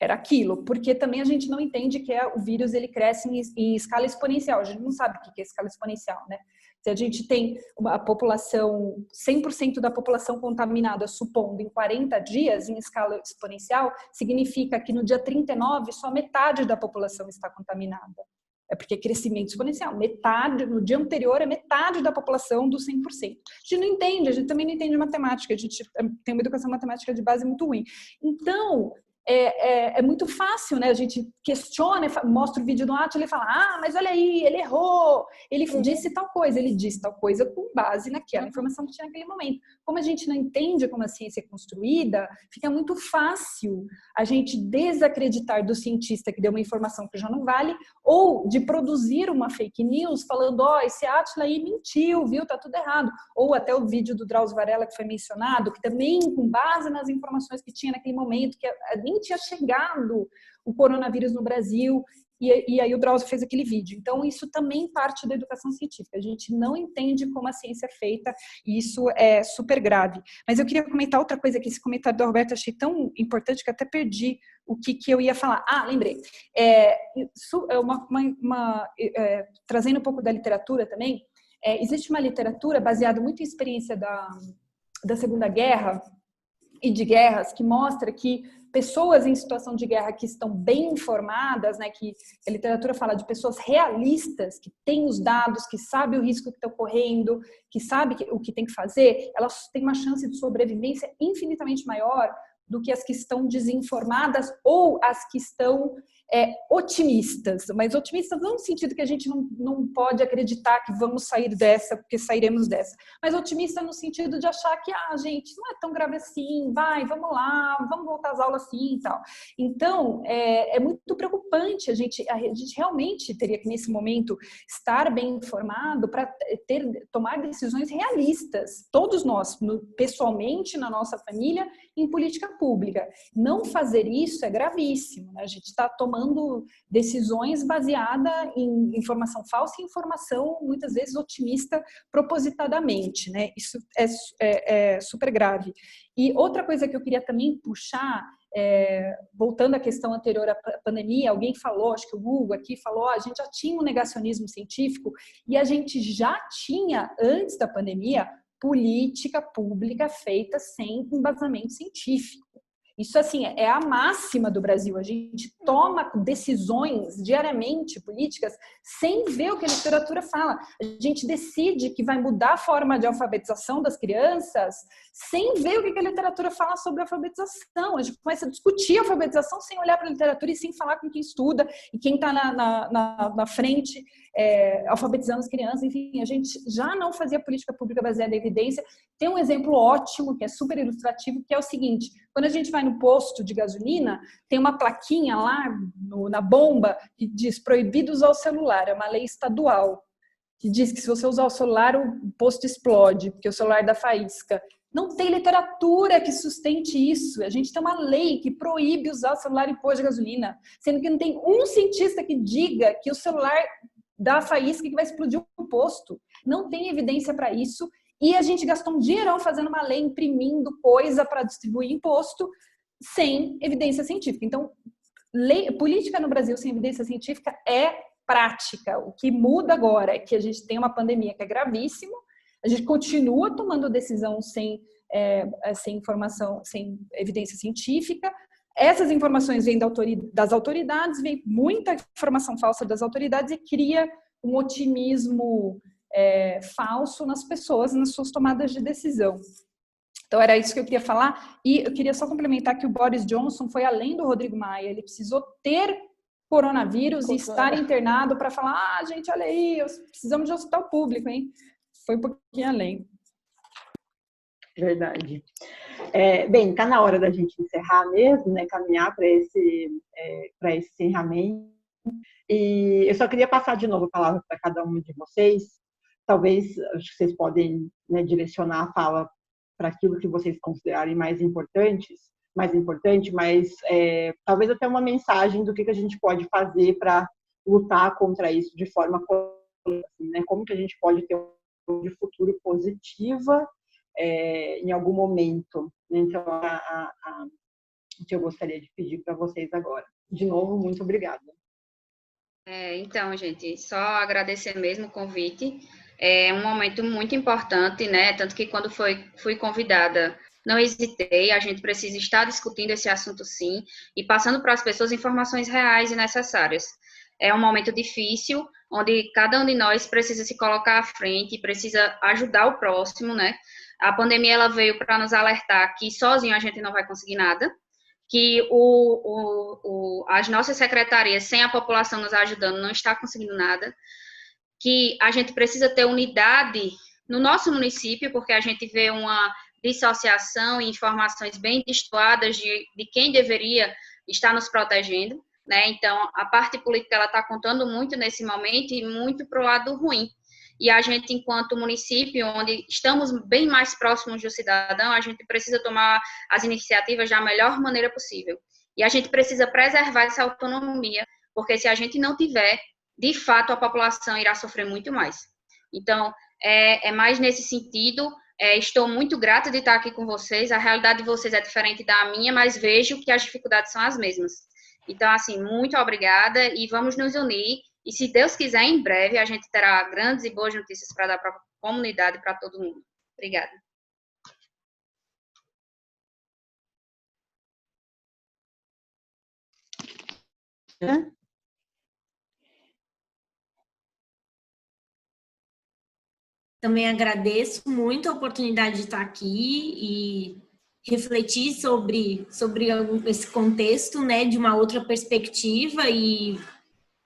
Era aquilo, porque também a gente não entende que o vírus ele cresce em escala exponencial. A gente não sabe o que é escala exponencial, né? Se a gente tem a população, 100% da população contaminada, supondo em 40 dias, em escala exponencial, significa que no dia 39, só metade da população está contaminada. É porque é crescimento exponencial. Metade, no dia anterior, é metade da população dos 100%. A gente não entende, a gente também não entende matemática, a gente tem uma educação matemática de base muito ruim. Então, é muito fácil, né? A gente questiona, mostra o vídeo do Átila e fala, mas olha aí, ele errou, ele disse tal coisa, ele disse tal coisa com base naquela informação que tinha naquele momento. Como a gente não entende como a ciência é construída, fica muito fácil a gente desacreditar do cientista que deu uma informação que já não vale, ou de produzir uma fake news falando, esse Átila aí mentiu, viu, tá tudo errado. Ou até o vídeo do Drauzio Varela que foi mencionado, que também com base nas informações que tinha naquele momento, que nem tinha chegado o coronavírus no Brasil, e aí o Drauzio fez aquele vídeo. Então, isso também parte da educação científica. A gente não entende como a ciência é feita, e isso é super grave. Mas eu queria comentar outra coisa, que esse comentário da Roberta achei tão importante que até perdi o que eu ia falar. Lembrei. Trazendo um pouco da literatura também, existe uma literatura baseada muito em experiência da Segunda Guerra e de guerras, que mostra que pessoas em situação de guerra que estão bem informadas, né, que a literatura fala de pessoas realistas, que têm os dados, que sabem o risco que está ocorrendo, que sabem o que tem que fazer, elas têm uma chance de sobrevivência infinitamente maior do que as que estão desinformadas ou as que estão otimistas, mas otimistas não no sentido que a gente não pode acreditar que vamos sair dessa, porque sairemos dessa, mas otimista no sentido de achar que, gente, não é tão grave assim, vamos lá, vamos voltar às aulas assim e tal. Então, é muito preocupante, a gente realmente teria que, nesse momento, estar bem informado para tomar decisões realistas, todos nós, pessoalmente, na nossa família, em política pública. Não fazer isso é gravíssimo, né? A gente está tomando decisões baseadas em informação falsa e informação, muitas vezes, otimista propositadamente, né? Isso é super grave. E outra coisa que eu queria também puxar, voltando à questão anterior à pandemia, alguém falou, acho que o Hugo aqui falou, a gente já tinha um negacionismo científico e a gente já tinha, antes da pandemia, política pública feita sem embasamento científico. Isso, assim, é a máxima do Brasil. A gente toma decisões diariamente políticas sem ver o que a literatura fala. A gente decide que vai mudar a forma de alfabetização das crianças sem ver o que a literatura fala sobre alfabetização. A gente começa a discutir a alfabetização sem olhar para a literatura e sem falar com quem estuda e quem está na frente alfabetizando as crianças. Enfim, a gente já não fazia política pública baseada em evidência. Tem um exemplo ótimo, que é super ilustrativo, que é o seguinte: quando a gente vai no posto de gasolina, tem uma plaquinha lá na bomba que diz proibido usar o celular, é uma lei estadual, que diz que se você usar o celular, o posto explode, porque o celular dá faísca. Não tem literatura que sustente isso. A gente tem uma lei que proíbe usar o celular em posto de gasolina, sendo que não tem um cientista que diga que o celular dá faísca e que vai explodir o posto. Não tem evidência para isso. E a gente gastou um dinheirão fazendo uma lei, imprimindo coisa para distribuir imposto, sem evidência científica. Então, política no Brasil sem evidência científica é prática. O que muda agora é que a gente tem uma pandemia que é gravíssima, a gente continua tomando decisão sem informação, sem evidência científica. Essas informações vêm das autoridades, vem muita informação falsa das autoridades e cria um otimismo falso nas pessoas, nas suas tomadas de decisão. Então, era isso que eu queria falar. E eu queria só complementar que o Boris Johnson foi além do Rodrigo Maia. Ele precisou ter coronavírus e estar internado para falar: gente, olha aí, precisamos de hospital público, hein? Foi um pouquinho além. Verdade. Bem, está na hora da gente encerrar mesmo, né? Caminhar para esse encerramento. E eu só queria passar de novo a palavra para cada um de vocês. Talvez, acho que vocês podem, né, direcionar a fala para aquilo que vocês considerarem mais importante, mas talvez até uma mensagem do que a gente pode fazer para lutar contra isso de forma assim, né? Como que a gente pode ter de futuro positiva em algum momento. Então, o que eu gostaria de pedir para vocês agora. De novo, muito obrigada. Então, gente, só agradecer mesmo o convite. É um momento muito importante, né? Tanto que quando fui convidada, não hesitei. A gente precisa estar discutindo esse assunto, sim, e passando para as pessoas informações reais e necessárias. É um momento difícil, onde cada um de nós precisa se colocar à frente, precisa ajudar o próximo, né? A pandemia, ela veio para nos alertar que sozinho a gente não vai conseguir nada, que as nossas secretarias, sem a população nos ajudando, não está conseguindo nada, que a gente precisa ter unidade no nosso município, porque a gente vê uma dissociação e informações bem destoadas de quem deveria estar nos protegendo, né? Então, a parte política, ela está contando muito nesse momento e muito para o lado ruim. E a gente, enquanto município, onde estamos bem mais próximos do cidadão, a gente precisa tomar as iniciativas da melhor maneira possível. E a gente precisa preservar essa autonomia, porque se a gente não tiver, de fato, a população irá sofrer muito mais. Então, é mais nesse sentido. Estou muito grata de estar aqui com vocês. A realidade de vocês é diferente da minha, mas vejo que as dificuldades são as mesmas. Então, assim, muito obrigada e vamos nos unir. E, se Deus quiser, em breve, a gente terá grandes e boas notícias para dar para a comunidade e para todo mundo. Obrigada. Também agradeço muito a oportunidade de estar aqui e refletir sobre esse contexto, né, de uma outra perspectiva e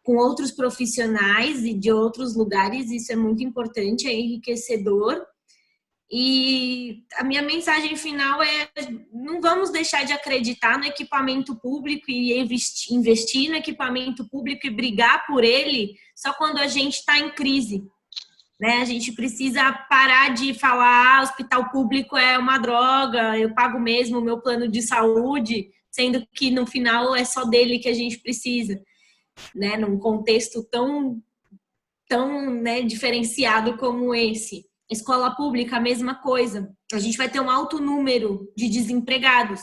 com outros profissionais e de outros lugares. Isso é muito importante, é enriquecedor. E a minha mensagem final é: não vamos deixar de acreditar no equipamento público e investir no equipamento público e brigar por ele só quando a gente está em crise. Né? A gente precisa parar de falar: hospital público é uma droga, eu pago mesmo o meu plano de saúde, sendo que no final é só dele que a gente precisa, né? Num contexto tão né, diferenciado como esse. Escola pública, a mesma coisa. A gente vai ter um alto número de desempregados.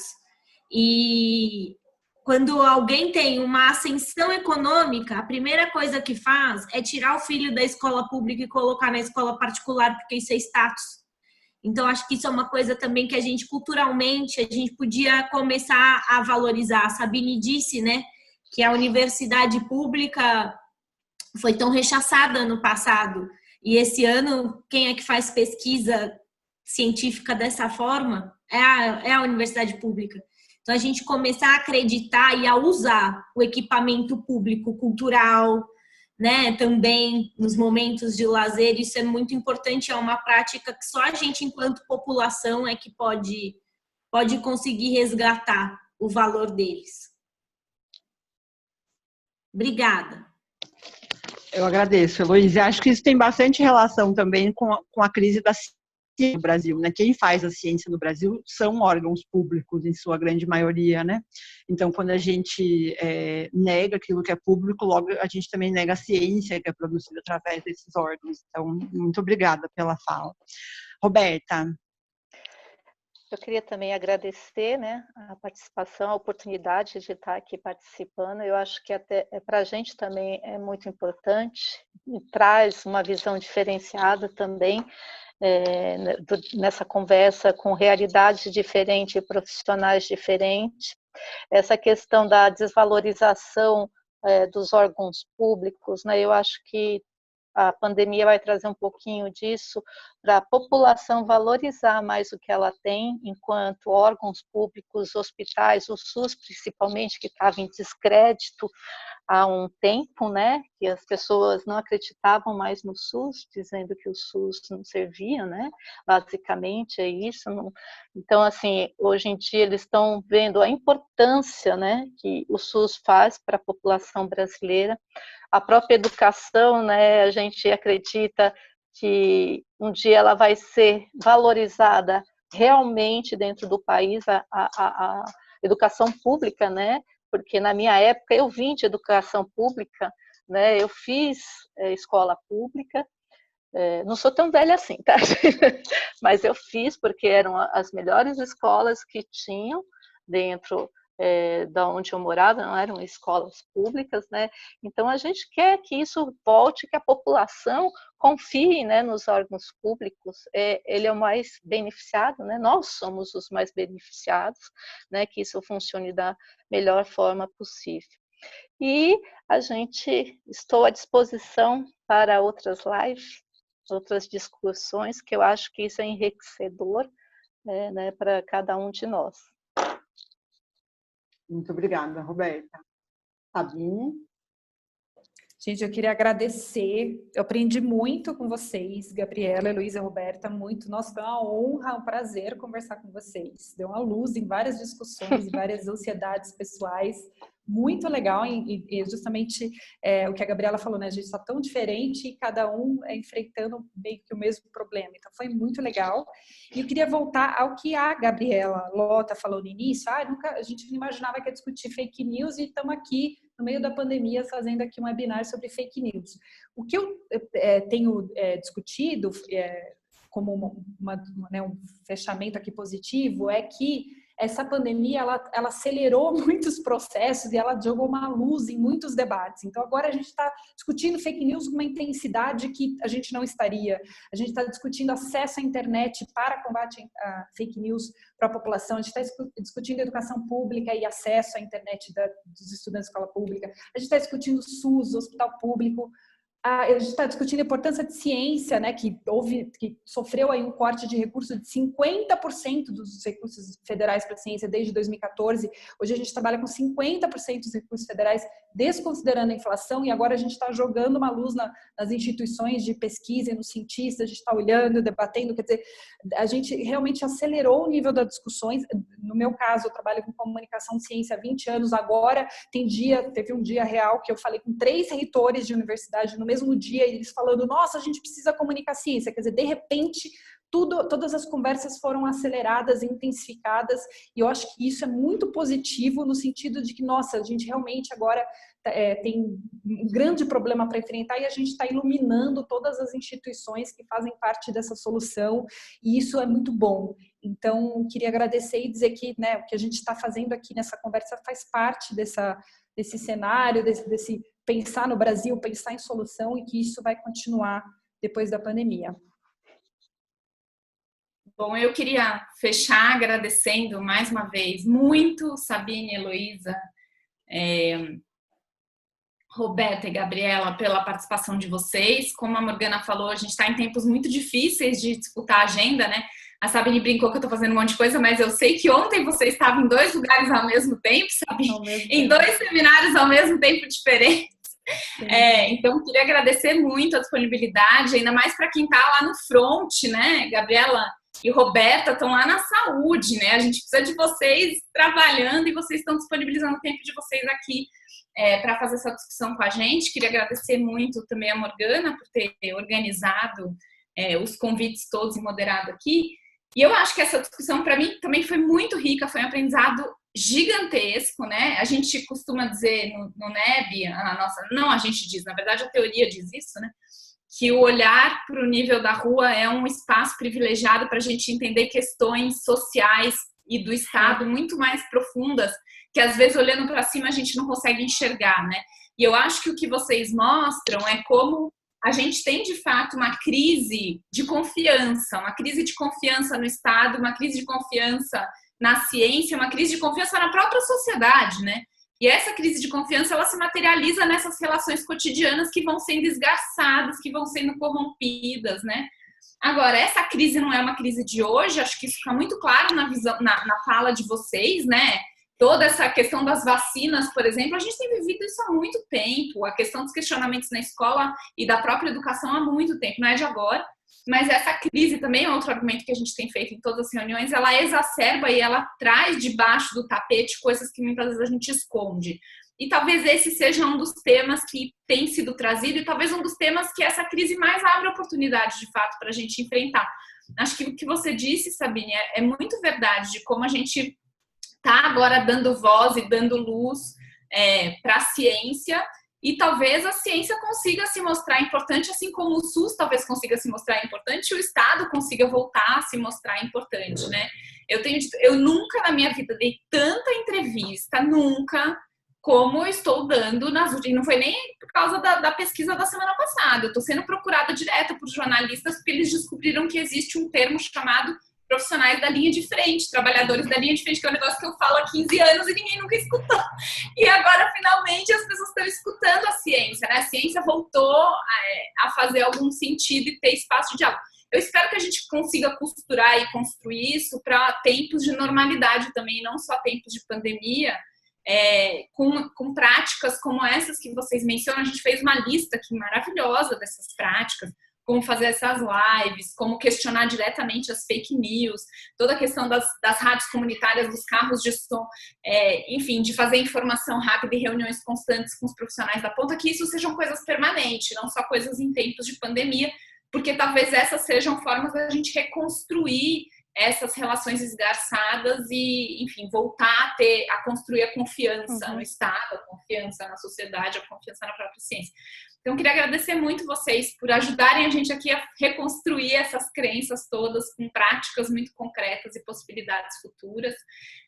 E quando alguém tem uma ascensão econômica, a primeira coisa que faz é tirar o filho da escola pública e colocar na escola particular, porque isso é status. Então, acho que isso é uma coisa também que a gente, culturalmente, a gente podia começar a valorizar. A Sabine disse, né, que a universidade pública foi tão rechaçada no passado. E esse ano, quem é que faz pesquisa científica dessa forma? É a universidade pública. Então, a gente começar a acreditar e a usar o equipamento público cultural, né, também nos momentos de lazer, isso é muito importante, é uma prática que só a gente, enquanto população, é que pode conseguir resgatar o valor deles. Obrigada. Eu agradeço, Heloísa. Acho que isso tem bastante relação também com a crise da ciência no Brasil, né? Quem faz a ciência no Brasil são órgãos públicos, em sua grande maioria, né? Então, quando a gente nega aquilo que é público, logo a gente também nega a ciência que é produzida através desses órgãos. Então, muito obrigada pela fala. Roberta. Eu queria também agradecer, né, a participação, a oportunidade de estar aqui participando. Eu acho que até para a gente também é muito importante e traz uma visão diferenciada também nessa conversa com realidades diferentes e profissionais diferentes. Essa questão da desvalorização dos órgãos públicos, né, eu acho que a pandemia vai trazer um pouquinho disso para a população valorizar mais o que ela tem, enquanto órgãos públicos, hospitais, o SUS principalmente, que estava em descrédito há um tempo, né, que as pessoas não acreditavam mais no SUS, dizendo que o SUS não servia, né, basicamente é isso. Não... Então, assim, hoje em dia eles estão vendo a importância, né, que o SUS faz para a população brasileira. A própria educação, né, a gente acredita que um dia ela vai ser valorizada realmente dentro do país, a educação pública, né, porque na minha época eu vim de educação pública, né, eu fiz escola pública, não sou tão velha assim, tá? Mas eu fiz porque eram as melhores escolas que tinham dentro da onde eu morava, não eram escolas públicas, né? Então a gente quer que isso volte, que a população confie, né, nos órgãos públicos. Ele é o mais beneficiado, né? Nós somos os mais beneficiados, né? Que isso funcione da melhor forma possível. E estou à disposição para outras lives, outras discussões, que eu acho que isso é enriquecedor, né, para cada um de nós. Muito obrigada, Roberta. Sabine? Gente, eu queria agradecer. Eu aprendi muito com vocês, Gabriela, Heloísa, Roberta, muito. Nossa, foi uma honra, um prazer conversar com vocês. Deu uma luz em várias discussões e várias ansiedades pessoais. Muito legal e justamente o que a Gabriela falou, né? A gente está tão diferente e cada um enfrentando meio que o mesmo problema. Então, foi muito legal. E eu queria voltar ao que a Gabriela Lota falou no início. A gente não imaginava que ia discutir fake news e estamos aqui no meio da pandemia fazendo aqui um webinar sobre fake news. O que eu tenho discutido como um fechamento aqui positivo é que essa pandemia, ela acelerou muitos processos e ela jogou uma luz em muitos debates. Então, agora a gente está discutindo fake news com uma intensidade que a gente não estaria. A gente está discutindo acesso à internet para combate a fake news para a população. A gente está discutindo educação pública e acesso à internet dos estudantes de escola pública. A gente está discutindo SUS, hospital público. A gente está discutindo a importância de ciência, né, que sofreu aí um corte de recursos de 50% dos recursos federais para a ciência desde 2014. Hoje a gente trabalha com 50% dos recursos federais, desconsiderando a inflação, e agora a gente está jogando uma luz nas instituições de pesquisa e nos cientistas, a gente está olhando, debatendo, quer dizer, a gente realmente acelerou o nível das discussões. No meu caso, eu trabalho com comunicação de ciência há 20 anos, agora teve um dia real que eu falei com 3 reitores de universidade no mesmo dia, eles falando, nossa, a gente precisa comunicar ciência, quer dizer, de repente, todas as conversas foram aceleradas, intensificadas, e eu acho que isso é muito positivo no sentido de que, nossa, a gente realmente agora tem um grande problema para enfrentar e a gente está iluminando todas as instituições que fazem parte dessa solução, e isso é muito bom. Então, queria agradecer e dizer que, né, o que a gente está fazendo aqui nessa conversa faz parte desse cenário, desse pensar no Brasil, pensar em solução, e que isso vai continuar depois da pandemia. Bom, eu queria fechar agradecendo mais uma vez muito Sabine, Heloísa, Roberta e Gabriela pela participação de vocês. Como a Morgana falou, a gente está em tempos muito difíceis de disputar a agenda, né? A Sabine brincou que eu estou fazendo um monte de coisa, mas eu sei que ontem você estava em 2 lugares ao mesmo tempo, Sabine? Em 2 seminários ao mesmo tempo diferentes. Então, queria agradecer muito a disponibilidade, ainda mais para quem está lá no front, né? Gabriela e Roberta estão lá na saúde, né? A gente precisa de vocês trabalhando e vocês estão disponibilizando o tempo de vocês aqui para fazer essa discussão com a gente. Queria agradecer muito também a Morgana por ter organizado os convites todos e moderado aqui. E eu acho que essa discussão, para mim, também foi muito rica, foi um aprendizado gigantesco, né? A gente costuma dizer no NEB, a gente diz, na verdade a teoria diz isso, né? Que o olhar para o nível da rua é um espaço privilegiado para a gente entender questões sociais e do Estado muito mais profundas, que às vezes olhando para cima a gente não consegue enxergar, né? E eu acho que o que vocês mostram é como a gente tem, de fato, uma crise de confiança no Estado, uma crise de confiança na ciência, uma crise de confiança na própria sociedade, né? E essa crise de confiança, ela se materializa nessas relações cotidianas que vão sendo esgarçadas, que vão sendo corrompidas, né? Agora, essa crise não é uma crise de hoje, acho que isso fica muito claro na fala de vocês, né? Toda essa questão das vacinas, por exemplo, a gente tem vivido isso há muito tempo, a questão dos questionamentos na escola e da própria educação há muito tempo, não é de agora, mas essa crise também é outro argumento que a gente tem feito em todas as reuniões, ela exacerba e ela traz debaixo do tapete coisas que muitas vezes a gente esconde. E talvez esse seja um dos temas que tem sido trazido e talvez um dos temas que essa crise mais abre oportunidade, de fato, para a gente enfrentar. Acho que o que você disse, Sabine, é muito verdade, de como a gente está agora dando voz e dando luz para a ciência, e talvez a ciência consiga se mostrar importante, assim como o SUS talvez consiga se mostrar importante, e o Estado consiga voltar a se mostrar importante, né? Eu nunca na minha vida dei tanta entrevista, nunca, como eu estou dando nas últimas. Não foi nem por causa da pesquisa da semana passada, eu estou sendo procurada direto por jornalistas, porque eles descobriram que existe um termo chamado profissionais da linha de frente, trabalhadores da linha de frente, que é um negócio que eu falo há 15 anos e ninguém nunca escutou. E agora, finalmente, as pessoas estão escutando a ciência, né? A ciência voltou a fazer algum sentido e ter espaço de diálogo. Eu espero que a gente consiga costurar e construir isso para tempos de normalidade também, não só tempos de pandemia, com práticas como essas que vocês mencionam. A gente fez uma lista aqui maravilhosa dessas práticas, como fazer essas lives, como questionar diretamente as fake news, toda a questão das rádios comunitárias, dos carros de som, enfim, de fazer informação rápida e reuniões constantes com os profissionais da ponta, que isso sejam coisas permanentes, não só coisas em tempos de pandemia, porque talvez essas sejam formas da gente reconstruir essas relações esgarçadas e, enfim, voltar a construir a confiança no Estado, a confiança na sociedade, a confiança na própria ciência. Então, queria agradecer muito vocês por ajudarem a gente aqui a reconstruir essas crenças todas com práticas muito concretas e possibilidades futuras.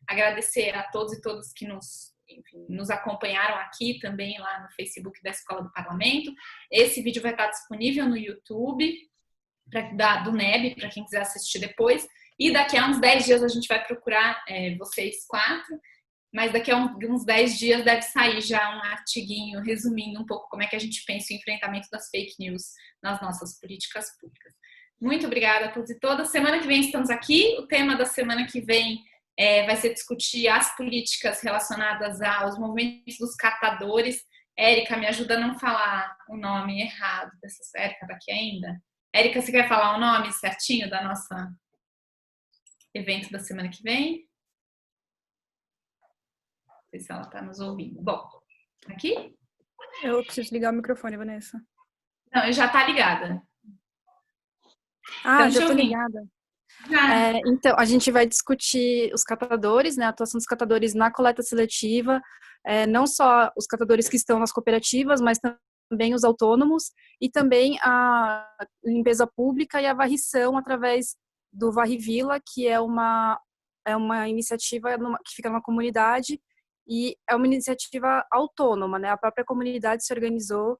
Agradecer a todos e todas que nos acompanharam aqui também lá no Facebook da Escola do Parlamento. Esse vídeo vai estar disponível no YouTube do NEB, para quem quiser assistir depois. E daqui a uns 10 dias a gente vai procurar vocês 4. Mas daqui a uns 10 dias deve sair já um artiguinho resumindo um pouco como é que a gente pensa o enfrentamento das fake news nas nossas políticas públicas. Muito obrigada a todos e todas. Semana que vem estamos aqui. O tema da semana que vem vai ser discutir as políticas relacionadas aos movimentos dos catadores. Érica, me ajuda a não falar o nome errado dessa. Érica está aqui ainda? Érica, você quer falar o nome certinho da nossa evento da semana que vem? Não sei se ela está nos ouvindo. Bom, aqui? Eu preciso ligar o microfone, Vanessa. Não, já está ligada. Ah, já estou ligada. Então, a gente vai discutir os catadores, né, a atuação dos catadores na coleta seletiva, não só os catadores que estão nas cooperativas, mas também os autônomos, e também a limpeza pública e a varrição através do Varre Vila, que é uma iniciativa que fica numa comunidade, e é uma iniciativa autônoma, né? A própria comunidade se organizou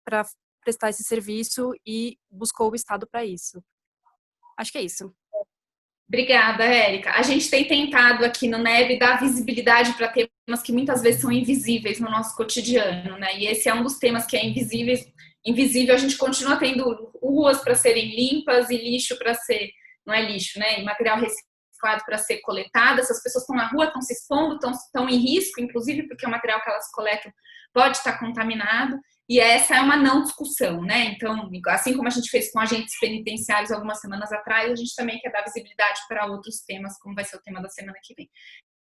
para prestar esse serviço e buscou o Estado para isso. Acho que é isso. Obrigada, Érica. A gente tem tentado aqui no NEB dar visibilidade para temas que muitas vezes são invisíveis no nosso cotidiano, né? E esse é um dos temas que é invisível. A gente continua tendo ruas para serem limpas e lixo para ser, não é lixo, né? E material reciclado para ser coletado. Essas pessoas estão na rua, estão se expondo, estão em risco, inclusive porque o material que elas coletam pode estar contaminado. E essa é uma não discussão, né? Então, assim como a gente fez com agentes penitenciários algumas semanas atrás, a gente também quer dar visibilidade para outros temas, como vai ser o tema da semana que vem.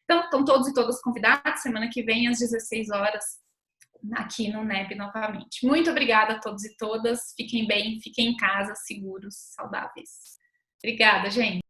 Então, estão todos e todas convidados, semana que vem, às 16 horas, aqui no NEB novamente. Muito obrigada a todos e todas. Fiquem bem, fiquem em casa, seguros, saudáveis. Obrigada, gente.